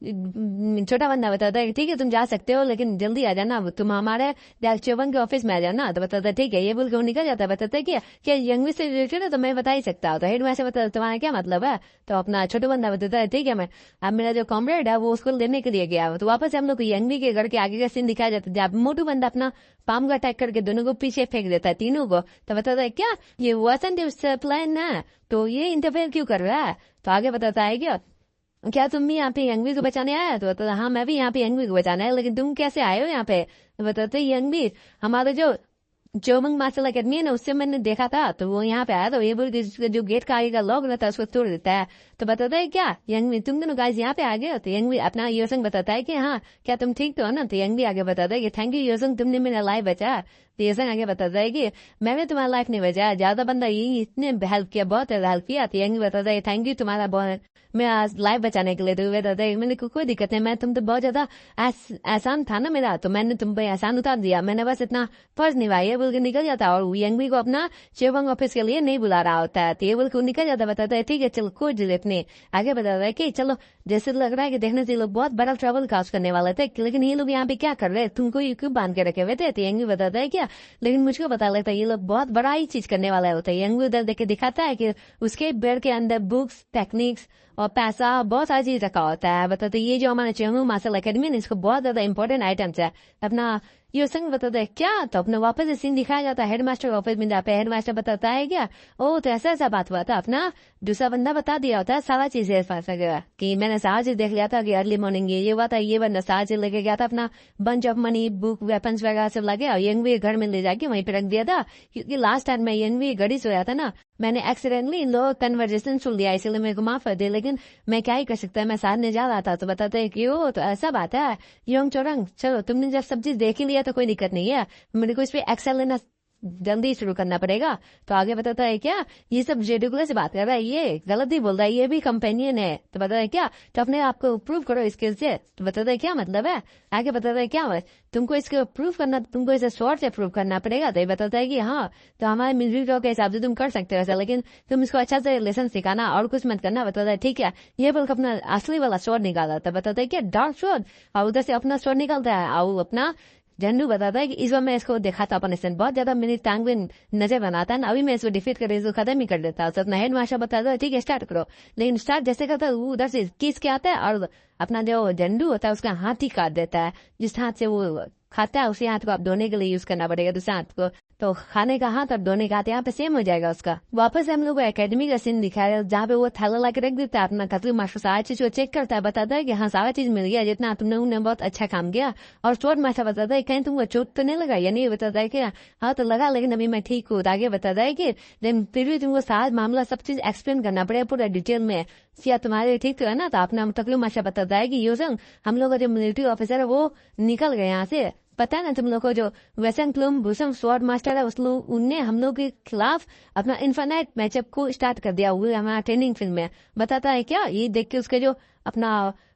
छोटा बंदा बताता है ठीक है तुम जा सकते हो, लेकिन जल्दी आ जाना, तुम हमारे चौबन के ऑफिस में आ जाना। तो बताता है ठीक है, ये बोल के वो निकल जाता है। बताता है क्या यंगवी से रिलेटेड है तो मैं बता ही सकता हूँ। तो हेड मास्टर बताता तुम्हारा क्या मतलब है। तो अपना छोटा बंदा बताता है ठीक है मैं अब मेरा जो कॉमरेड है वो उसको लेने के लिए गया। तो वापस हम लोग यंगवी के घर के आगे का सीन दिखाया जाता है, जब मोटू बंदा अपना पाम का अटैक करके दोनों को पीछे फेंक देता है, तीनों को। तो बताता है क्या ये वासन प्लान है, तो ये इंटरफेयर क्यों कर रहा है। तो आगे बताता है क्या तुम भी यहाँ पे यंगवी को बचाने आया। तो बताता हाँ मैं भी यहाँ पे यंगवी को बचाना है, लेकिन तुम कैसे आए हो यहाँ पे। तो बताते यंगवी हमारे जो चौबंग मार्शल अकेडमी है ना उससे मैंने देखा था, तो वो यहाँ पे आया। तो ये बोल के जो गेट का आगे का लॉक रहता है उसको तोड़ देता है। तो बताता है क्या यंगवी तुम दोनों गाइस यहाँ पे आ गए हो। तो यंगवी अपना योसंग बताता है कि हाँ क्या तुम ठीक तो हो ना। तो यंगवी आगे बताता है कि थैंक यू योसंग तुमने मेरा लाइफ बचाया। तो योसंग आगे बताता है कि मैंने तुम्हारा लाइफ नहीं बचाया, ज्यादा बंदा ये इतने हेल्प किया, बहुत हेल्प किया। तो यंगवी बताता है थैंक यू तुम्हारा बहुत मेरा लाइफ बचाने के लिए। तो बताता है मैंने कोई दिक्कत नहीं, मैं तुम तो बहुत ज्यादा आसान था ना मेरा, तो मैंने तुम पे आसान उतार दिया, मैंने बस इतना फर्ज निभाया बोल के निकल जाता। और यंगवी को अपना चौबंग ऑफिस के लिए नहीं बुला रहा होता है। तो ये बोल के निकल जाता। बताता है ठीक है चलो कोई दिक्कत नहीं। आगे बताता है कि चलो जैसे लग रहा है कि देखने से लोग बहुत बड़ा ट्रैवल कास्ट करने वाले थे, लेकिन ये लोग यहाँ पे क्या कर रहे हैं, तुमको क्यों बांध के रखे हुए थे। तो यंगवी बताता है क्या लेकिन मुझको पता लगता है ये लोग बहुत बड़ा ही चीज करने वाले होते हैं। यंगवी उधर देख के दिखाता है कि उसके बेड के अंदर बुक्स, टेक्निक्स और पैसा बहुत सारी चीज रखा होता है। बताते ये जो हमारे चौबंग मार्शल अकेडमी है इसको बहुत ज्यादा इंपॉर्टेंट आइटम्स है। अपना योसंग बताता है क्या, तो अपने वापस से सीन दिखाया जाता है हेडमास्टर ऑफिस में। जहाँ पे हेडमास्टर बताता है क्या ओ तो ऐसा बात हुआ था, अपना दूसरा बंदा बता दिया होता है सारा चीज कि मैंने सारा चीज देख लिया था कि अर्ली मॉर्निंग ये हुआ था, ये बंदा सारा चीज लेके गया था, अपना bunch of money, book, weapons वगैरह सब लगे और यंगवी घर में ले जाके वहीं पे रख दिया था। क्योंकि लास्ट टाइम मैं यंगवी घड़ी सोया था ना, मैंने एक्सीडेंटली इन लोग कन्वर्जेशन सुन लिया, इसलिए मेरे को माफ कर दे, लेकिन मैं क्या ही कर सकता है, मैं साथ में जा रहा था। तो बताते है कि ओ तो ऐसा बात है यंग चौरंग, चलो तुमने जब सब चीज देख ही लिया तो कोई दिक्कत नहीं है, मेरे को इस पे एक्सेल लेना जल्दी शुरू करना पड़ेगा। तो आगे बताता है क्या ये सब रेडिकुलस से बात कर रहा है, ये गलत ही बोल रहा है, ये भी कंपेनियन है। तो बताता है क्या तो अपने आप को प्रूव करो इसके से। तो बताता है क्या मतलब है। आगे बताता है क्या तुमको इसको प्रूव करना, तुमको इसे शॉर्ट से प्रूव करना पड़ेगा। तो ये बताता है कि हाँ तो हमारे मिलिट्री लॉ के हिसाब से तुम कर सकते हो ऐसा, लेकिन तुम इसको अच्छा से लेसन सिखाना और कुछ मत करना। बताता है ठीक है। ये बोल अपना असली वाला शॉर्ट निकाला था। बताता है क्या डार्क शॉर्ट, और उधर से अपना शॉर्ट निकालता है और अपना झंडू बताता है कि इस बार मैं इसको दिखाता अपन इससे बहुत ज्यादा मेरी टांग में नजर बनाता है ना, अभी मैं इसको डिफीट कर इसको खत्म ही कर देता हूँ। अपना हेड मास्टर बताता है ठीक है स्टार्ट करो, लेकिन स्टार्ट जैसे करता है वो उधर से खींच के आता है और अपना जो झंडू होता है उसका हाथ ही काट देता है। जिस हाथ से वो खाता है उसी हाथ को आप धोने के लिए यूज करना पड़ेगा दूसरे हाथ को। तो खाने का हाथ और धोने का हाथ यहाँ पे सेम हो जाएगा उसका। वापस हम लोग को एकेडमी का सीन दिखाया है जहाँ पे वो थैला ला के रख देता है अपना कतलू मास्टर सारा चीज को चेक करता है, बताता है कि हाँ सारा चीज मिल गया जितना तुमने बहुत अच्छा काम किया। और स्वord मास्टर बताता है कहीं तुमको चोट तो नहीं लगा, या नहीं बताता है कि हाँ तो लगा लेकिन अभी मैं ठीक हूँ। आगे बताता है कि फिर भी तुमको सारा मामला सब चीज एक्सप्लेन करना पड़ेगा पूरा डिटेल में, या तुम्हारे ठीक तो है ना। तो अपना तकलू मास्टर बताता है कि योजंग हम लोग का जो मिलिट्री ऑफिसर है वो निकल गए यहाँ से, पता है ना तुम लोग को जो वेसन क्लूम भूसम स्वॉर्ड मास्टर है उनने हम लोग के खिलाफ अपना इन्फिनाइट मैचअप को स्टार्ट कर दिया हुआ हमारा ट्रेनिंग फिल्म में। बताता है क्या ये देख के उसके जो अपना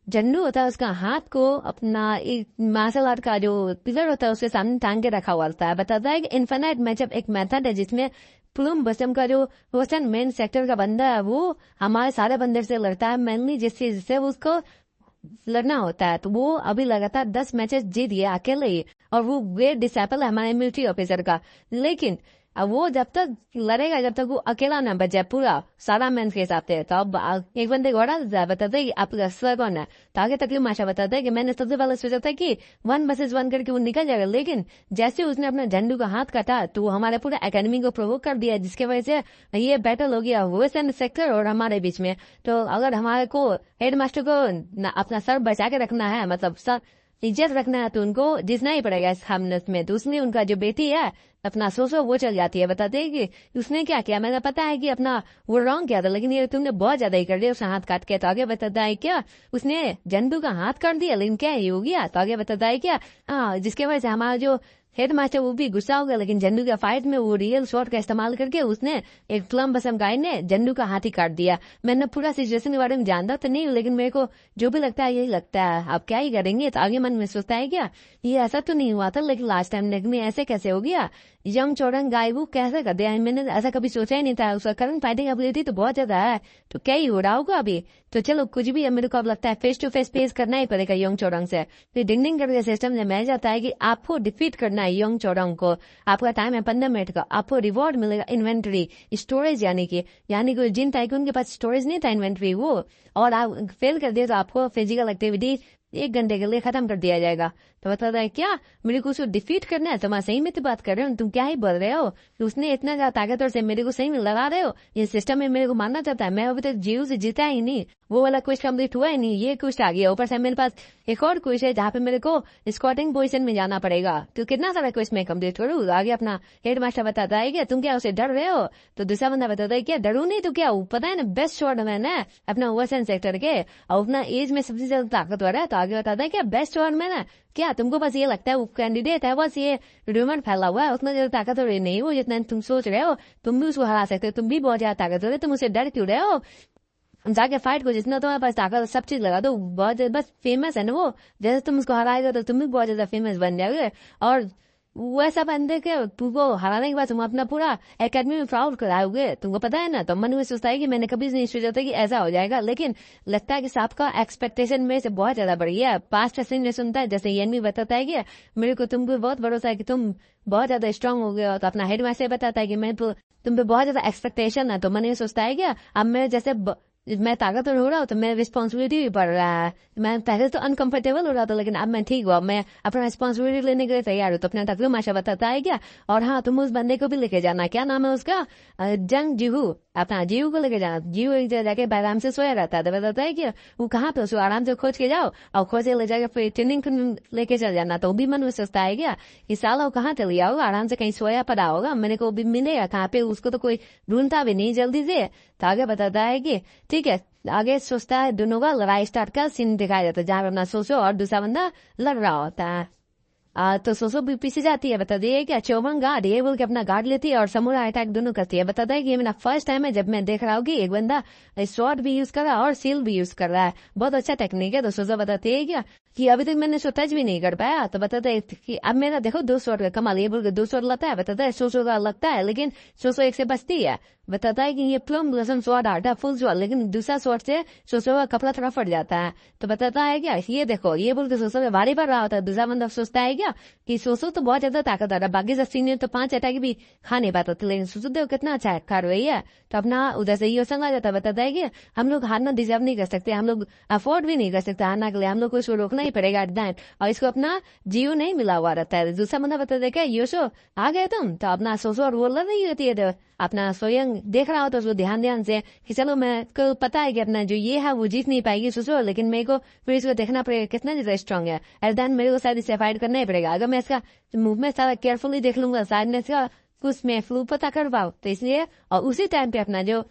झंडू होता है उसका हाथ को अपना मार्शल आर्ट का जो पिलर होता है उसके सामने टांग के रखा हुआ होता है। बताता है कि इन्फिनाइट मैचअप एक मेथड है जिसमें प्लूम बसम का जो वेस्टर्न मेन सेक्टर का बंदा है वो हमारे सारे बंदे से लड़ता है, मेनली जिससे उसको लड़ना होता है। तो वो अभी लगातार 10 मैचेस जीत गया अकेले ही, और वो ग्रेट डिसाइपल है हमारे मिलिट्री ऑफिसर का। लेकिन अब वो जब तक लड़ेगा जब तक वो अकेला ना बचे पूरा सारा मैन के हिसाब से। तो अब एक बंदे को बताते है कि आपका सर कौन है। तो आगे तकलीफ माशा बताता है कि मैंने सबसे पहले सोचा था कि 1 वर्सेस 1 करके वो निकल जाएगा, लेकिन जैसे उसने अपना झंडू का हाथ काटा तो वो हमारे पूरा एकेडमी को प्रोवोक कर दिया, जिसके वजह से ये बैटल हो गया वेस्टर्न सेक्टर और हमारे बीच में। तो अगर हमारे को हेड मास्टर को अपना सर बचा के रखना है, मतलब सर इज्जत रखना है, तो उनको जीतना ही पड़ेगा इस हमले में। तो उसमें उनका जो बेटी है अपना सोचो वो चल जाती है। बताते हैं कि उसने क्या किया, मैंने पता है कि अपना वो रॉन्ग किया था लेकिन ये तुमने बहुत ज्यादा ही कर दिया, उसका हाथ काट के। तो आगे बताता है क्या उसने झंडू का हाथ काट दिया, लेकिन क्या ये हो गया। तो आगे बताता है क्या जिसके वजह से हमारा जो हेड मास्टर वो भी गुस्सा हो गया, लेकिन झंडू के फाइट में वो रियल शॉट का इस्तेमाल करके उसने एक प्लम बसम गाय ने झंडू का हाथ ही काट दिया। मैंने पूरा सिचुएशन के बारे में जानता तो नहीं, लेकिन मेरे को जो भी लगता है यही लगता है, आप क्या ही करेंगे। तो आगे मन में सोचता है क्या ये ऐसा तो नहीं हुआ था लेकिन लास्ट टाइम में ऐसे कैसे हो गया, यंग चौरंग गाय वो कैसे कर दिया, मैंने ऐसा कभी सोचा ही नहीं था। उसका करंट फाइटिंग एबिलिटी तो बहुत ज्यादा है, तो क्या ही हो रहा होगा अभी। तो चलो कुछ भी है, मेरे को अब लगता है फेस टू फेस करना ही पड़ेगा यंग चौरंग से। फिर डिंग डिंग करके सिस्टम में मिल जाता है कि आपको डिफीट करना है यंग चौरंग को। आपका टाइम है 15 मिनट का, आपको रिवॉर्ड मिलेगा इन्वेंट्री स्टोरेज, यानी कि जिन टाइकून के पास स्टोरेज नहीं था इन्वेंट्री वो, और आप फेल कर दिए तो आपको फिजिकल एक्टिविटी 1 घंटे के लिए खत्म कर दिया जाएगा। तो बताता है क्या मेरे को उसको डिफीट करना है। तो मैं सही में तो बात कर रहे हो, तुम क्या ही बोल रहे हो कि उसने इतना ज्यादा ताकतवर से मेरे को सही में लगा रहे हो, ये सिस्टम में मेरे को मानना चाहता है। मैं अभी तक जीव से जीता ही नहीं, वो वाला क्विज कंप्लीट हुआ ही नहीं, ये क्विज आ गया। ऊपर से मेरे पास एक और क्विज है जहाँ पे मेरे को स्क्वाटिंग पोजीशन में जाना पड़ेगा। तो कितना सारा क्विज मैं कंप्लीट करूँ। आगे अपना हेड मास्टर बताता है क्या तुम क्या उसे डर रहे हो। तो दूसरा बंदा बताता है क्या डरू नहीं तो क्या, पता है ना बेस्ट शॉट मैन है अपना वेस्टर्न सेक्टर के, और अपना एज में सबसे ज्यादा ताकतवर है। तो आगे बताता है क्या बेस्ट शॉट मैन है क्या, तुमको बस ये लगता है वो कैंडिडेट है, बस ये रूमर फैला हुआ है, उतना ज्यादा ताकतवर नहीं वो जितना तुम सोच रहे हो। तुम भी उसको हरा सकते हो, तुम भी बहुत ज्यादा ताकतवर है, तुम उसे डर क्यों रहे हो। जाके फाइट को जितना तुम्हारे पास ताकत सब चीज लगा दो, बहुत बस फेमस है ना वो, जैसे तुम उसको हराएगा तो तुम भी बहुत ज्यादा फेमस बन जाओगे। और वैसा बंदे के तुमको हराने के बाद तुम अपना पूरा एकेडमी में प्राउड कराओगे, तुमको पता है ना। तो मन में सोचता है कि मैंने कभी नहीं सोचा था कि ऐसा हो जाएगा, लेकिन लगता है कि सबका एक्सपेक्टेशन में से बहुत ज्यादा बढ़ गया। पास्ट सीन में सुनता है जैसे ये भी बताता है कि मेरे को तुम पे बहुत भरोसा है कि तुम बहुत ज्यादा स्ट्रांग हो गए हो। तो अपना हेड मास्टर बताता है कि मैं तो तुम पे बहुत ज्यादा एक्सपेक्टेशन है। तो मन में सोचता है क्या अब मैं जैसे मैं ताकतवर हो रहा हूँ तो मेरा रिस्पॉन्सिबिलिटी भी बढ़ रहा है। मैं पहले तो अनकंफर्टेबल हो रहा था लेकिन अब मैं ठीक हुआ, मैं अपना रिस्पॉन्सिबिलिटी लेने के लिए तैयार हूँ। तो अपना तकलीफ माशा बताता है क्या, और हाँ तुम उस बंदे को भी लेके जाना, क्या नाम है उसका, जंग जीहू, अपना जीहू को लेके जाना। जीहू एक जगह जाके आराम से सोया रहता है। तो बताता है कि वो कहाँ पे, उसको आराम से खोज के जाओ और खोजे ले जाकर फिर ट्रेनिंग लेके चल जाना। तो भी मन में सोचता है क्या कि साला वो कहाँ चल गया होगा, आराम से कहीं सोया पड़ा होगा, मेरे को भी मिलेगा कहाँ पे, उसको तो कोई ढूंढता भी नहीं जल्दी से। तो आगे बताता है कि ठीक है, आगे सोचता है दोनों का लड़ाई स्टार्ट का सीन दिखाया जाता है जहाँ पे अपना सोचो और दूसरा बंदा लड़ रहा होता है। तो सोसो भी पीछे जाती है। बता दिए क्या चौबन गार्ड ये बोल के अपना गार्ड लेती है और समूरा अटैक दोनों करती है। बताता है कि ये मेरा फर्स्ट टाइम है जब मैं देख रहा हूँ कि एक बंदा शॉर्ट भी यूज कर रहा है और सील भी यूज कर रहा है, बहुत अच्छा टेक्निक है। तो सोसो बताती है क्या कि अभी तक मैंने टच भी नहीं कर पाया। तो बताता है कि अब मेरा देखो 2 शॉट का कमाल, ये बोल के 2 शॉट लगता है। बताता है सोसो का लगता है लेकिन सोसो एक से बचती है। बताता है कि ये प्लम ब्लॉसम स्वॉर्ड आर्ट है फुल स्वॉर्ड, लेकिन दूसरा स्वॉर्ड से सोचो का कपड़ा थोड़ा फट जाता है। तो बताता है क्या ये देखो ये बोल के सोचो में भारी पड़ रहा होता है। दूसरा बंदा सोचता है क्या कि सोचो तो बहुत ज्यादा ताकतवर है, बाकी सब सीनियर तो 5 अटैक भी खा नहीं पाते थे, लेकिन सोचो देखो कितना अच्छा खा रही है। तो अपना उधर से ये संग आ जाता है। बताता है कि हम लोग हारना डिजर्व नहीं कर सकते, हम लोग अफोर्ड भी नहीं कर सकते हारना के लिए, हम लोग को इसको रोकना ही पड़ेगा एट द एंड। और इसको अपना जीव नहीं मिला हुआ रहता है। दूसरा बंदा बताता है क्या योशो आ गए तुम, तो अपना सोचो और वो लड़ रही होती है, तो अपना स्वयं देख रहा हो तो उसको ध्यान ध्यान से कि चलो मैं को पता है कि अपना जो ये है वो जीत नहीं पाएगी सोचो, लेकिन मेरे को फिर इसको देखना पड़ेगा कितना ज्यादा स्ट्रांग है, एट द एंड मेरे को शायद इससे फाइट करना ही पड़ेगा। अगर मैं इसका मूवमेंट सारा केयरफुली देख लूंगा शायद मैं इसका कुछ मैं फ्लू पता कर पाऊँ। तो इसलिए और उसी टाइम पे अपना जो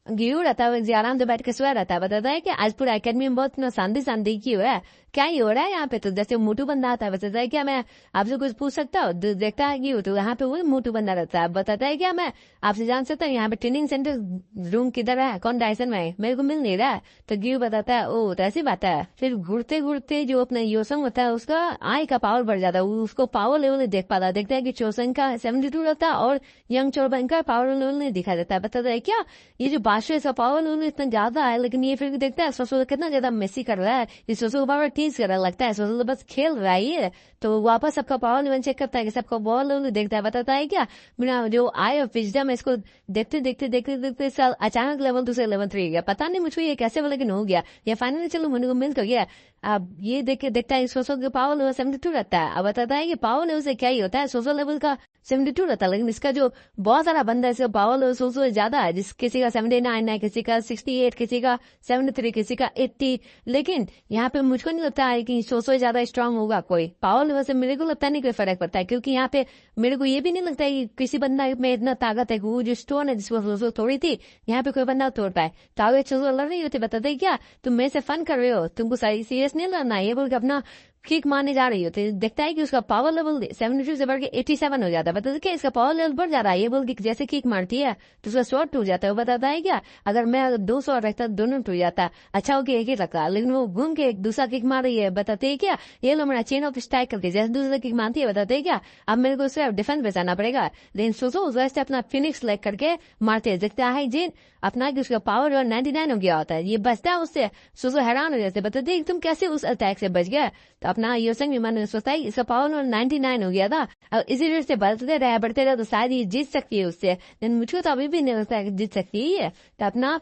गियू रहता है आराम से बैठ के सोया रहता है। बताता है कि आज पूरा एकेडमी में बहुत शांति शांति की हुआ है, क्या ही हो रहा है यहाँ पे। तो जैसे मोटू बंदा आता है, बताता है क्या मैं आपसे कुछ पूछ सकता हूँ। देखता है गियू तो यहाँ पे वही मोटू बंदा रहता है। बताता है क्या मैं आपसे जान सकता हूँ यहाँ पे ट्रेनिंग सेंटर रूम किधर है, कौन डायसन में, मेरे को मिल नहीं रहा है। तो गियू बताता है ओ तो ऐसी बात है। फिर घुरते घुरते जो अपना योसंग होता है उसका आई का पावर बढ़ जाता है, उसको पावर लेवल देख पाता है। देखता है कि चोसंग का 72 रहता है और यंग चोरबंग का पावर लेवल नहीं दिखा देता है। बताता है क्या ये जो बादशाह इसका पावर लेवल इतना ज्यादा है, लेकिन ये फिर देखता है सोचो कितना ज्यादा मेसी कर रहा है, ये सोचो पावर टीज कर रहा लगता है, सोचो बस खेल रहा है। तो वापस सबका पावर लेवल चेक करता है कि सबका बॉल लेवल देखता है। बताता है क्या मेरा जो आई ऑफ विजडम है इसको देखते देखते देखते देखते साल अचानक लेवल 2 से लेवल 3 गया। पता नहीं मुझको ये कैसे लेकिन हो गया, या फाइनली चलो मुझे को मिल गया। अब ये देख के देखता है सोचो के पावर लेवल 72 रहता है। अब बताता है कि पावर लेवल से क्या ही होता है, सोचो लेवल का 72 रहता है, लेकिन इसका जो बहुत सारा बंदा है इसका पावर लेवल सोचो ज्यादा है, जिस किसी का 79 है, किसी का 68, किसी का 73, किसी का 80। लेकिन यहाँ पे मुझको नहीं लगता है कि सोचो ज्यादा स्ट्रांग होगा कोई, पावर लेवल से मेरे को लगता नहीं कोई फर्क पड़ता है। क्योंकि यहाँ पे मेरे को ये भी नहीं लगता है कि किसी बंदा में इतना ताकत है कि वो जो स्टोन है जिसको सोचो थोड़ी थी यहाँ पे कोई बंदा तोड़ पाए। तो आगे सोचो लड़ रही होती, बताते क्या तुम मेरे से फन कर रहे हो, तुमको सीरियस नहीं लड़ना, ये बोल के अपना किक मारने जा रही होती। देखता है कि उसका पावर लेवल 72 से बढ़ के 87 हो जाता है। बताते क्या इसका पावर लेवल बढ़ जा रहा है, ये बोल के जैसे किक मारती है तो उसका शॉट टूट जाता है। वो बताता है क्या अगर मैं 200 रखता दोनों टूट जाता, अच्छा हो कि एक ही रखा, लेकिन वो घूम के एक दूसरा किक मार रही है। बताते है क्या ये लो मेरा चेन ऑफ स्ट्राइक करके जैसे दूसरा किक मारती है। बताते है क्या अब मेरे को उससे डिफेंस बचाना पड़ेगा, लेकिन सोचो उस वजह से अपना फिनिक्स लेग करके मारते है। देखता है जिन अपना कि उसका पावर 99 हो गया होता है, ये बचता है उससे। सोचो हैरान हो जाते, बताते तुम कैसे उस अटैक से बच गया। तो अपना योसंग विमान ने सोचता है इसका पावर 99 हो गया था, और इसी वजह से बढ़ते रहे तो शायद ये जीत सकती है उससे, लेकिन मुझको तो अभी भी नहीं लगता है कि जीत सकती है। तो अपना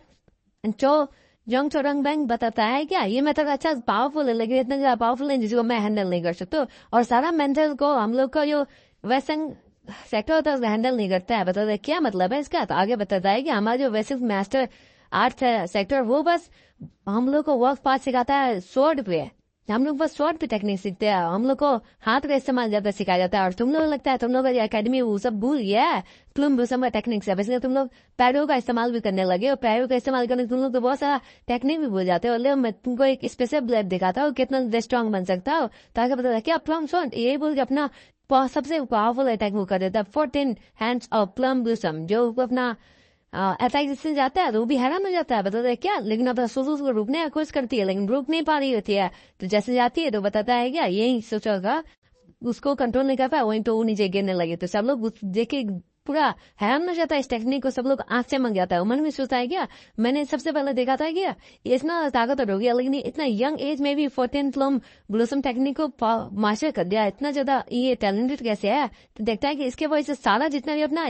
जंग चोरंग बैंक बताता है क्या ये मेथड अच्छा पावरफुल है, लेकिन इतना ज्यादा पावरफुल है जिसको मैं हैंडल नहीं कर सकता, और सारा मेंटल को हम लोग का जो वेस्टर्न सेक्टर होता है उसका हैंडल नहीं करता है। बताता है क्या मतलब है इसका। तो आगे बताता है कि हमारा जो वेस्टर्न मास्टर आर्ट सेक्टर वो बस हम लोग को वर्क पार्ट सिखाता है स्वॉर्ड पे, हम लोग बस स्वॉर्ड पे टेक्निक सीखते हैं, हम लोग को हाथ का इस्तेमाल ज्यादा सिखाया जाता है। और तुम लोग लगता है तुम लोग एकेडमी वो सब भूल गया है, प्लम ब्लॉसम का टेक्निक से इसलिए तुम लोग पैरों का इस्तेमाल भी करने लगे, और पैरों का इस्तेमाल करने तुम लोग तो बहुत सारा टेक्निक भी भूल जाते हो। ले मैं तुमको एक स्पेशल ब्लेड दिखाता हूँ कितना स्ट्रांग बन सकता हो। ताकि पता क्या प्लम स्वॉर्ड ये बोल के अपना सबसे पावरफुल अटैक वो कर देता है 14 हैंड्स ऑफ प्लम ब्लॉसम, जो अपना अटैक जिससे जाता है तो वो भी हैरान हो जाता है। बताता है क्या लेकिन अब सोचो उसको रुकने की कोशिश करती है लेकिन रुक नहीं पा रही होती है। तो जैसे जाती है तो बताता है क्या यही सोचोगा उसको कंट्रोल नहीं कर पाया, वहीं तो वो नीचे गिरने लगे। तो सब लोग देखे पूरा हैरान हो जाता है इस टेक्निक को, सब लोग आंख से मंग जाता है। मन में सोचता है क्या मैंने सबसे पहले देखा था क्या ये इतना ताकतवर हो गया, लेकिन इतना यंग एज में भी 14 प्लम ब्लॉसम टेक्निक को मास्टर कर दिया, इतना ज्यादा ये टैलेंटेड कैसे है। तो देखता है कि इसके वजह से सारा जितना भी अपना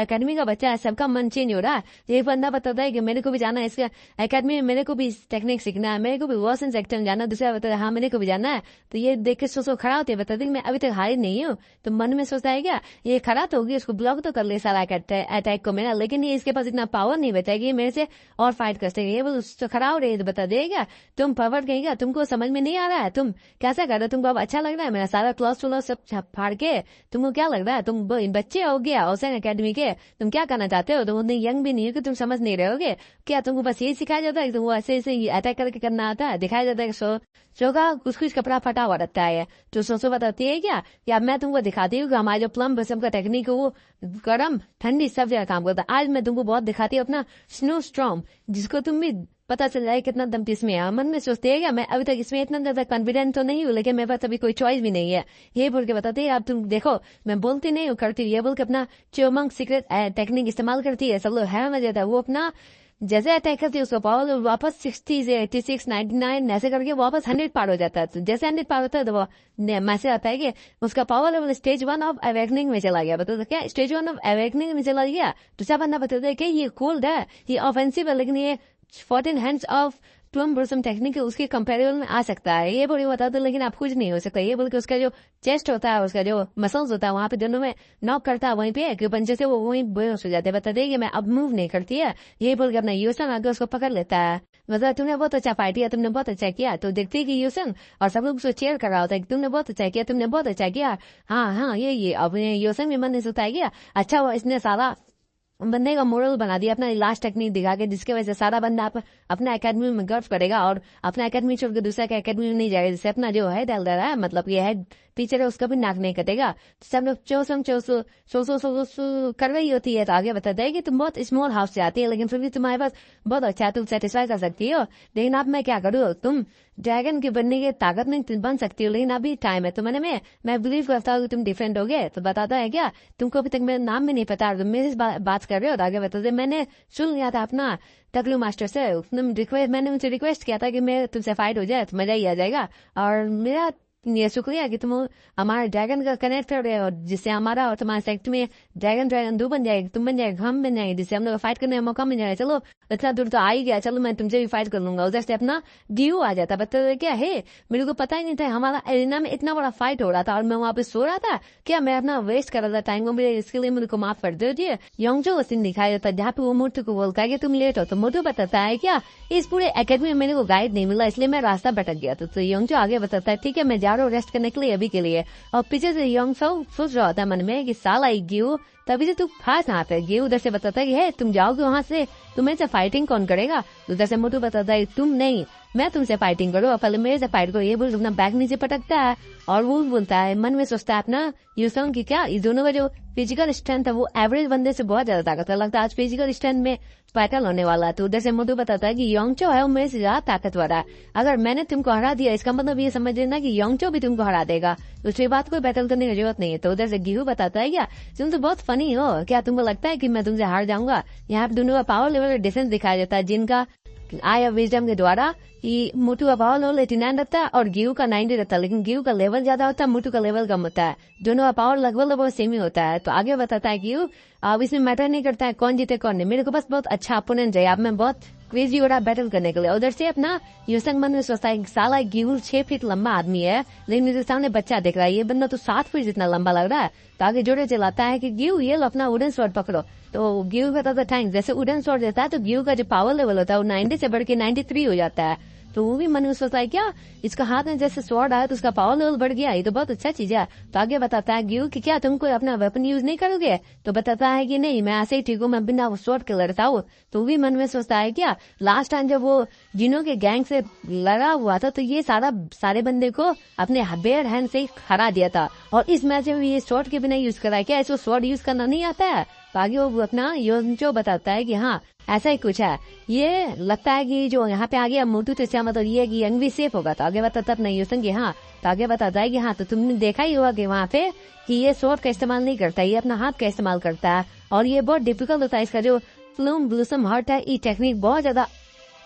एकेडमी का बच्चा है सबका मन चेंज हो रहा है। तो एक बंदा बताता है कि मेरे को भी जाना है इसका एकेडमी में, मेरे को भी टेक्निक सीखना है, मेरे को भी वर्सन सेक्टर में जाना। दूसरा बताता है हाँ मेरे को भी जाना है। तो ये देख के सोचो खड़ा होते बताते मैं अभी तक हारी नहीं हूँ। तो मन में सोचता है क्या ये खड़ा तो होगी, उसको ब्लॉक तो कर ले सारा अटैक को मेरा, लेकिन ये इसके पास इतना पावर नहीं बचा कि मेरे से और फाइट कर सके। वो तो खड़ा हो रही है तो बता देगा तुम पावर कहेगा, तुमको समझ में नहीं आ रहा है, तुम कैसा कर रहे हो, तुमको अब अच्छा लग रहा है मेरा सारा क्लॉस व्लॉस सब फाड़ के, तुमको क्या लग रहा है तुम बच्चे हो गया ओसन अकेडमी के, तुम क्या करना चाहते हो, तुम उतने यंग भी नहीं हो कि तुम समझ नहीं रहोगे क्या, तुमको बस यही सिखाया जाता है कि तुमको ऐसे ऐसे अटैक करके करना आता है, दिखाया जाता है कि शो का कुछ कुछ कपड़ा फटा हुआ रहता है। तो सोचो बताती है क्या अब मैं तुमको दिखाती हूँ कि हमारे जो प्लम ब्लॉसम का टेक्निक है वो गर्म ठंडी सब जगह काम करता है। आज मैं तुमको बहुत दिखाती हूँ अपना स्नो स्टॉर्म, जिसको तुम भी पता चल जाए कितना दम इसमें है। मन में सोचते है क्या मैं अभी तक इसमें इतना ज्यादा कॉन्फिडेंट तो नहीं हूँ, लेकिन मेरे पास अभी कोई चॉइस भी नहीं है। ये बोल के बताते अब तुम देखो मैं बोलती नहीं हूँ करती, ये बोल के अपना चोमंग सीक्रेट टेक्निक इस्तेमाल करती है। सब लोग है मजा आता है। वो अपना जैसे अटैक करती है उसको पावर वापस 60 से 86 99 ऐसे करके वापस 100 पार हो जाता है। तो जैसे 100 पार होता है तो वो मैसेज आता है कि उसका power level stage 1 of awakening में चला गया। बताते क्या स्टेज 1 ऑफ अवेकनिंग में चला गया। दूसरा बंदा बताते है कि ये कोल्ड है, ये ऑफेंसिव है, लेकिन ये 14 hands of plum blossom technique उसके कंपेरेबल में आ सकता है। ये बोली बता दो, लेकिन आप कुछ नहीं हो सकता। ये बोल के उसका जो चेस्ट होता है, उसका जो मसल्स होता है, वहां पे दोनों में नॉक करता है, वहीं पे कि पंजे से वो वहीं बेहोश हो जाते हैं। बता दे कि मैं अब मूव नहीं करती है। ये बोल के अपना यूसन आगे उसको पकड़ लेता है। मतलब तुमने बहुत अच्छा फाइट किया, तुमने बहुत अच्छा किया। तो देखती है कि यूसन और सब लोग उसको चेयर कर रहा होता है कि तुमने बहुत अच्छा किया, तुमने बहुत अच्छा किया। हाँ ये अब यूसन भी मन ने सुता गया। अच्छा वो इसने सारा बंदे का मोरल बना दिया, अपना लास्ट टेक्निक दिखा के, जिसके वजह से सारा बंदा अपना एकेडमी में गर्व करेगा और अपना एकेडमी छोड़ के दूसरा का एकेडमी में नहीं जाएगा। जैसे अपना जो है डाल रहा है, मतलब ये है टीचर है, उसका भी नाक नहीं कटेगा। सब लोग चौसो कर रही होती है। तो आगे बताता है कि तुम बहुत स्मॉल हाउस से आती है, लेकिन फिर भी तुम्हारे पास बहुत अच्छा है, तुम सेटिस्फाई कर सकती हो। लेकिन अब मैं क्या करूँ, तुम ड्रैगन के बनने की ताकत नहीं बन सकती हो, लेकिन अभी टाइम है तुम्हारे में। मैं बिलीव करता हूँ कि तुम डिफरेंट हो गए। तो बताता है क्या तुमको अभी तक मेरा नाम भी नहीं पता, तुम मेरे बात कर रहे हो। तो आगे बताते मैंने सुन लिया था अपना टकलू मास्टर से, मैंने उनसे रिक्वेस्ट किया था कि मैं तुमसे फाइट हो जाए तो मजा ही आ जाएगा। और मेरा ये शुक्रिया कि तुम हमारे ड्रैगन का कनेक्ट कर रहे हो, जिससे हमारा और तुम्हारे सेक्ट में ड्रैगन 2 बन जाएगा, तुम बन जाएगा, हम बन जाएंगे, जिससे हम लोग फाइट करने का मौका मिल जाएगा। चलो इतना दूर तो आ ही गया, चलो मैं तुमसे भी फाइट कर लूंगा। उधर से अपना गियू आ जाता, बताते क्या है मेरे को पता ही नहीं था हमारा एरिना में इतना बड़ा फाइट हो रहा था और मैं वहाँ पे सो रहा था। क्या मैं अपना वेस्ट कर रहा था टाइम को, इसके लिए मुझे को माफ कर दीजिए। योंगजो सीन दिखाया जाता है जहाँ पे वो मोटू को बोलता है कि तुम लेट हो। तो मोटू बताता है क्या इस पूरे एकेडमी में मेरे को गाइड नहीं मिला, इसलिए मैं रास्ता भटक गया। तो योंगजो आगे बताता है ठीक है मैं जा रहा हूँ रेस्ट करने के लिए अभी के लिए। और पीछे से योंगसो सोच रहा था मन में कि साला गियू तभी से तू फास यहाँ पे। गियू उधर से बताता है कि है तुम जाओगे वहां से, तुम्हें से फाइटिंग कौन करेगा। उधर से मोटू बताता है तुम नहीं, मैं तुमसे फाइटिंग करूँ, पहले मेरे से फाइट करो। ये बोल अपना बैग नीचे पटकता है और वो बोलता है मन में सोचता है अपना यूसंग की क्या इस दोनों का जो फिजिकल स्ट्रेंथ है वो एवरेज बंदे से बहुत ज्यादा ताकतवर लगता है। आज फिजिकल स्ट्रेंथ में बैटल होने वाला है। तो उधर से मोटू बताता है कि योंगचो है वो मेरे से ज्यादा ताकतवर है, अगर मैंने तुमको हरा दिया इसका मतलब ये समझ लेना कि योंगचो भी तुमको हरा देगा, उसके बाद कोई बैटल करने की जरूरत नहीं है। तो उधर से गिहू बताता है क्या तुम तो बहुत फनी हो, क्या तुमको लगता है कि मैं तुमसे हार जाऊंगा। यहाँ पे दोनों का पावर लेवल डिफरेंस दिखाया जाता है, जिनका आई ऑफ विजडम के द्वारा मोटू का पावर लेवल 89 रहता है और गियू का 90 रहता है, लेकिन गियू का लेवल ज्यादा होता है, मोटू का लेवल कम होता है। दोनों का पावर लगभग सेम ही होता है। तो आगे बताता है गियू अब इसमें मैटर नहीं करता है कौन जीते कौन नहीं, मेरे को बस बहुत अच्छा अपोनेंट है, अब मैं बहुत क्रेजी हो रहा है बैटल करने के लिए। उधर से अपना यूसंग मन में सोचता है साला गियू 6 फीट लंबा आदमी है, लेकिन मेरे सामने बच्चा दिख रहा है, ये बंदा तो 7 फीट जितना लंबा लग रहा है। तो आगे जोड़े चलाता है कि गियू ये लो अपना वुडन स्वॉर्ड पकड़ो। तो गियू बताता है थैंक्स। जैसे वुडन स्वॉर्ड देता है तो गियू का जो पावर लेवल होता है वो 90 से बढ़ के 93 हो जाता है। तो वो भी मन में सोचता है क्या इसका हाथ में जैसे स्वॉर्ड आया तो उसका पावर लेवल बढ़ गया, ये तो बहुत अच्छा चीज है। तो आगे बताता है गियू कि क्या तुम कोई अपना वेपन यूज नहीं करोगे। तो बताता है कि नहीं मैं ऐसे ही ठीक हूँ, मैं बिना स्वॉर्ड के लड़ता हूँ। तो वो भी मन में सोचता है क्या लास्ट टाइम जब वो जिनों के गैंग से लड़ा हुआ था तो ये सारे बंदे को अपने बेयर हैंड से हरा दिया था, और इस मैच में ये स्वॉर्ड के बिना यूज करा है, क्या इसको स्वॉर्ड यूज करना नहीं आता है। तो आगे वो अपना योंगचो बताता है कि हाँ ऐसा ही कुछ है, ये लगता है कि जो यहाँ पे आ गया मोटू तो मतलब ये कि यंग भी सेफ होगा। तो आगे बताता अपना यूसंग हाँ। तो आगे बताता है कि हाँ तो तुमने देखा ही होगा कि वहाँ पे कि ये स्वॉर्ड का इस्तेमाल नहीं करता, ये अपना हाथ का इस्तेमाल करता है, और ये बहुत डिफिकल्ट होता है। इसका जो प्लम ब्लॉसम हर्ट है ये टेक्निक बहुत ज्यादा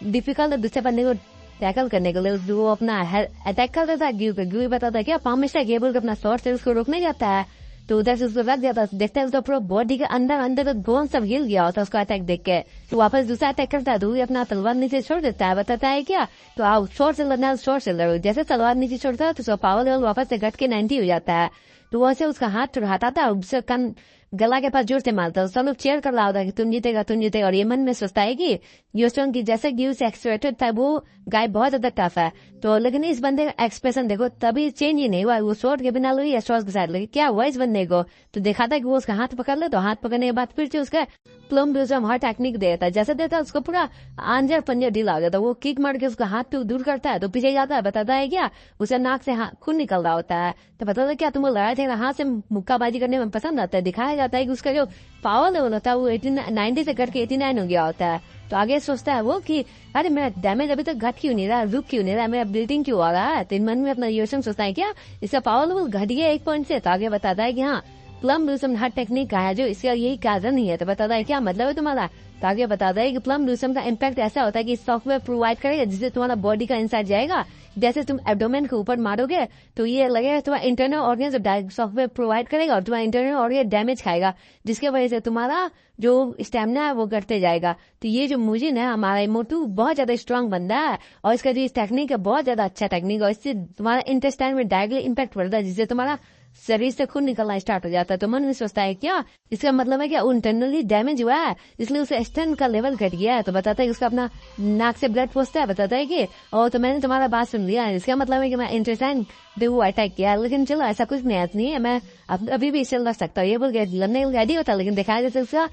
डिफिकल्ट है दूसरे बंदे को टैकल करने के लिए। वो अपना अटैक कर देता है गियू पे। गियू बताता है क्या पाम में से गेबल अपना स्वॉर्ड से उसको रोकने जाता है। तो उधर से उसको रख जाता है, देखता है उसका पूरा बॉडी के अंदर तो बोन सब हिल गया होता है उसका अटैक देख के। तो वापस दूसरा अटैक करता है तो वो अपना तलवार नीचे छोड़ देता है। बताता है क्या तो आओ शॉर्ट से लड़ना, शॉर्ट से लड़ो। जैसे तलवार नीचे छोड़ता है तो उसका पावर लेवल वापस से घट के 90 हो जाता है। तो वैसे उसका हाथ हटाता है, उससे कन गला के पास जोर से मारता है। सब लोग चेयर कर रहा होता है कि तुम जीतेगा तुम जीतेगा, और ये मन में सोचता है कि यूस्टोन की जैसे गियू से एक्सपेक्टेड था वो गाय बहुत ज्यादा टफ है। तो लेकिन इस बंदे का एक्सप्रेशन देखो तभी चेंज ही नहीं हुआ, वो शॉर्ट के बिना लगी या शॉर्ट के साथ लगी, क्या हुआ इस बंदे को। तो देखा था कि वो उसका हाथ पकड़ ले, तो हाथ पकड़ने के बाद फिर से उसका प्लम ब्लॉसम हर टेक्निक देता है, जैसे देता है उसको पूरा आंजर पंजर ढीला हो जाता है। वो किक मार के उसका हाथ पे दूर करता है तो पीछे जाता है। बताता है क्या उसे नाक से खून निकल रहा होता है। तो बताता है क्या तुमको लड़ाई झगड़ा हाथ से मुक्काबाजी करने में पसंद आता है, दिखाया जाता है कि उसका जो पावर लेवल होता है वो 90 से घट के 89 हो गया होता है। तो आगे सोचता है वो कि अरे मेरा डैमेज अभी तक घट क्यों नहीं रहा, रुक क्यों नहीं रहा, मेरा ब्लीडिंग क्यों आ रहा है। तो मन में अपना योशन सोचता है क्या इसका पावर लेवल घट गया 1 पॉइंट से। तो आगे बताता है कि हाँ प्लम ब्लूसम हर टेक्निक का है जो इसका यही कारण ही है। तो बताता है क्या मतलब है तुम्हारा। तो आगे बताता है कि प्लम ब्लूसम का इम्पैक्ट ऐसा होता है कि सॉफ्टवेयर प्रोवाइड करेगा जिससे तुम्हारा बॉडी का इनसाइड जाएगा। जैसे तुम एब्डोमेन के ऊपर मारोगे तो ये लगेगा तुम्हारा इंटरनल ऑर्गन सॉफ्टवेयर प्रोवाइड करेगा और तुम्हारा इंटरनल ऑर्गन डैमेज खाएगा, जिसके वजह से तुम्हारा जो स्टेमिना है वो घटते जाएगा। तो ये जो मुजिन है हमारा मोटू बहुत ज्यादा स्ट्रांग बंदा है और इसका जो टेक्निक है बहुत ज्यादा अच्छा टेक्निक है और इससे तुम्हारा इंटेस्टाइन में डायरेक्टली इम्पैक्ट पड़ता है, जिससे तुम्हारा शरीर से खून निकलना स्टार्ट हो जाता है। तो मन में सोचता है क्या इसका मतलब है क्या इंटरनली डैमेज हुआ है इसलिए उसे स्टेन का लेवल घट गया है। तो बताता है उसका अपना नाक से ब्लड पहुंचता है। बताता है कि और तो मैंने तुम्हारा बात सुन लिया, इसका मतलब है कि मैं इंटेस्टाइन वो अटैक किया, लेकिन चलो ऐसा कुछ नहीं है, मैं अभी भी इसे लड़ सकता हूँ। ये बोल के लड़ने रेडी होता है, लेकिन दिखाया जैसे उसका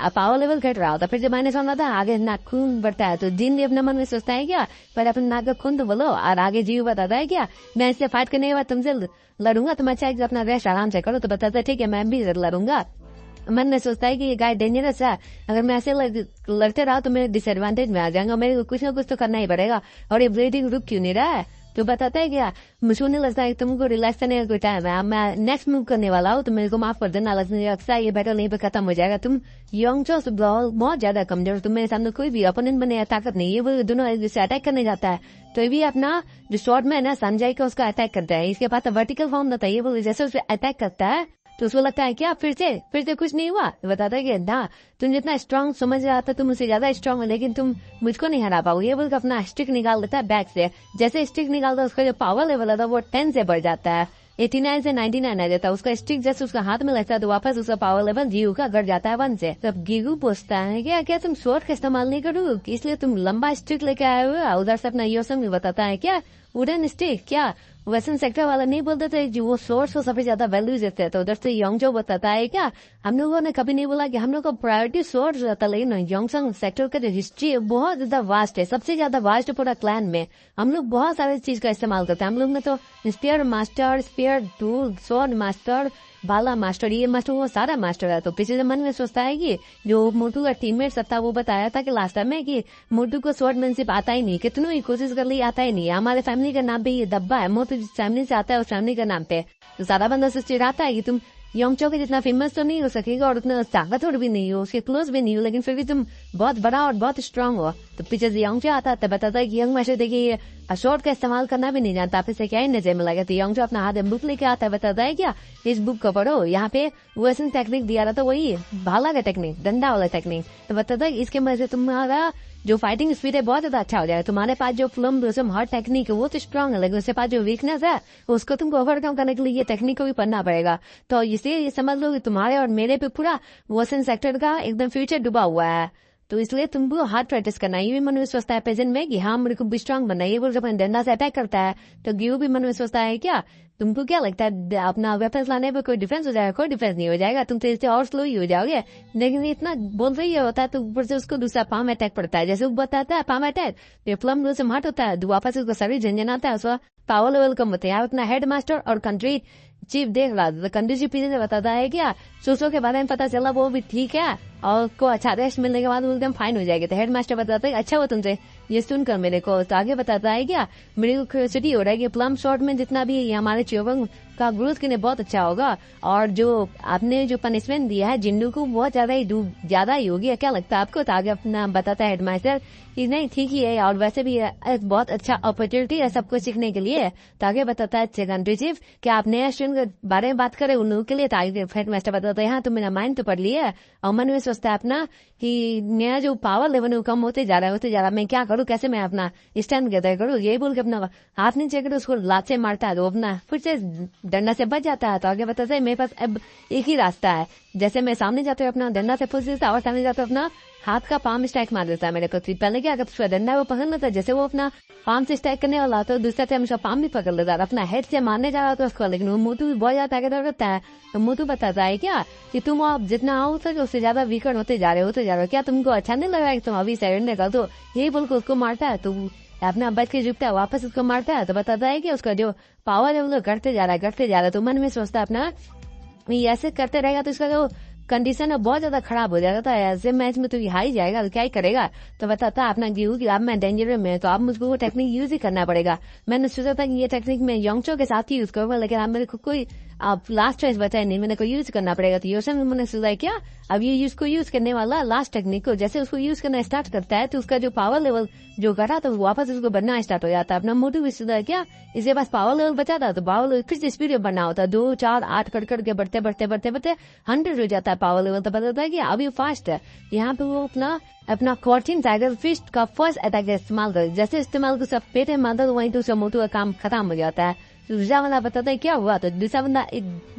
पावर लेवल घट रहा होता। फिर जब मैंने सुना था आगे नाक खून बढ़ता है तो जिन भी अपने मन में सोचता है क्या पर अपने नाक का खून तो बोलो। और आगे जीव बताता है क्या मैं इससे फाइट करने के बाद तुमसे लड़ूंगा, तुम अच्छा अपना रेस्ट आराम से करो। तो बताता है ठीक है मैं भी लड़ूंगा। मन में सोचता है कि ये गाय डेंजरस है, अगर मैं ऐसे लड़ते रहा तो मेरे डिसएडवांटेज में आ जाएगा, मेरे को कुछ ना कुछ तो करना ही पड़ेगा। और ये ब्लीडिंग रुक क्यों नहीं रहा है। तो बताता है क्या मुझे नहीं लगता है तुमको रिलैक्स करने का कोई टाइम है, मैं नेक्स्ट मूव करने वाला हूँ तो मेरे को माफ कर देना, लगता है ये बैटल यहीं पे खत्म हो जाएगा। तुम यंग चो बहुत ज्यादा कमजोर, तुम मेरे सामने कोई भी अपोनेंट बने ताकत नहीं है, वो दोनों एक दूसरे अटैक करने जाता है। तो ये भी अपना जो शॉर्ट में है ना संजय का उसका अटैक करता है, इसके पास वर्टिकल फॉर्म होता है, ये वो जैसे उसे अटैक करता है तो उसको लगता है क्या फिर से कुछ नहीं हुआ। बताता है कि ना तुम जितना स्ट्रांग समझ रहा था तुम उससे ज्यादा स्ट्रांग हो, लेकिन तुम मुझको नहीं हरा पाओगे। ये बोलकर अपना स्टिक निकाल देता है बैग से, जैसे स्टिक निकालता है उसका जो पावर लेवल था वो 10 से बढ़ जाता है, 89 से 99 आ जाता है। उसका स्टिक जैसे उसका हाथ में लगता है तो वापस उसका पावर लेवल जीव का घट जाता है 1 से। तब गिगू पूछता है क्या तुम स्वॉर्ड का इस्तेमाल नहीं करो इसलिए तुम लंबा स्टिक लेके आए हुए। उधर से अपना योसन भी बताता है क्या वुडन स्टिक, क्या वेस्टर्न सेक्टर वाला नहीं बोलते थे जो वो सोर्स को सबसे ज्यादा वैल्यू देते थे। तो उधर से योंगजो बताता है क्या हम लोगों ने कभी नहीं बोला कि हम लोग को प्रायोरिटी सोर्स रहता, लेकिन योंगसंग सेक्टर का जो हिस्ट्री है बहुत ज्यादा वास्ट है, सबसे ज्यादा वास्ट है पूरा क्लैन में। हम लोग बहुत सारे चीज का इस्तेमाल करते हैं, हम लोग ने तो spear master, spear tool, sword master, बाला मास्टर, ये मास्टर वो सारा मास्टर है। तो पीछे मन में सोचता है कि जो मोटू का टीममेट सब था वो बताया था कि लास्ट टाइम में कि मोटू को स्वॉर्डमैनशिप आता ही नहीं, कितनों ही कोशिश कर ली आता ही नहीं। हमारे फैमिली का नाम पे ये डब्बा है, मोटू जिस फैमिली से आता है उस फैमिली का नाम पे। तो सारा बंदा से चिढ़ाता है कि तुम योंगचो के जितना फेमस तो नहीं हो सकेगा और उतना ताकतवर भी नहीं हो, उसके क्लोज भी नहीं हो, लेकिन फिर भी तुम बहुत बड़ा और बहुत स्ट्रांग हो। तो पीछे से योंगचो आता है, बताता है कि यंग मास्टर देखिए शॉर्ट का इस्तेमाल करना भी नहीं जानता, आप इसे क्या ही नजर में लगा। तो योंगचो अपना हाथ में बुक लेके आता है, बताता है क्या इस बुक को पढ़ो, यहाँ पे वेस्टर्न टेक्निक दिया रहा था वही भाला का टेक्निक, डंडा वाला टेक्निक। तो बताता है इसके वजह से तुम्हारा जो फाइटिंग स्पीड है बहुत ज्यादा अच्छा हो जाएगा। तुम्हारे पास जो फ्लम ब्लॉसम हर टेक्निक है वो तो स्ट्रांग है, लेकिन उसके पास जो वीकनेस है उसको तुमको ओवरकम करने के लिए ये टेक्निक को भी पढ़ना पड़ेगा। तो इसलिए ये समझ लो कि तुम्हारे और मेरे पे पूरा वेस्टर्न सेक्टर का एकदम फ्यूचर डूबा हुआ है। तो इसलिए तुमको हार्ड प्रैक्टिस करना है। ये भी मन में सोचता है प्रेजेंट में कि हाँ मेरे को भी स्ट्रांग बनना है, ये बोल अपने डंडा से अटैक करता है। तो गियो भी मन में सोचता है क्या तुमको क्या लगता है अपना वेपन्स लाने पे कोई डिफेंस हो जाएगा, कोई डिफेंस नहीं हो जाएगा, तुम तो इससे और स्लो ही हो जाओगे। लेकिन इतना बोल रही होता है तो ऊपर से उसको दूसरा पाम अटैक पड़ता है, जैसे वो बताता है पाम अटैक तो प्लम ब्लॉसम हट होता है, वापस उसको शरीर झंझनाता है, उसका पावर लेवल कम होता है। अपना हेड मास्टर और कंट्री चीफ देख रहा था, कंट्री चीफ पीछे से बताता है क्या सोचो के बारे में पता चला वो भी ठीक है और को अच्छा रेस्ट मिलने के बाद वो एकदम फाइन हो जाएगा। तो हेड मास्टर बताता है अच्छा वो तुमसे ये सुनकर मेरे को। तो आगे बताता है क्या मेरे को क्यूरियोसिटी हो रहा है कि प्लम शॉर्ट में जितना भी ये हमारे च्योवंग का ग्रोथ के लिए बहुत अच्छा होगा, और जो आपने जो पनिशमेंट दिया है जिंडू को बहुत ज्यादा ही होगी, क्या लगता है आपको। तो आगे अपना बताता है हेडमास्टर कि नहीं ठीक ही है और वैसे भी बहुत अच्छा अपॉर्चुनिटी है सबको सीखने के लिए। तो आगे बताता है कंट्री चीफ क्या आप नया स्टूडेंट के बारे में बात करें उन लोगों के लिए। तो आगे हेडमास्टर बताता है हाँ तुम मेरा माइंड तो पढ़ लिया और मन में सोचता है अपना कि नया जो पावर लेवल वो कम होते जा रहा है, मैं क्या करूँ, कैसे मैं अपना स्टैंड गदर करूँ। ये बोल के अपना हाथ नीचे कर उसको लात से मारता है तो अपना फिर से डंडा से बच जाता है। तो आगे बताता है मेरे पास अब एक ही रास्ता है, जैसे मैं सामने जाते हुए अपना डंडा से फंस देता और सामने जाते हुए अपना हाथ का पाम स्ट्राइक मार देता है मेरे को। पहले क्या अगर उसका डंडा वो पकड़ लेता है, जैसे वो अपना पाम से स्ट्राइक करने वाला तो दूसरा टाइम उसका पाम भी पकड़ लेता है, अपना हेड से मारने जा रहा था उसको, लेकिन वो मोटू भी बहुत ज्यादा ताकतवर रहता है। तो मोटू बताता है क्या कि तुम आप जितना आओ सके उससे ज्यादा वीकर होते जा रहे हो, क्या तुमको अच्छा नहीं लग रहा है कि तुम अभी सरेंडर कर दो। यही बोल के उसको मारता है तो अपना बच के झुकता है, वापस उसको मारता है। तो बताता है कि उसका जो पावर है वो घटते जा रहा है। तो मन में सोचता है अपना ये ऐसे करते रहेगा तो इसका जो कंडीशन है बहुत ज्यादा खराब हो जाएगा। तो ऐसे मैच में तो ये हार ही जाएगा, तो क्या ही करेगा। तो बताता अपना गेहूं कि अब मैं डेंजर में, तो अब मुझको वो टेक्निक यूज ही करना पड़ेगा। मैंने सोचा था कि ये टेक्निक मैं यंगस्टर के साथ ही यूज करूंगा, लेकिन अब मेरे को कोई अब लास्ट चॉइस बचा नहीं, मैंने को यूज करना पड़ेगा। तो योशन मैंने सोचा क्या अब ये यूज करने वाला लास्ट टेक्निक को, जैसे उसको यूज करना स्टार्ट करता है तो उसका जो पावर लेवल जो घटा तो वापस उसको बढ़ना स्टार्ट हो जाता है। अपना मोटिव है क्या, इसके पास पावर लेवल बचा था तो पावर लेवल फिर से स्पीड में बढ़ना होता है, 2 4 8 कर बढ़ते बढ़ते बढ़ते बढ़ते 100 हो जाता है पावर लेवल। तो पता होता है कि अभी फास्ट है। यहाँ पे वो अपना क्वार्टिन टाइगर फिश का फर्स्ट अटैक इस्तेमाल कर, जैसे इस्तेमाल को सब पेटे मारता तो वहीं तो उसका मोटू का काम खत्म हो जाता है। तो दूसरा बंदा बताता है क्या हुआ, तो दूसरा बंदा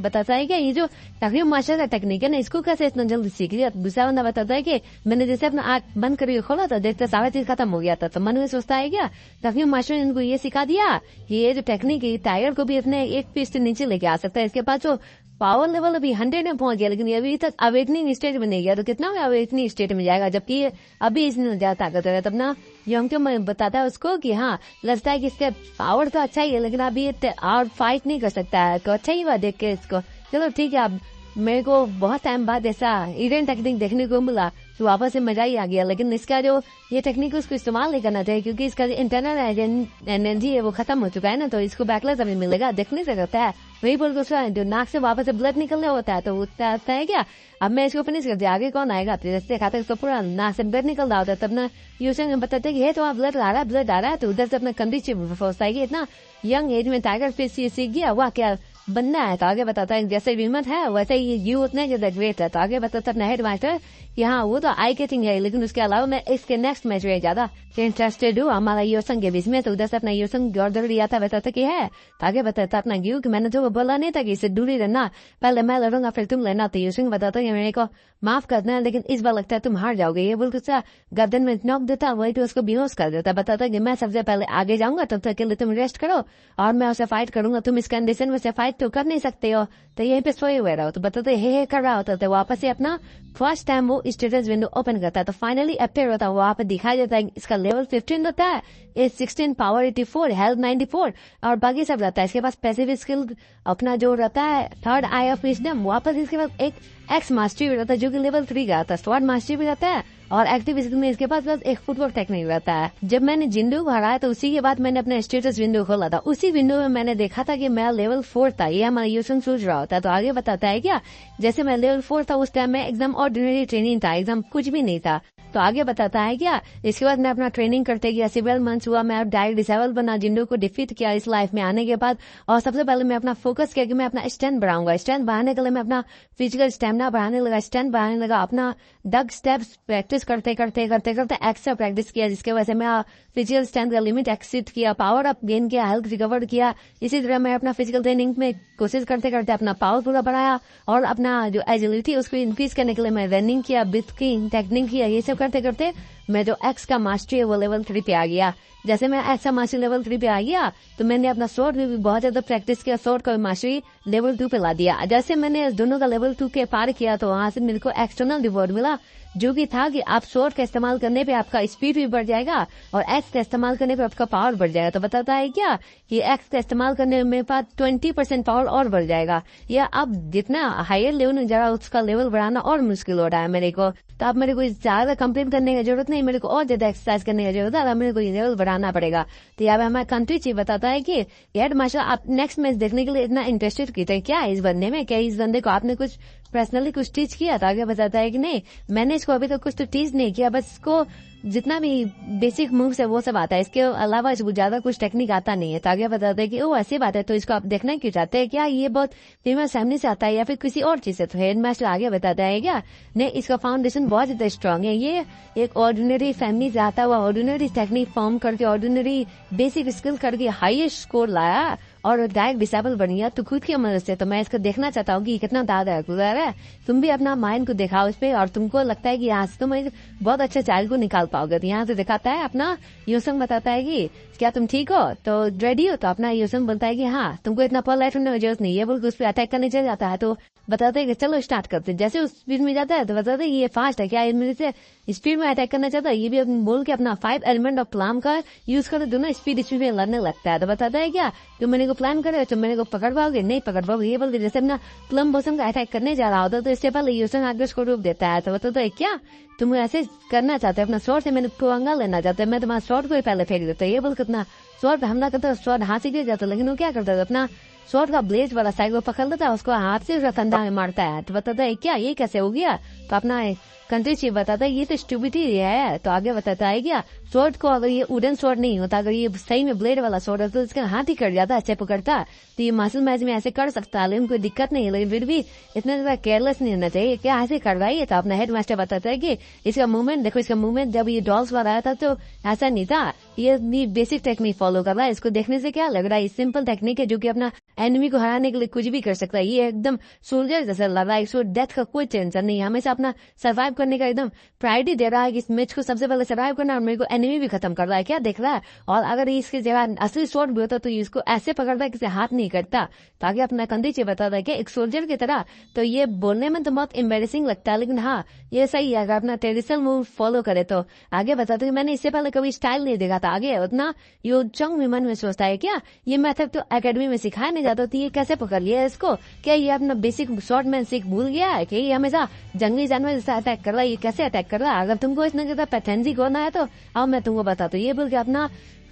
बताता है कि ये जो तकरीब मास्टर का टेक्निक है ना, इसको कैसे इतना जल्दी सीख लिया। तो दूसरा बंदा बताता है कि मैंने जैसे अपना आंख बंद करके खोला था, देखते सारा चीज खत्म हो गया था। तो मन में सोचता है क्या तकरीब मास्टर ने इनको ये सिखा दिया, ये जो टेक्निक है टाइगर को भी अपने एक पीस से नीचे लेके आ सकता है। इसके पास जो पावर लेवल अभी 100 में पहुंच गया, लेकिन ये अभी तक अवेकनिंग स्टेट में नहीं गया। तो कितना अवेकनिंग स्टेट में जाएगा, जबकि अभी इसने ज्यादा ताकत है। तब ना यंग में बताता है उसको कि हाँ लगता है कि इसके पावर तो अच्छा ही है, लेकिन अभी और फाइट नहीं कर सकता है। तो अच्छा ही हुआ देख के इसको, चलो ठीक है। अब मेरे को बहुत टाइम बाद ऐसा ईडन टेक्निक देखने को मिला तो वापस से मजा ही आ गया। लेकिन इसका जो ये टेक्निक उसको इस्तेमाल नहीं करना चाहिए, क्योंकि इसका जो इंटरनल एनर्जी है वो खत्म हो चुका है ना, तो इसको बैकलेस अभी मिलेगा, देखने से करता है वही बोल उसका जो नाक से वापस से ब्लड निकलने होता है। तो उतना है क्या अब मैं इसको फिनिश कर दिया, आगे कौन आएगा। तो जैसे खाता है पूरा नाक से ब्लड निकल रहा होता है, तब ना यूसन बताते हैं कि हे तो वहाँ ब्लड आ रहा है। तो उधर से अपना कंडीशन फंसता है कि इतना यंग एज में टाइगर फिश ये सीख गया, वाह क्या बनना है। तो आगे बताता है जैसे रीमत है वैसे ही यू उतना ज्यादा ग्रेट है। तो आगे बताता है अपना हेड मास्टर कि हाँ वो तो आई कैचिंग है, लेकिन उसके अलावा मैं इसके नेक्स्ट मैच में ज्यादा इंटरेस्टेड हूँ हमारा योसन के बीच में। तो उधर से अपना योसन गौरदर लिया था, बताता कि है। तो आगे बताता अपना गेहूं कि मैंने तो बोला नहीं था कि इससे दूरी रहना, पहले मैं लड़ूंगा फिर तुम लेना। तो योसन बताता है मेरे को माफ करना है, लेकिन इस बार लगता है तुम हार जाओगे। ये बोलते गर्दन में नॉक देता, वही तो उसको बेहोश कर देता। बताता कि मैं सबसे पहले आगे जाऊंगा, तब तक के लिए तुम रेस्ट करो और मैं उसे फाइट करूंगा, तुम इस कंडीशन में से फाइट तो कर नहीं सकते हो। तो यहीं पे सोए हुए रहो। तो बताते हे कर रहा होता था। वापस से अपना फर्स्ट टाइम वो स्टेटस विंडो ओपन करता है, तो फाइनली अपीयर होता है। वहां पर दिखाई देता है इसका लेवल 15 होता है, एज 16, पावर 84, हेल्थ 94 और बाकी सब रहता है। इसके पास पैसिव स्किल अपना जो रहता है थर्ड आई ऑफ विजडम। वापस इसके पास एक एक्स मास्टरी भी रहता है जो कि लेवल 3 का आता है, स्वॉर्ड मास्टरी भी रहता है और एक्टिव स्किल में इसके पास बस एक फुटवर्क टेक्निक रहता है। जब मैंने जिंदू को हराया तो उसी के बाद मैंने अपना स्टेटस विंडो खोला था। उसी विंडो में मैंने देखा था कि मैं लेवल 4 था। ये हमारा यूसन सोच रहा होता है। तो आगे बताता है क्या जैसे मैं लेवल 4 था उस टाइम में एकदम ऑर्डिनरी ट्रेनिंग था, एकदम कुछ भी नहीं था। तो आगे बताता है क्या इसके बाद मैं अपना ट्रेनिंग करते गया, सिविल मंथ्स हुआ, मैं डायरेक्ट डिसेबल बना, जिंदू को डिफीट किया इस लाइफ में आने के बाद। और सबसे पहले मैं अपना फोकस किया कि मैं अपना स्ट्रेंथ बढ़ाऊंगा। स्ट्रेंथ बढ़ाने के लिए मैं अपना फिजिकल स्टेमिना बढ़ाने लगा, स्ट्रेंथ बढ़ाने लगा, अपना डग स्टेप्स प्रैक्टिस करते करते करते करते एक्स्ट्रा प्रैक्टिस किया, जिसके वजह से मैं फिजिकल स्ट्रेंथ का लिमिट एक्सीड किया, पावर अप गेन किया, हेल्थ रिकवर किया। इसी तरह मैं अपना फिजिकल ट्रेनिंग में कोशिश करते करते अपना पावर पूरा बढ़ाया और अपना जो एजिलिटी उसको इंक्रीज करने के लिए मैं रनिंग किया, ब्रीथिंग टेक्निक किया। ये सब करते करते मैं जो एक्स का मास्टरी है वो लेवल 3 पे आ गया। जैसे मैं एक्स का मास्टरी लेवल 3 पे आ गया तो मैंने अपना स्वॉर्ड में भी बहुत ज्यादा प्रैक्टिस किया, स्वॉर्ड का मास्टरी लेवल 2 पे ला दिया। जैसे मैंने दोनों का लेवल 2 के पार किया तो वहां से मेरे को एक्सटर्नल रिवॉर्ड मिला, जो कि था कि आप स्वॉर्ड का इस्तेमाल करने पे आपका स्पीड भी बढ़ जाएगा और एक्स का इस्तेमाल करने पे आपका पावर बढ़ जाएगा। तो बताता है क्या कि एक्स का इस्तेमाल करने में मेरे पास 20% पावर और बढ़ जाएगा। या अब जितना हायर लेवल में जा उसका लेवल बढ़ाना और मुश्किल हो रहा है मेरे को। तो अब मेरे को ज्यादा कंप्लीट करने की जरूरत नहीं, मेरे को और ज्यादा एक्सरसाइज करने की जरूरत है। अब मेरे को ये लेवल बढ़ाना पड़ेगा। तो यहाँ पे हमारा कंट्री चीफ बताता है कि यार माशा आप नेक्स्ट मैच देखने के लिए इतना इंटरेस्टेड की थे क्या इस बंदे में, क्या इस बंदे को आपने कुछ पर्सनली कुछ टीच किया था। आगे बताता है कि नहीं मैंने इसको अभी तक कुछ तो टीच नहीं किया, बस इसको जितना भी बेसिक मूव्स है वो सब आता है, इसके अलावा इसको ज्यादा कुछ टेक्निक आता नहीं है। तो आगे बताते हैं कि ओ ऐसी बात है तो इसको आप देखना क्यों चाहते हैं, क्या ये बहुत फेमस फैमिली से आता है या फिर किसी और चीज से। तो हेड मास्टर आगे बताता है क्या नहीं इसका फाउंडेशन बहुत ज्यादा स्ट्रांग है, ये एक ऑर्डिनरी फैमिली से आता हुआ ऑर्डिनरी टेक्निक फॉर्म करके ऑर्डिनरी बेसिक स्किल करके हाईएस्ट स्कोर लाया और डायरेक्ट डिसेबल बन गया तो खुद की मदद से। तो मैं इसको देखना चाहता हूँ कि कितना दादा गुजर है। तुम भी अपना माइंड को दिखाओ इस पे और तुमको लगता है कि यहाँ से तुम बहुत अच्छे चाइल्ड को निकाल पाओगे। तो यहाँ से दिखाता है अपना यूसंग बताता है कि क्या तुम ठीक हो, तो रेडी हो। तो अपना यूसंग बोलता है कि हाँ तुमको इतना पोलाइट होने की जरूरत नहीं है, बोल उस पर अटैक करने चल जाता है। तो बताते हैं कि चलो स्टार्ट करते हैं। जैसे उस स्पीड में जाता है तो बताते हैं ये फास्ट है क्या, मेरे से स्पीड में अटैक करना चाहता है, ये भी बोल के अपना 5 एलिमेंट ऑफ प्लान का यूज कर दोनों स्पीड में लड़ने लगता है। तो बताता है क्या तुम मेरे को प्लान करे, तुम मेरे को पकड़ पाओगे, नहीं पकड़ पाओगे, ये बोलते जैसे अपना प्लम बॉसम का अटैक करने जा रहा होता तो इससे पहले यूसन आग्रस को रूप देता है। तो बताता है क्या तुम ऐसे करना चाहते हो, अपना स्वॉर्ड से मैंने पंगा लेना चाहते, मैं तुम्हारा स्वॉर्ड को ही पहले फेंक देता। ये बोल कितना स्वॉर्ड पे हमला करता, स्वॉर्ड हाथ से गिर जाता, लेकिन वो क्या करता था अपना स्वॉर्ड का ब्लेड वाला साइड को पकड़ लेता है, उसको हाथ से कंधा में मारता है। तो बताता है क्या ये कैसे हो गया, तो अपना कंट्री चीफ बताता है ये तो स्टूपिडिटी है। तो आगे बताता है क्या स्वॉर्ड को अगर ये वुडन स्वॉर्ड नहीं होता, अगर ये सही में ब्लेड वाला स्वॉर्ड होता तो इसका हाथ ही कट जाता, अच्छे पकड़ता, तो ये मार्शल मैच में ऐसे कर सकता है, लेकिन कोई दिक्कत नहीं है, लेकिन फिर भी इतना ज्यादा केयरलेस नहीं होना चाहिए, क्या ऐसे करवाइए। तो अपना हेड मास्टर बताता है कि इसका मूवमेंट देखो, इसका मूवमेंट जब ये डॉल्स वाला आया था तो ऐसा नहीं था, ये बेसिक टेक्निक फॉलो कर रहा है, इसको देखने से क्या लग रहा है सिंपल टेक्निक है जो कि अपना एनिमी को हराने के लिए कुछ भी कर सकता है, ये एकदम सोल्जर जैसा लग रहा है, इसको डेथ का कोई टेंशन नहीं, हमेशा अपना सर्वाइव करने का एकदम प्रायोरिटी दे रहा है कि इस मैच को सबसे पहले सर्वाइव करना और मेरे को एनिमी भी खत्म कर रहा है, क्या देख रहा है। और अगर इसके जगह असली स्वॉर्ड भी होता तो इसको ऐसे पकड़ता है किसी हाथ नहीं करता। ताकि अपना कंधे से बताता है कि एक सोल्जर की तरह, तो ये बोलने में तो बहुत एम्बेरेसिंग लगता है, लेकिन हाँ ये सही है अगर अपना ट्रेडिशनल मूव फॉलो करे तो। आगे बताते हैं मैंने इससे पहले कभी स्टाइल नहीं देखा था, आगे उतना यो चंग भी मन में सोचता है क्या ये मेथड तो एकेडमी में सिखाया नहीं जाता, तो ये कैसे पकड़ लिया इसको, क्या ये अपना बेसिक शॉर्ट मैन सीख भूल गया है कि ये हमेशा जंगली जानवर जैसा अटैक कर रहा है, ये कैसे अटैक कर रहा है। अगर तुमको इतना ज्यादा पैथेंजी करना है तो अब मैं तुमको बताता हूँ, ये बोल के अपना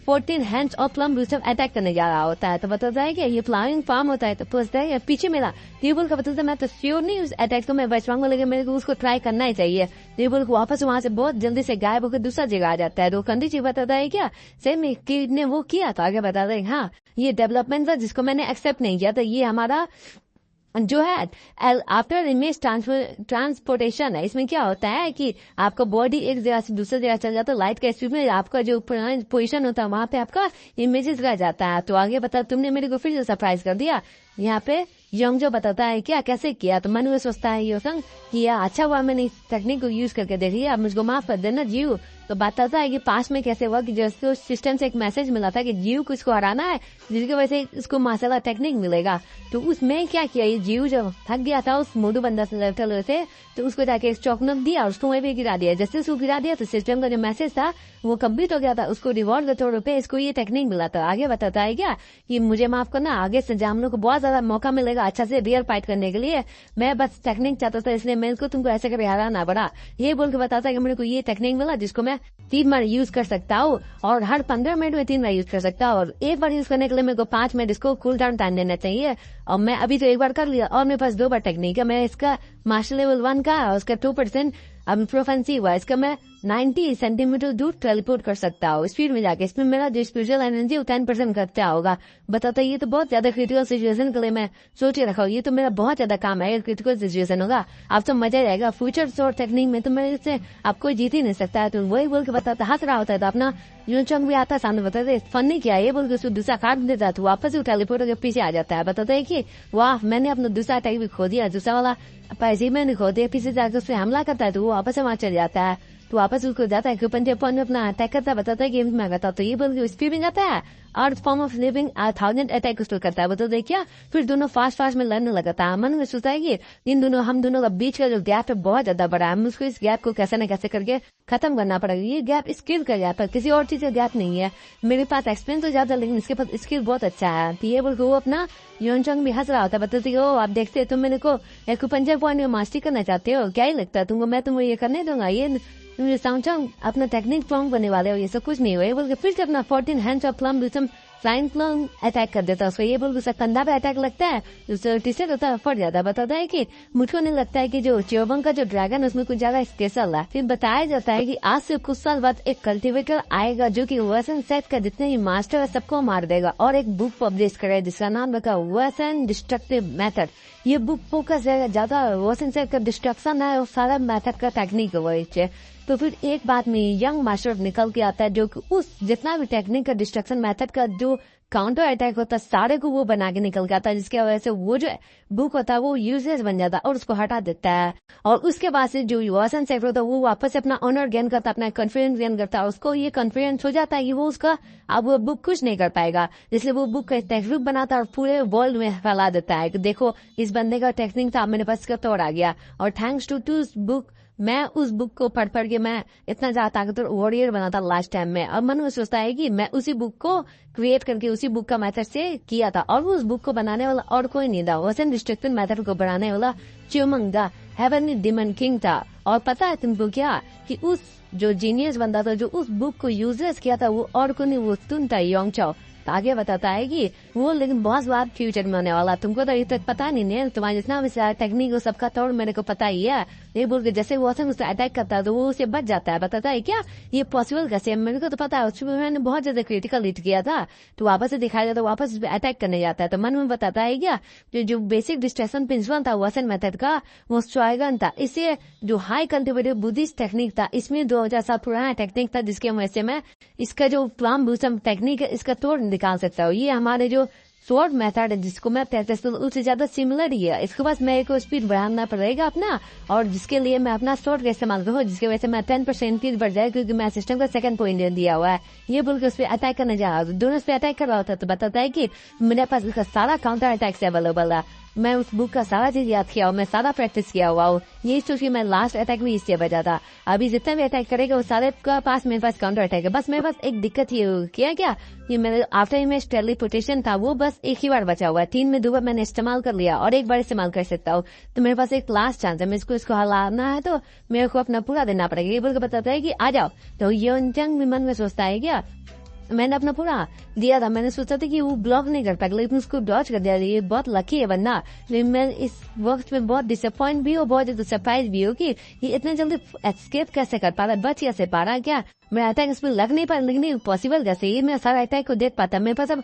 14 हैंड्स और प्लम बूस्टर अटैक करने जा रहा होता है। तो बताता है कि ये फ्लाइंग फार्म होता है, तो पूछता है पीछे मेरा टेबल का बताता है मैं तो श्योर नहीं उस अटैक को मैं बच पाऊंगा, लेकिन मेरे को उसको ट्राई करना ही चाहिए। टेबल को वापस वहां से बहुत जल्दी से गायब होकर दूसरा जगह आ जाता है। तो कंदी जी बताता है क्या सही में ने वो किया, तो आगे बताता है हाँ ये डेवलपमेंट था जिसको मैंने एक्सेप्ट नहीं किया, तो ये हमारा जो है आफ्टर इमेज ट्रांसपोर्टेशन है। इसमें क्या होता है कि आपका बॉडी एक जगह से दूसरी जगह चल जाता है, लाइट के स्पीड में आपका जो पोजीशन होता है वहां पे आपका इमेजेस रह जाता है। तो आगे बता तुमने मेरे को फिर से सरप्राइज कर दिया। यहाँ पे यंग जो बताता है क्या कैसे किया, तो मन में सोचता है ये संग किया अच्छा हुआ मैंने इस टेक्निक को यूज करके देख लिया, अब मुझको माफ कर देना जीव। तो बताता है कि पास में कैसे हुआ कि जैसे सिस्टम से एक मैसेज मिला था कि जीव को इसको हराना है, जिसकी वजह से इसको मार्शल आर्ट टेक्निक मिलेगा। तो उसमें क्या किया ये जीव जब थक गया था उस मोटू बंदा से लड़ते से, तो उसको जाके एक चौकनोक दिया और उसको वहीं पे गिरा दिया। जैसे उसको गिरा दिया तो सिस्टम का जो मैसेज था वो कंप्लीट हो गया था, उसको रिवॉर्ड के तौर पे इसको ये टेक्निक मिला था। आगे बताता है क्या कि मुझे माफ करना, आगे से हम लोग को बहुत ज्यादा मौका मिलेगा अच्छा से रियल फाइट करने के लिए, मैं बस टेक्निक चाहता था इसलिए मैं इसको तुमको ऐसे कभी हराना पड़ा। ये बोल के बताता है कि मेरे को ये टेक्निक मिला जिसको मैं 3 बार यूज कर सकता हूँ और हर 15 मिनट में 3 बार यूज कर सकता हूँ, और एक बार यूज करने के लिए मेरे को 5 मिनट इसको कूल डाउन टाइम देना चाहिए। और मैं अभी तो एक बार कर लिया और मेरे पास 2 बार टेक्निक है, मैं इसका मास्टर लेवल 1 का और उसका 2% अब प्रोफेंसी हुआ, इसका मैं 90 सेंटीमीटर दूर टेलीपोर्ट कर सकता हूँ स्पीड में जाके, इसमें मेरा जो स्पिरिचुअल एनर्जी 10% खर्चा होगा। बताता ये तो बहुत ज्यादा क्रिटिकल सिचुएशन के लिए मैं सोच के रखा हूँ, ये तो मेरा बहुत ज्यादा काम है, क्रिटिकल सिचुएशन होगा अब तो मजा रहेगा। फ्यूचर शॉर्ट टेक्निक में तो मेरे से आपको जीत ही नहीं सकता है। तो वही बोल के बताता हंस रहा होता है, तो अपना यूनचंग भी आता सामने बताते फन नहीं किया, ये बोल के उसको दूसरा काट देता तो वापस वो टेलीपोर्ट के पीछे आ जाता है। बताता है कि वाह मैंने अपना दूसरा अटैक भी खो दिया, दूसरा वाला पैसे मैंने खो दिया, पीछे जाकर उससे हमला करता है तो वो वापस से वहां चल जाता है, तो वापस उसको जाता है क्यूपन पॉइंट में अपना अटैक करता है। बताता है गेम में करता, तो ये बोल के स्पीड में जाता है और फॉर्म ऑफ लिविंग 1000 अटैक उसको करता है। बताता है क्या फिर दोनों फास्ट में लड़ने लगता है। मन में सोचता है कि हम दोनों का बीच का जो गैप है बहुत ज्यादा बड़ा है, मुझको इस गैप को कैसे न कैसे करके खत्म करना पड़ेगा। ये गैप स्किल का गैप है, किसी और चीज का गैप नहीं है। मेरे पास एक्सपीरियंस तो ज्यादा लेकिन इसके पास स्किल बहुत अच्छा है। तो ये बोल के वो अपना योनचंग भी हंस रहा होता है। बताती हो आप देखते तुम मेरे को एक्यूपंचर पॉइंट में मास्टरी करना चाहते हो, क्या ही लगता है तुमको मैं तुम्हें ये करने दूंगा, ये तुम साउंड अपना टेक्निक स्ट्रॉन्ग बनने वाले हो, ये सब कुछ नहीं हुआ। ये बोल के फिर से अपना 14 hands of plum blossom flying plum attack कर देता है उसको। ये बोल उसका कंधा पे अटैक लगता है, उससे टी-शर्ट होता है फट जाता है। बताता है कि मुझको नहीं लगता है कि जो चियोबंग का जो ड्रैगन उसमें कुछ ज्यादा स्पेशल है। फिर बताया जाता है कि आज से कुछ साल बाद एक कल्टिवेटर आएगा जो कि वर्सन सेट का जितने ही मास्टर है सबको मार देगा और एक बुक पब्लिश करे जिसका नाम रखा वर्सन डिस्ट्रक्टिव मेथड। ये बुक फोकस ज्यादा वर्सन सेट का डिस्ट्रक्शन है और सारा मेथड का टेक्निक है। तो फिर एक बात में यंग मास्टर निकल के आता है जो कि उस जितना भी टेक्निक का डिस्ट्रक्शन मेथड का जो काउंटर अटैक होता है सारे को वो बना के निकल के आता है, जिसकी वजह से वो जो बुक होता है वो यूजलेस बन जाता है और उसको हटा देता है। और उसके बाद से जो वर्सन सेट होता है वो वापस अपना ऑनर गेन करता है, अपना कॉन्फिडेंस गेन करता है। उसको ये कॉन्फिडेंस हो जाता है कि वो उसका अब वो बुक कुछ नहीं कर पाएगा, इसलिए वो बुक का टेक्स्ट बुक बनाता है और पूरे वर्ल्ड में फैला देता है कि देखो इस इस बंदे का टेक्निक था, मेरे पास का तोड़ आ गया। और थैंक्स टू बुक, मैं उस बुक को पढ़ के मैं इतना ज्यादा ताकतवर वॉरियर बना था लास्ट टाइम में। अब मन में सोचता है कि मैं उसी बुक को क्रिएट करके उसी बुक का मेथड से किया था, और उस बुक को बनाने वाला और कोई नहीं था, वसन रिस्ट्रिक्टेड मेथड को बनाने वाला च्यूमंग द हेवनली डिमन किंग था। और पता है तुमको क्या कि उस जो जीनियस बंदा था जो उस बुक को यूजलेस किया था, वो और कोई नहीं, वो तुम था, योंग चाओ। आगे बताता है कि वो लेकिन बहुत बार फ्यूचर में होने वाला, तुमको तो ये तक पता नहीं है, तुम्हारे जितना भी टेक्निक सबका तौर मेरे को पता ही है। ये बोल के जैसे वो उसे अटैक करता है तो वो उसे बच जाता है। बताता है क्या ये पॉसिबल कैसे, मेरे को तो पता है, उसमें मैंने बहुत ज्यादा क्रिटिकल हिट किया था, तो वापस से दिखाया जाता, वापस अटैक करने जाता है। तो मन में बताता है क्या जो बेसिक डिस्ट्रेक्शन प्रिंसिपल था वसन मेथड का, वो स्ट्राइगन था। इससे जो हाई कल्टिवेटेड बुद्धिस्ट टेक्निक था, इसमें 2000 साल पुराना टेक्निक था, जिसके वजह से मैं इसका जो प्लाम बूसम टेक्निक है इसका तोड़ निकाल सकता हूँ। ये हमारे जो स्वॉर्ड मेथड है जिसको मैं प्रैक्टिस करता हूँ उससे ज्यादा सिमिलर ही है। इसके बाद मेरे को स्पीड बढ़ाना पड़ेगा अपना, और जिसके लिए मैं अपना स्वॉर्ड का इस्तेमाल करूँ, जिसकी वजह से मैं 10% स्पीड बढ़ जाए, क्योंकि मैं सिस्टम का सेकंड पॉइंट दिया हुआ है। ये बोल के उस पर अटैक करने जा रहा हूँ, दोनों उस पर अटैक कर रहा होता तो बताता है कि मेरे पास इसका सारा काउंटर अटैक्स अवेलेबल है। मैं उस बुक का सारा चीज याद किया हूँ, मैं सारा प्रैक्टिस किया हुआ हूँ। यही सोच के मैं लास्ट अटैक भी इससे बचा था। अभी जितना भी अटैक करेगा वो सारे का पास मेरे पास काउंटर अटैक है। बस मेरे पास एक दिक्कत ये क्या ये मेरे आफ्टर इमेज टेलीपोर्टेशन था, वो बस एक ही बार बचा हुआ है। 3 में 2 बार मैंने इस्तेमाल कर लिया और एक बार इस्तेमाल कर सकता हूँ, तो मेरे पास एक लास्ट चांस है। मैं इसको हलाना है तो मेरे को अपना पूरा देना पड़ेगा। ये बोल के बताता है कि आ जाओ। तो ये जंग मन में सोचता है क्या मैंने अपना पूरा दिया था, मैंने सोचा था कि वो ब्लॉक नहीं कर पाएगा, लेकिन उसको डॉच कर दिया। ये बहुत लकी है बंदा। लेकिन मैं इस वक्त में बहुत डिसअपॉइंट भी हो, बहुत ज्यादा सरप्राइज भी हो कि ये इतना जल्दी एस्केप कैसे कर पा रहा, बच कैसे पा रहा। क्या मैं अटैक इस पर लग नहीं पा, लेकिन पॉसिबल कैसे, ये मैं सारा अटैक को देख पाता। मेरे पास अब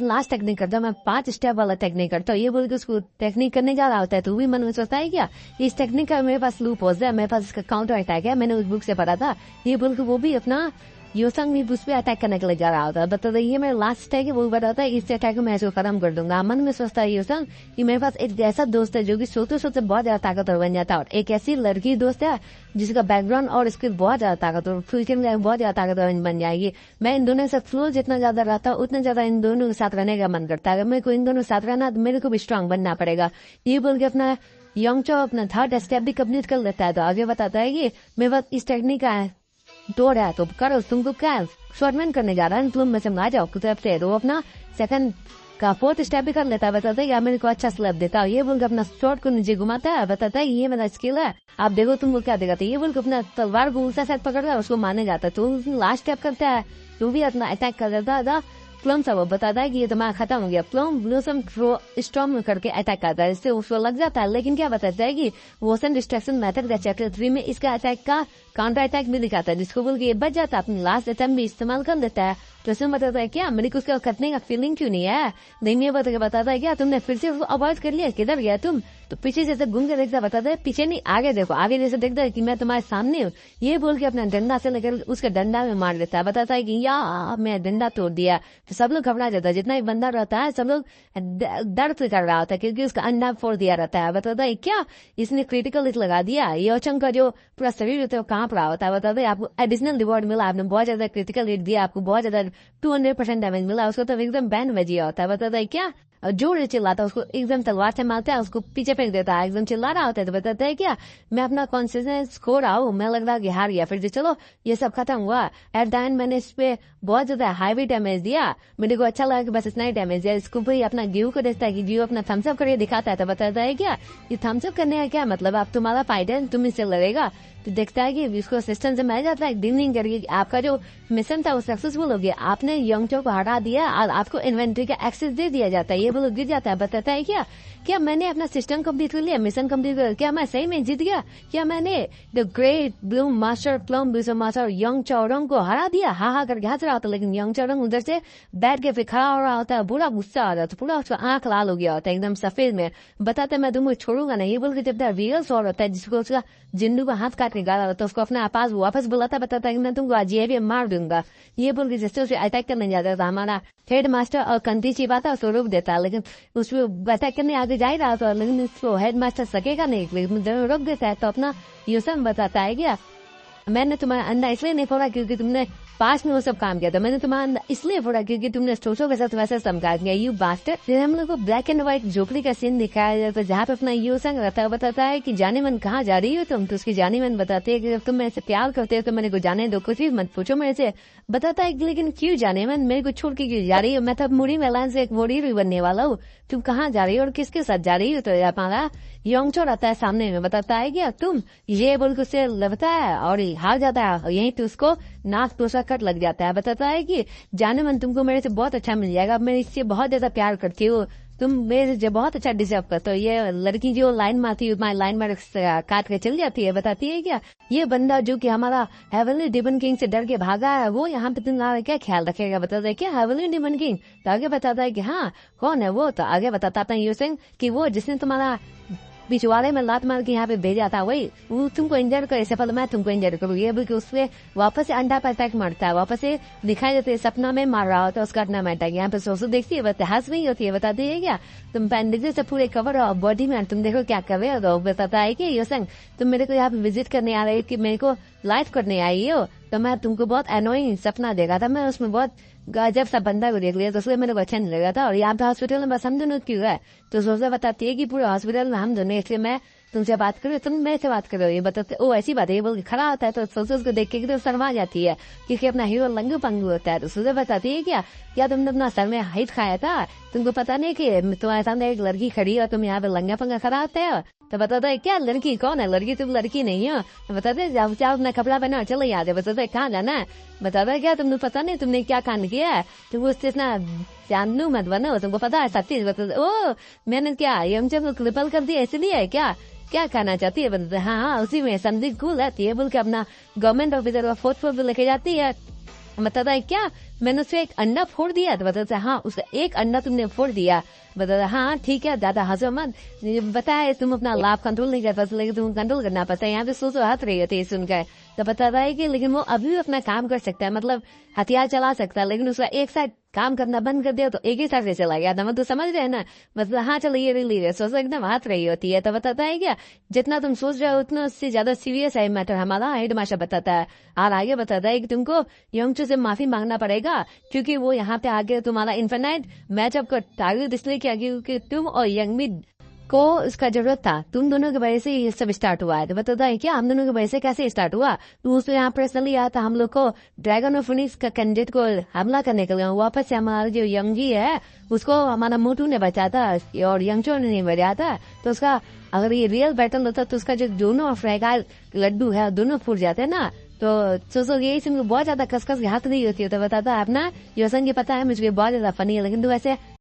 लास्ट टेक्निक करता हूँ, मैं 5 स्टेप वाला टेक्निक करता हूँ। ये बोल के उसको टेक्निक करने जा रहा होता है, तो भी मन में सोचता है क्या इस टेक्निक का मेरे पास लूप होता है, मेरे पास इसका काउंटर अटैक है, मैंने उस बुक से पढ़ा था। ये बोल के वो भी अपना योसंग भी उस पर अटैक करने के लिए जा रहा होता है। बता ये मेरा लास्ट है कि वो बताता है इस अटैक को मैं इसको खत्म कर दूंगा। मन में सोचता है योसंग कि मेरे पास एक ऐसा दोस्त है जो कि सोते सोते बहुत ज्यादा ताकतवर बन जाता है, और एक ऐसी लड़की दोस्त है जिसका बैकग्राउंड और स्किल बहुत ज्यादा ताकतवर, फ्यूचर में बहुत ज्यादा ताकतवर बन जाएगी। मैं इन दोनों के साथ फ्लो जितना ज्यादा रहता हूँ उतना ज्यादा इन दोनों के साथ रहने का मन करता है। अगर मेरे को इन दोनों के साथ रहना तो मेरे को भी स्ट्रांग बनना पड़ेगा। ये बोल के अपना योंगचो अपना 3rd स्टेप भी कंप्लीट कर लेता है। तो आगे बताता है कि मेरे पास इस टेक्निक का दौड़ है, तो करो तुमको क्या शॉर्टमैन करने जा रहा है, तुम में से आ जाओ तरफ से। तो अपना सेकंड का 4th स्टेप भी कर लेता है। बताता है यार मेरे को अच्छा स्लैब देता है। ये बोलकर अपना शॉर्ट को नीचे घुमाता है। बताता है ये मेरा स्किल है, आप देखो तुमको क्या दिखाता है। ये बोलकर अपना तलवार को उल्टा साइड पकड़ता है, उसको मारने जाता है। तो लास्ट स्टेप करता है, तो भी अपना अटैक कर देता था। प्लम सा वो बताता है कि ये तुम्हारा खत्म हो गया। प्लम ब्लूसम स्टॉर्म करके अटैक करता है, इससे उसको लग जाता है। लेकिन क्या बताता है कि वोसन डिस्ट्रैक्शन मेथड का चैप्टर 3 में इसका अटैक का काउंटर अटैक भी दिखाता है, जिसको बोल के ये बच जाता है, अपनी लास्ट अटैम्प्ट भी इस्तेमाल कर लेता है। तो उसमें बताता है क्या मेरे को उसका कटने का फीलिंग क्यों नहीं है। नहीं बताता है क्या तुमने फिर से उसको अवॉइड कर लिया, किधर गया तुम। तो पीछे से घूम के देखता, बताता है पीछे नहीं आगे देखो, आगे जैसे देखता है कि मैं तुम्हारे सामने हूँ। ये बोल के अपना डंडा से लेकर उसका डंडा में मार देता है। बताता है कि यार मैं डंडा तोड़ दिया। तो सब लोग घबरा जाता है, जितना भी बंदा रहता है सब लोग दर्द से कर रहा होता है, क्योंकि उसका अंडा फोड़ दिया रहता है। बताता है क्या इसने क्रिटिकल हिट लगा दिया। योचंग का जो पूरा शरीर होता है वो कांप रहा होता है। बताता है आपको एडिशनल रिवॉर्ड मिला, आपने बहुत ज्यादा क्रिटिकल हिट दिया, आपको बहुत ज्यादा 200% डैमेज मिला। उसको तो एकदम बैंड बजिया होता है। बताता है क्या जोर चिल्लाता है, उसको एकदम तलवार से मारता है, उसको पीछे फेंक देता है, एकदम चिल्ला रहा होता है। तो बताता है क्या मैं अपना कॉन्सियसनेस खो रहा हूँ, मैं लग रहा कि हार गया। फिर चलो ये सब खत्म हुआ। एट द एंड मैंने इस पे बहुत ज्यादा हाईवी डैमेज दिया, मेरे को अच्छा लगा कि बस इतना ही डैमेज दिया। इसको भी अपना गिव को देखता है कि गिव अपना थम्सअप करके दिखाता है। तो बताता है क्या ये थम्सअप करने का क्या मतलब, आप तुम्हारा फाइट है, तुम इससे लड़ेगा। तो देखता है कि इसको असिस्टेंट से मिल जाता है, दिन नहीं करके आपका जो मिशन था वो सक्सेसफुल हो गया, आपने योंगचो को हरा दिया और आपको इन्वेंट्री का एक्सेस दे दिया जाता है। ये बोलो गिर जाता है। बताता है क्या मैंने अपना सिस्टम कंप्लीट कर लिया, मिशन कंप्लीट कर, क्या मैं सही में जीत गया, क्या मैंने the great bloom master plum blossom master Yongcho को हरा दिया। हाँ करके हंस रहा होता, लेकिन योंगचो उधर से बैठ के फिर खड़ा हो रहा होता है, बुरा गुस्सा आ रहा था, पूरा उसका आंख लाल हो गया होता है एकदम सफेद में। बताते मैं तुमको छोड़ूंगा नहीं। ये बोल के जब रियल सॉर होता है जिसको उसका जिंदू का हाथ काट के गाला होता है, उसको अपना पास वापस बुलाता, बताता है कि मैं तुमको आज ये भी मार दूंगा। ये बोल के जैसे उसे अटैक करने जाता था, हमारा हेड मास्टर और कंती चिबाता है, उसको रोक देता है, लेकिन उसको अटैक करने आगे जा ही रहा था, लेकिन उसको हेड मास्टर सकेगा नहीं, लेकिन जरूर रोक देता है। तो अपना योसन बताता है क्या मैंने तुम्हारा अंडा इसलिए नहीं फोड़ा क्योंकि तुमने पास में वो सब काम किया था। मैंने तुम्हारा इसलिए फोड़ा क्योंकि तुमने स्टोसो के साथ वैसा समझा दिया, यू बास्टर। फिर हम लोग को ब्लैक एंड व्हाइट झोपड़ी का सीन दिखाया जाता है जहाँ पे अपना यू संग बताता है कि जाने मन कहाँ जा रही हो तुम, तो उसकी जाने मन बताते है कि जब तुम मेरे से प्यार करते हो तो मैंने को जाने दो, कुछ भी मत पूछो मेरे से। बताता है लेकिन क्यों जाने मन, मेरे को छोड़ के क्यों जा रही हो, मैं तो मुड़ी में से एक वोडी बनने वाला हूँ, तुम कहाँ जा रही हो और किसके साथ जा रही हो। तो हमारा योंगचो रहता है सामने में, बताता है क्या तुम ये बोल के उसे लगता है और हार जाता है, और यहीं तो उसको नाक टोसा कट लग जाता है। बताता है कि जाने मन तुमको मेरे से बहुत अच्छा मिल जाएगा, मैं इससे बहुत ज्यादा प्यार करती हूँ, तुम मेरे से बहुत अच्छा डिजर्व करते हो। ये लड़की जो लाइन मारती है माई लाइन मार काट के चल जाती है। बताती है क्या ये बंदा जो कि हमारा हेवनली डिमन किंग से डर के भागा है वो यहाँ पे तुम्हारा क्या ख्याल रखेगा। बताता है क्या हेवनली डिमन किंग, तो आगे बताता है कि हाँ कौन है वो, तो आगे बताता है यू सिंह कि वो जिसने तुम्हारा पिछवाड़े में लात मार के यहाँ पे भेजा था वही, वो तुमको इंजर करे से पहले मैं तुमको इंजर करूँ, ये बोल के उससे वापस से अंडा पर अटैक मारता है, वापस से दिखाई देते सपना में मार रहा होता है उसका घटना में अटैक। यहाँ पे सोचो देखती है हंस नहीं होती है। बताती है क्या तुम पैंडेज से पूरे कवर हो बॉडी में, तुम देखो क्या कर रहे हो। बताता है कि यो संग तुम मेरे को यहाँ पे विजिट करने आ रहे हो कि मेरे को लाइफ करने आई हो, तो मैं तुमको बहुत एनोइंग सपना देखा था, मैं उसमें बहुत गजब सा बंदा को देख लिया, तो उसमें मेरे को अच्छा नहीं लगा था, और यहाँ पे हॉस्पिटल में बस हम दोनों क्यों है। तो सोचा बताती है कि पूरे हॉस्पिटल में हम दोनों, इसलिए मैं तुमसे बात करो, तुम मेरे से बात करो। ये बताते ओ ऐसी बात है, ये बोल के खड़ा होता है, तो सोचो उसको देख के तो शर्मा जाती है क्योंकि अपना हीरो लंगू पंगू होता है। तो सोचा बताती है क्या तुमने अपना सर में हाइट खाया था, तुमको पता नहीं कि तुम्हारे सामने एक लड़की खड़ी है और तुम यहाँ पे लंगा पंगा खड़ा होते हो। तो बताता है क्या लड़की कौन है, लड़की तुम लड़की नहीं हो। तो बताते जाओ अपना कपड़ा पहना चलो याद है। बताते कहाँ जाना है, बताता है क्या तुमने पता नहीं तुमने क्या कांड किया है, तुम उससे इतना जानू मत बनो, तुमको पता है सब चीज। बताते ओ मैंने क्या ये क्लिपल कर दिया इसलिए है क्या, क्या कहना चाहती है। बताते हाँ उसी में समझी कूल रहती है बोल के अपना गवर्नमेंट ऑफिसर का फोर्थ फ्लोर पे लेके जाती है। बताता है क्या मैंने उसे एक अंडा फोड़ दिया, तो बताता हाँ उसका एक अंडा तुमने फोड़ दिया। बताता हाँ ठीक है दादा हंसो मत, बताए तुम अपना लाभ कंट्रोल नहीं कर पाते लेकिन तुम कंट्रोल करना पड़ता है। यहाँ पे सोचो हंस रही होती है सुनकर। तो बताता है कि लेकिन वो अभी भी अपना काम कर सकता है, मतलब हथियार चला सकता है, लेकिन उसका एक साइड काम करना बंद कर दिया तो एक ही साइड से चला गया था। मतलब समझ रहे हैं ना, मतलब हाँ चलो ये रिली है सोचो एकदम हाथ रही होती है। तो बताता है क्या जितना तुम सोच रहे हो उतना उससे ज्यादा सीरियस है मैटर हमारा हेड मास्टर बताता है। और आगे बताता है कि तुमको योंगचो से माफी मांगना पड़ेगा क्योंकि वो यहाँ पे आगे तुम्हारा इन्फिनाइट मैचअप को टारगेट इसलिए किया क्योंकि तुम और यंगमिड को उसका जरूरत था, तुम दोनों की वजह से ये सब स्टार्ट हुआ है। तो बताता है क्या हम दोनों की वजह से कैसे स्टार्ट हुआ, तो उसको यहाँ पर्सनली आया था हम लोग को ड्रैगन ऑफ फिनिक्स का कैंडिडेट को हमला करने के लिए, वापस से हमारा जो यंगजी है उसको हमारा मोटू ने बचाया था और यंगचो ने नहीं बचाया था। तो उसका अगर ये रियल बैटल होता तो उसका जो दोनों फ्रैगाइल लड्डू है दोनों फूट जाते ना। तो सोचो यही से बहुत ज्यादा कसकस हाथ नहीं होती है। तो बताता है अपना योसन की पता है मुझे बहुत ज्यादा फनी है लेकिन तू ऐसे